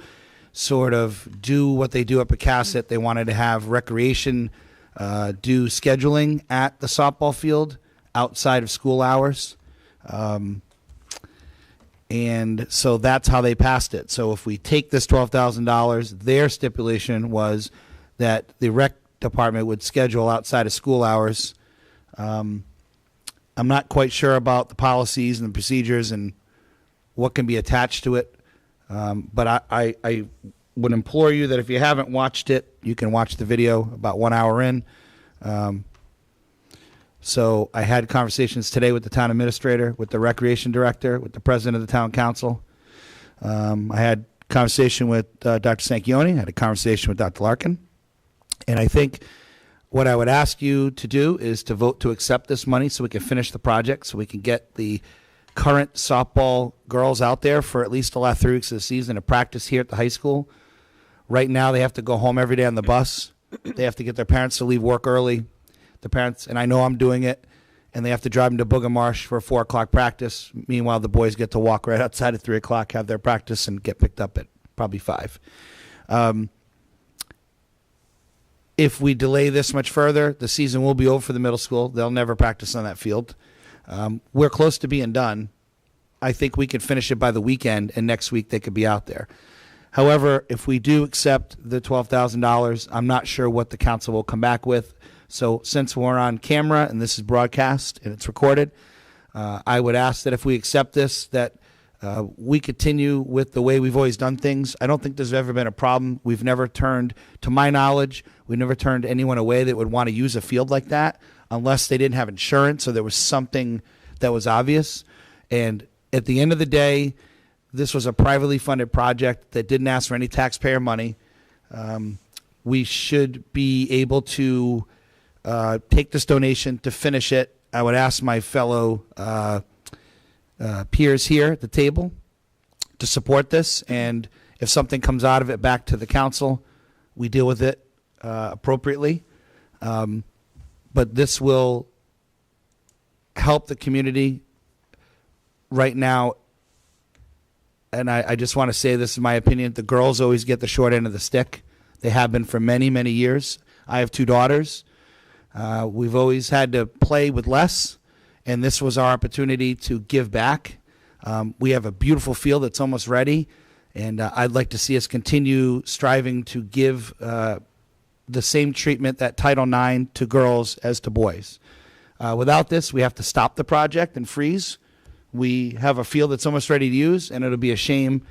sort of do what they do up at Cassett. They wanted to have recreation do scheduling at the softball field outside of school hours. And so that's how they passed it. So if we take this $12,000, their stipulation was that the rec department would schedule outside of school hours. I'm not quite sure about the policies and the procedures and what can be attached to it. But I would implore you that if you haven't watched it, you can watch the video about 1 hour in. So I had conversations today with the town administrator, with the recreation director, with the president of the town council. I had a conversation with Dr. Sanchioni. I had a conversation with Dr. Larkin. And I think what I would ask you to do is to vote to accept this money so we can finish the project, so we can get the current softball girls out there for at least the last 3 weeks of the season to practice here at the high school. Right now, they have to go home every day on the bus. They have to get their parents to leave work early. The parents, and I know I'm doing it, and they have to drive them to Booger Marsh for a 4 o'clock practice. Meanwhile, the boys get to walk right outside at 3 o'clock, have their practice, and get picked up at probably 5. If we delay this much further, the season will be over for the middle school. They'll never practice on that field. We're close to being done. I think we could finish it by the weekend, and next week they could be out there. However, if we do accept the $12,000, I'm not sure what the council will come back with. So since we're on camera and this is broadcast and it's recorded, I would ask that if we accept this, that we continue with the way we've always done things. I don't think there's ever been a problem. We've never turned, to my knowledge, we've never turned anyone away that would want to use a field like that unless they didn't have insurance or there was something that was obvious. And at the end of the day, this was a privately funded project that didn't ask for any taxpayer money. We should be able to take this donation to finish it. I would ask my fellow peers here at the table to support this, and if something comes out of it back to the council, we deal with it appropriately. But this will help the community right now. And I just want to say this is my opinion. The girls always get the short end of the stick. They have been for many, many years. I have 2 daughters. We've always had to play with less, and this was our opportunity to give back. We have a beautiful field that's almost ready, and I'd like to see us continue striving to give the same treatment that Title IX to girls as to boys. Without this, we have to stop the project and freeze. We have a field that's almost ready to use, and it'll be a shame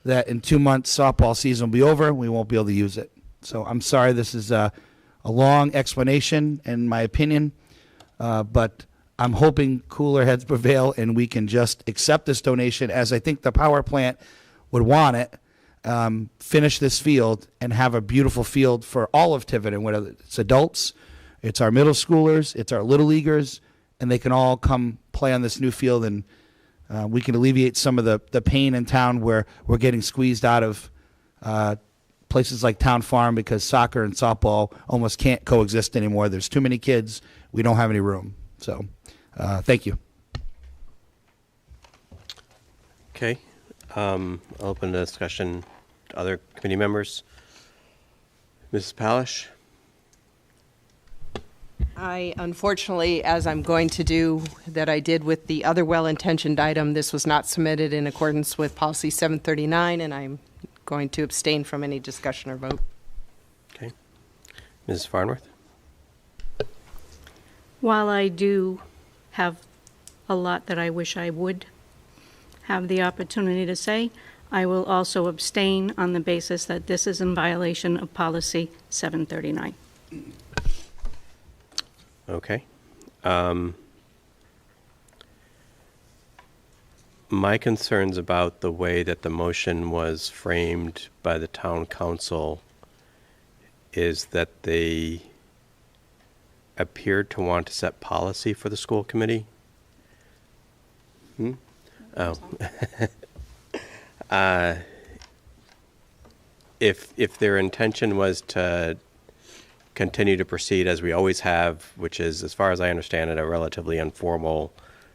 that in 2 months softball season will be over and we won't be able to use it. So I'm sorry this is a long explanation in my opinion, but I'm hoping cooler heads prevail and we can just accept this donation as I think the power plant would want it, finish this field and have a beautiful field for all of Tiverton, whether it's adults, it's our middle schoolers, it's our little leaguers, and they can all come play on this new field, and we can alleviate some of the pain in town where we're getting squeezed out of places like Town Farm because soccer and softball almost can't coexist anymore. There's too many kids. We don't have any room. So thank you. Okay. I'll open the discussion to other committee members. Mrs. Palish? I, unfortunately, as I'm going to do that I did with the other well-intentioned item, this was not submitted in accordance with policy 739, and I'm going to abstain from any discussion or vote. Okay. Mrs. Farnworth? While I do have a lot that I wish I would have the opportunity to say, I will also abstain on the basis that this is in violation of policy 739. Okay. My concerns about the way that the motion was framed by the town council is that they appeared to want to set policy for the school committee. Oh. If their intention was to continue to proceed as we always have, which is, as far as I understand it, a relatively informal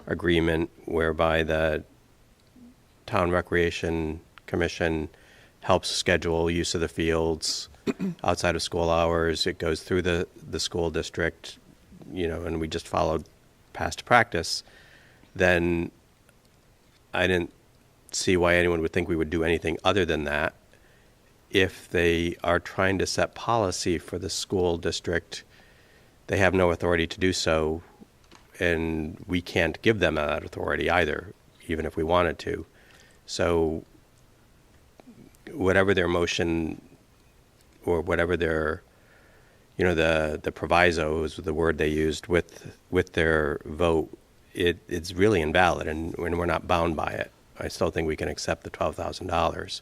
agreement whereby the Town Recreation Commission helps schedule use of the fields outside of school hours. It goes through the school district, and we just followed past practice, then I didn't see why anyone would think we would do anything other than that. If they are trying to set policy for the school district, they have no authority to do so, and we can't give them that authority either, even if we wanted to. So whatever their motion or whatever their, the proviso is the word they used with their vote, it's really invalid, and we're not bound by it. I still think we can accept the $12,000.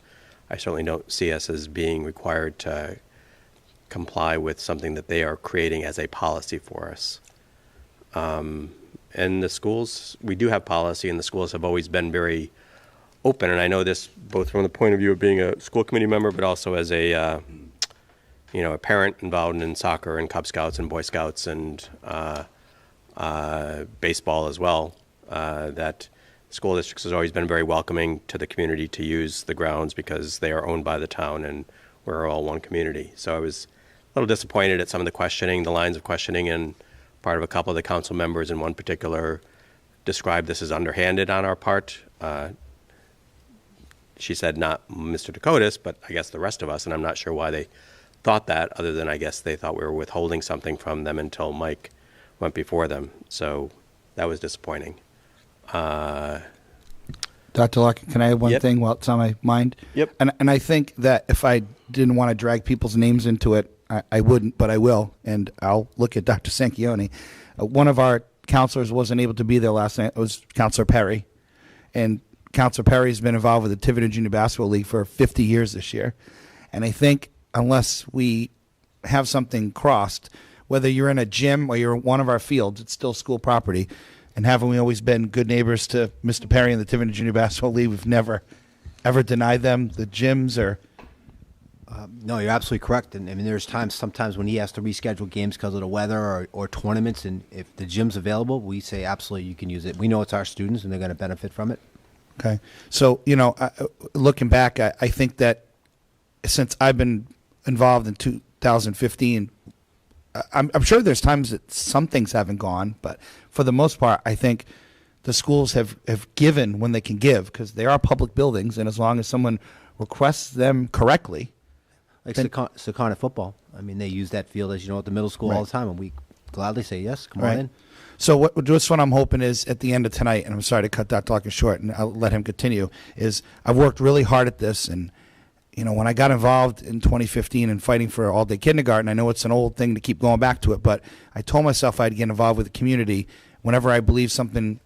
I certainly don't see us as being required to comply with something that they are creating as a policy for us. And the schools, we do have policy, and the schools have always been very open. And I know this both from the point of view of being a school committee member, but also as a parent involved in soccer and Cub Scouts and Boy Scouts and baseball as well, that school districts has always been very welcoming to the community to use the grounds because they are owned by the town and we're all one community. So I was a little disappointed at some of the questioning, the lines of questioning, and part of a couple of the council members in one particular described this as underhanded on our part. She said not Mr. Dakotas, but I guess the rest of us, and I'm not sure why they thought that, other than I guess they thought we were withholding something from them until Mike went before them. So that was disappointing. Dr. Larkin, can I add one Yep. thing while it's on my mind? Yep. And I think that if I didn't want to drag people's names into it, I wouldn't, but I will, and I'll look at Dr. Sanchione. One of our counselors wasn't able to be there last night. It was Counselor Perry, and Counselor Perry's been involved with the Tiverton Junior Basketball League for 50 years this year. And I think unless we have something crossed, whether you're in a gym or you're in one of our fields, it's still school property. And haven't we always been good neighbors to Mr. Perry and the Tiverton Junior Basketball League? We've never, ever denied them the gyms or... No, you're absolutely correct. And I mean, there's sometimes when he has to reschedule games because of the weather or tournaments, and if the gym's available, we say absolutely you can use it. We know it's our students and they're going to benefit from it. Okay. So, looking back, I think that since I've been involved in 2015, I'm sure there's times that some things haven't gone, but for the most part, I think the schools have given when they can give, because they are public buildings, and as long as someone requests them correctly. Like then- Secana football. I mean, they use that field, as you know, at the middle school all Right. the time, and we gladly say, yes, come Right. on in. So just what I'm hoping is at the end of tonight, and I'm sorry to cut Dr. Larkin short, and I'll let him continue, is I've worked really hard at this, and when I got involved in 2015 in fighting for all-day kindergarten, I know it's an old thing to keep going back to it, but I told myself I'd get involved with the community whenever I believe something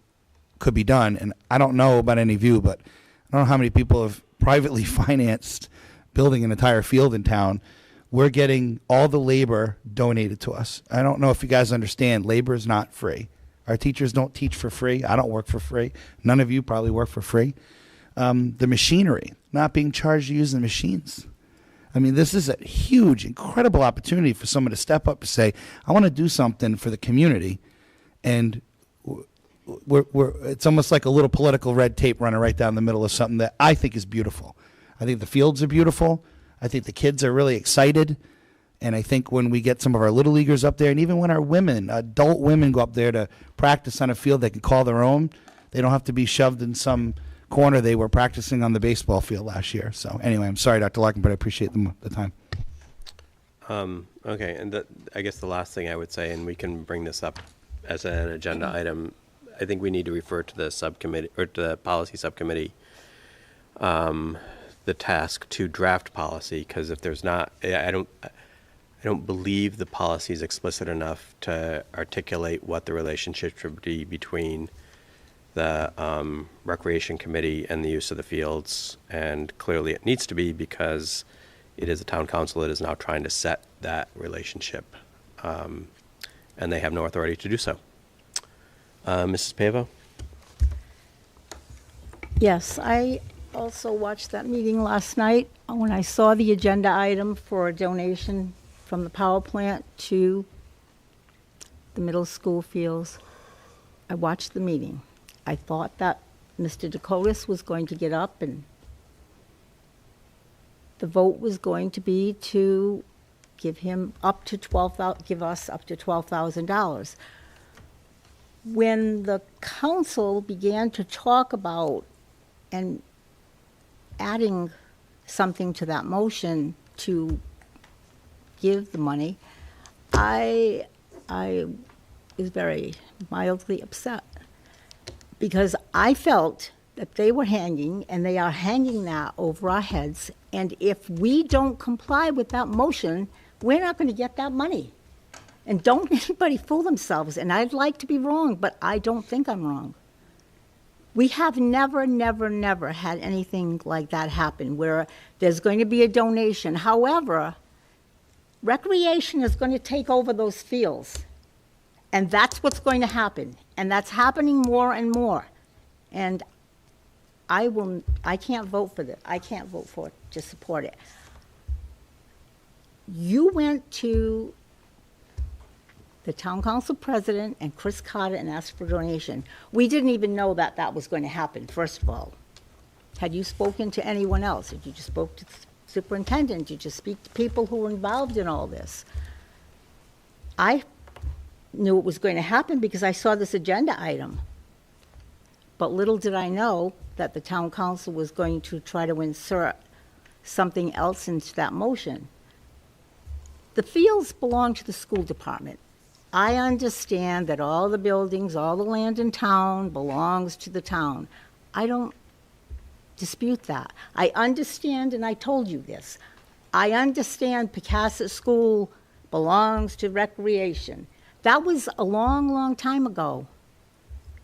could be done. And I don't know about any of you, but I don't know how many people have privately financed building an entire field in town. We're getting all the labor donated to us. I don't know if you guys understand, labor is not free. Our teachers don't teach for free. I don't work for free. None of you probably work for free. The machinery, not being charged to use the machines. I mean, this is a huge, incredible opportunity for someone to step up and say, I want to do something for the community. And it's almost like a little political red tape running right down the middle of something that I think is beautiful. I think the fields are beautiful. I think the kids are really excited. And I think when we get some of our little leaguers up there, and even when our women, adult women, go up there to practice on a field they can call their own, they don't have to be shoved in some corner they were practicing on the baseball field last year. So anyway, I'm sorry, Dr. Larkin, but I appreciate the time. Okay, and I guess the last thing I would say, and we can bring this up as an agenda item, I think we need to refer to the subcommittee, or to the policy subcommittee, the task to draft policy, because if there's not, I don't believe the policy is explicit enough to articulate what the relationship should be between the Recreation Committee and the use of the fields. And clearly it needs to be, because it is the town council that is now trying to set that relationship. And they have no authority to do so. Mrs. Pavo? Yes, I also watched that meeting last night. When I saw the agenda item for a donation from the power plant to the middle school fields, I watched the meeting. I thought that Mr. Dakotas was going to get up and the vote was going to be to give him up to give us up to $12,000. When the council began to talk about and adding something to that motion to give the money, I was very mildly upset, because I felt that they were hanging, and they are hanging that over our heads, and if we don't comply with that motion, we're not going to get that money. And don't anybody fool themselves, and I'd like to be wrong, but I don't think I'm wrong. We have never, never, never had anything like that happen, where there's going to be a donation. However, recreation is going to take over those fields, and that's what's going to happen, and that's happening more and more. And I can't vote for this. I can't vote for it to support it. You went to the town council president and Chris Carter and asked for a donation. We didn't even know that that was going to happen, first of all. Had you spoken to anyone else? Did you just spoke to the superintendent? Did you speak to people who were involved in all this? I knew it was going to happen because I saw this agenda item. But little did I know that the town council was going to try to insert something else into that motion. The fields belong to the school department. I understand that all the buildings, all the land in town belongs to the town. I don't dispute that. I understand, and I told you this, I understand Picasso School belongs to recreation. That was a long, long time ago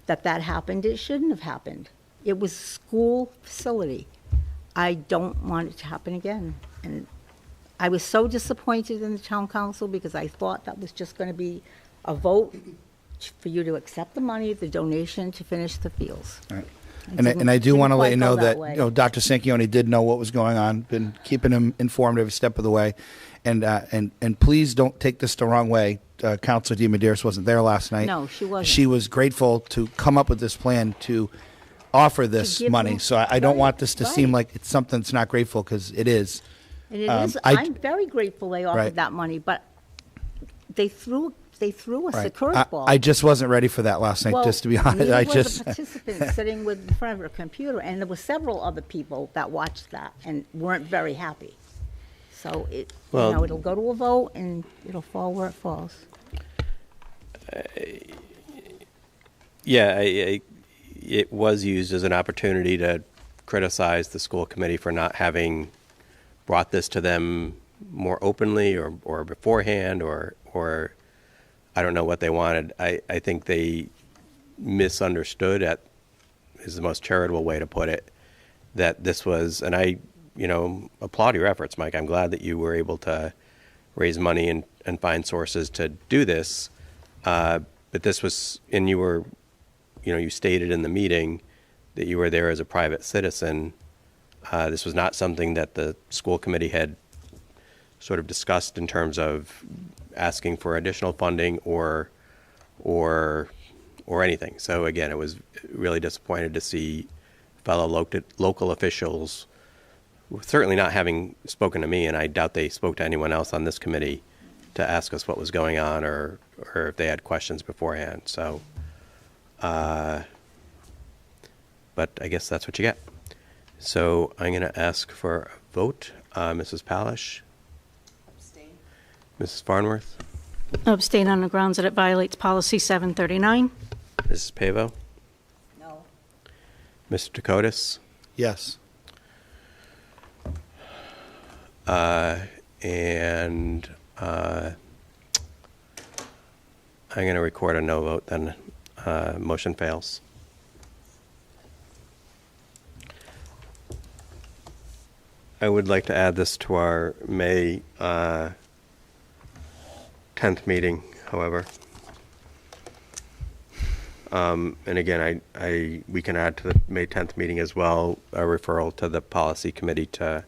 that happened. It shouldn't have happened. It was a school facility. I don't want it to happen again. And I was so disappointed in the town council because I thought that was just going to be a vote for you to accept the money, the donation to finish the fields. Right. And I do want to let you know that Dr. Sanquioni did know what was going on, been keeping him informed every step of the way. And please don't take this the wrong way. Councilor DiMedeiros wasn't there last night. No, she wasn't. She was grateful to come up with this plan to offer this money. So I don't want this to seem like it's something that's not grateful, because it is. And it is. I'm very grateful they offered that money, but they threw us a Right. curveball. I just wasn't ready for that last night, Well, just to be honest. neither I was just, a participant sitting in front of a computer, and there were several other people that watched that and weren't very happy. So Well- it'll go to a vote, and it'll fall where it falls. Yeah, it was used as an opportunity to criticize the school committee for not having brought this to them more openly or beforehand, or I don't know what they wanted. I think they misunderstood, is the most charitable way to put it, that this was, and I, applaud your efforts, Mike. I'm glad that you were able to raise money and find sources to do this. But this was, and you were, you stated in the meeting that you were there as a private citizen. This was not something that the school committee had sort of discussed in terms of asking for additional funding or anything. So again, it was really disappointed to see fellow local officials, certainly not having spoken to me, and I doubt they spoke to anyone else on this committee, to ask us what was going on or if they had questions beforehand. So, but I guess that's what you get. So I'm going to ask for a vote. Mrs. Palish? Abstain. Mrs. Farnworth? Abstain on the grounds that it violates policy 739. Mrs. Pavo? No. Mr. Dakotas? yes. And I'm going to record a no vote then. Motion fails. I would like to add this to our May 10th meeting, however. And again, we can add to the May 10th meeting as well a referral to the policy committee to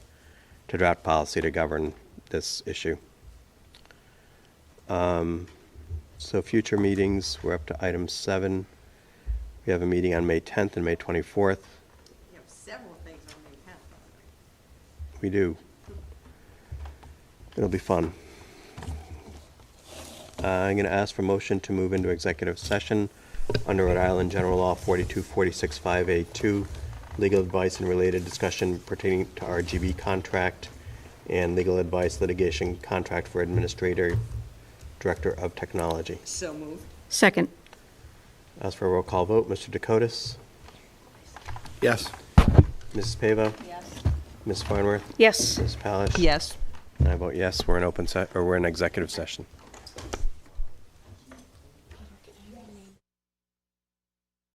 draft policy to govern this issue. So future meetings, we're up to item 7. We have a meeting on May 10th and May 24th. We have several things on May 10th. We do. It'll be fun. I'm going to ask for motion to move into executive session under Rhode Island General Law 42465A2, legal advice and related discussion pertaining to RGB contract and legal advice litigation contract for administrator, director of technology. So moved. Second. Ask for a roll call vote. Mr. Dakotas? Yes. Mrs. Pavo? Yes. Ms. Farnworth? Yes. Ms. Palish? Yes. And I vote yes. We're in executive session.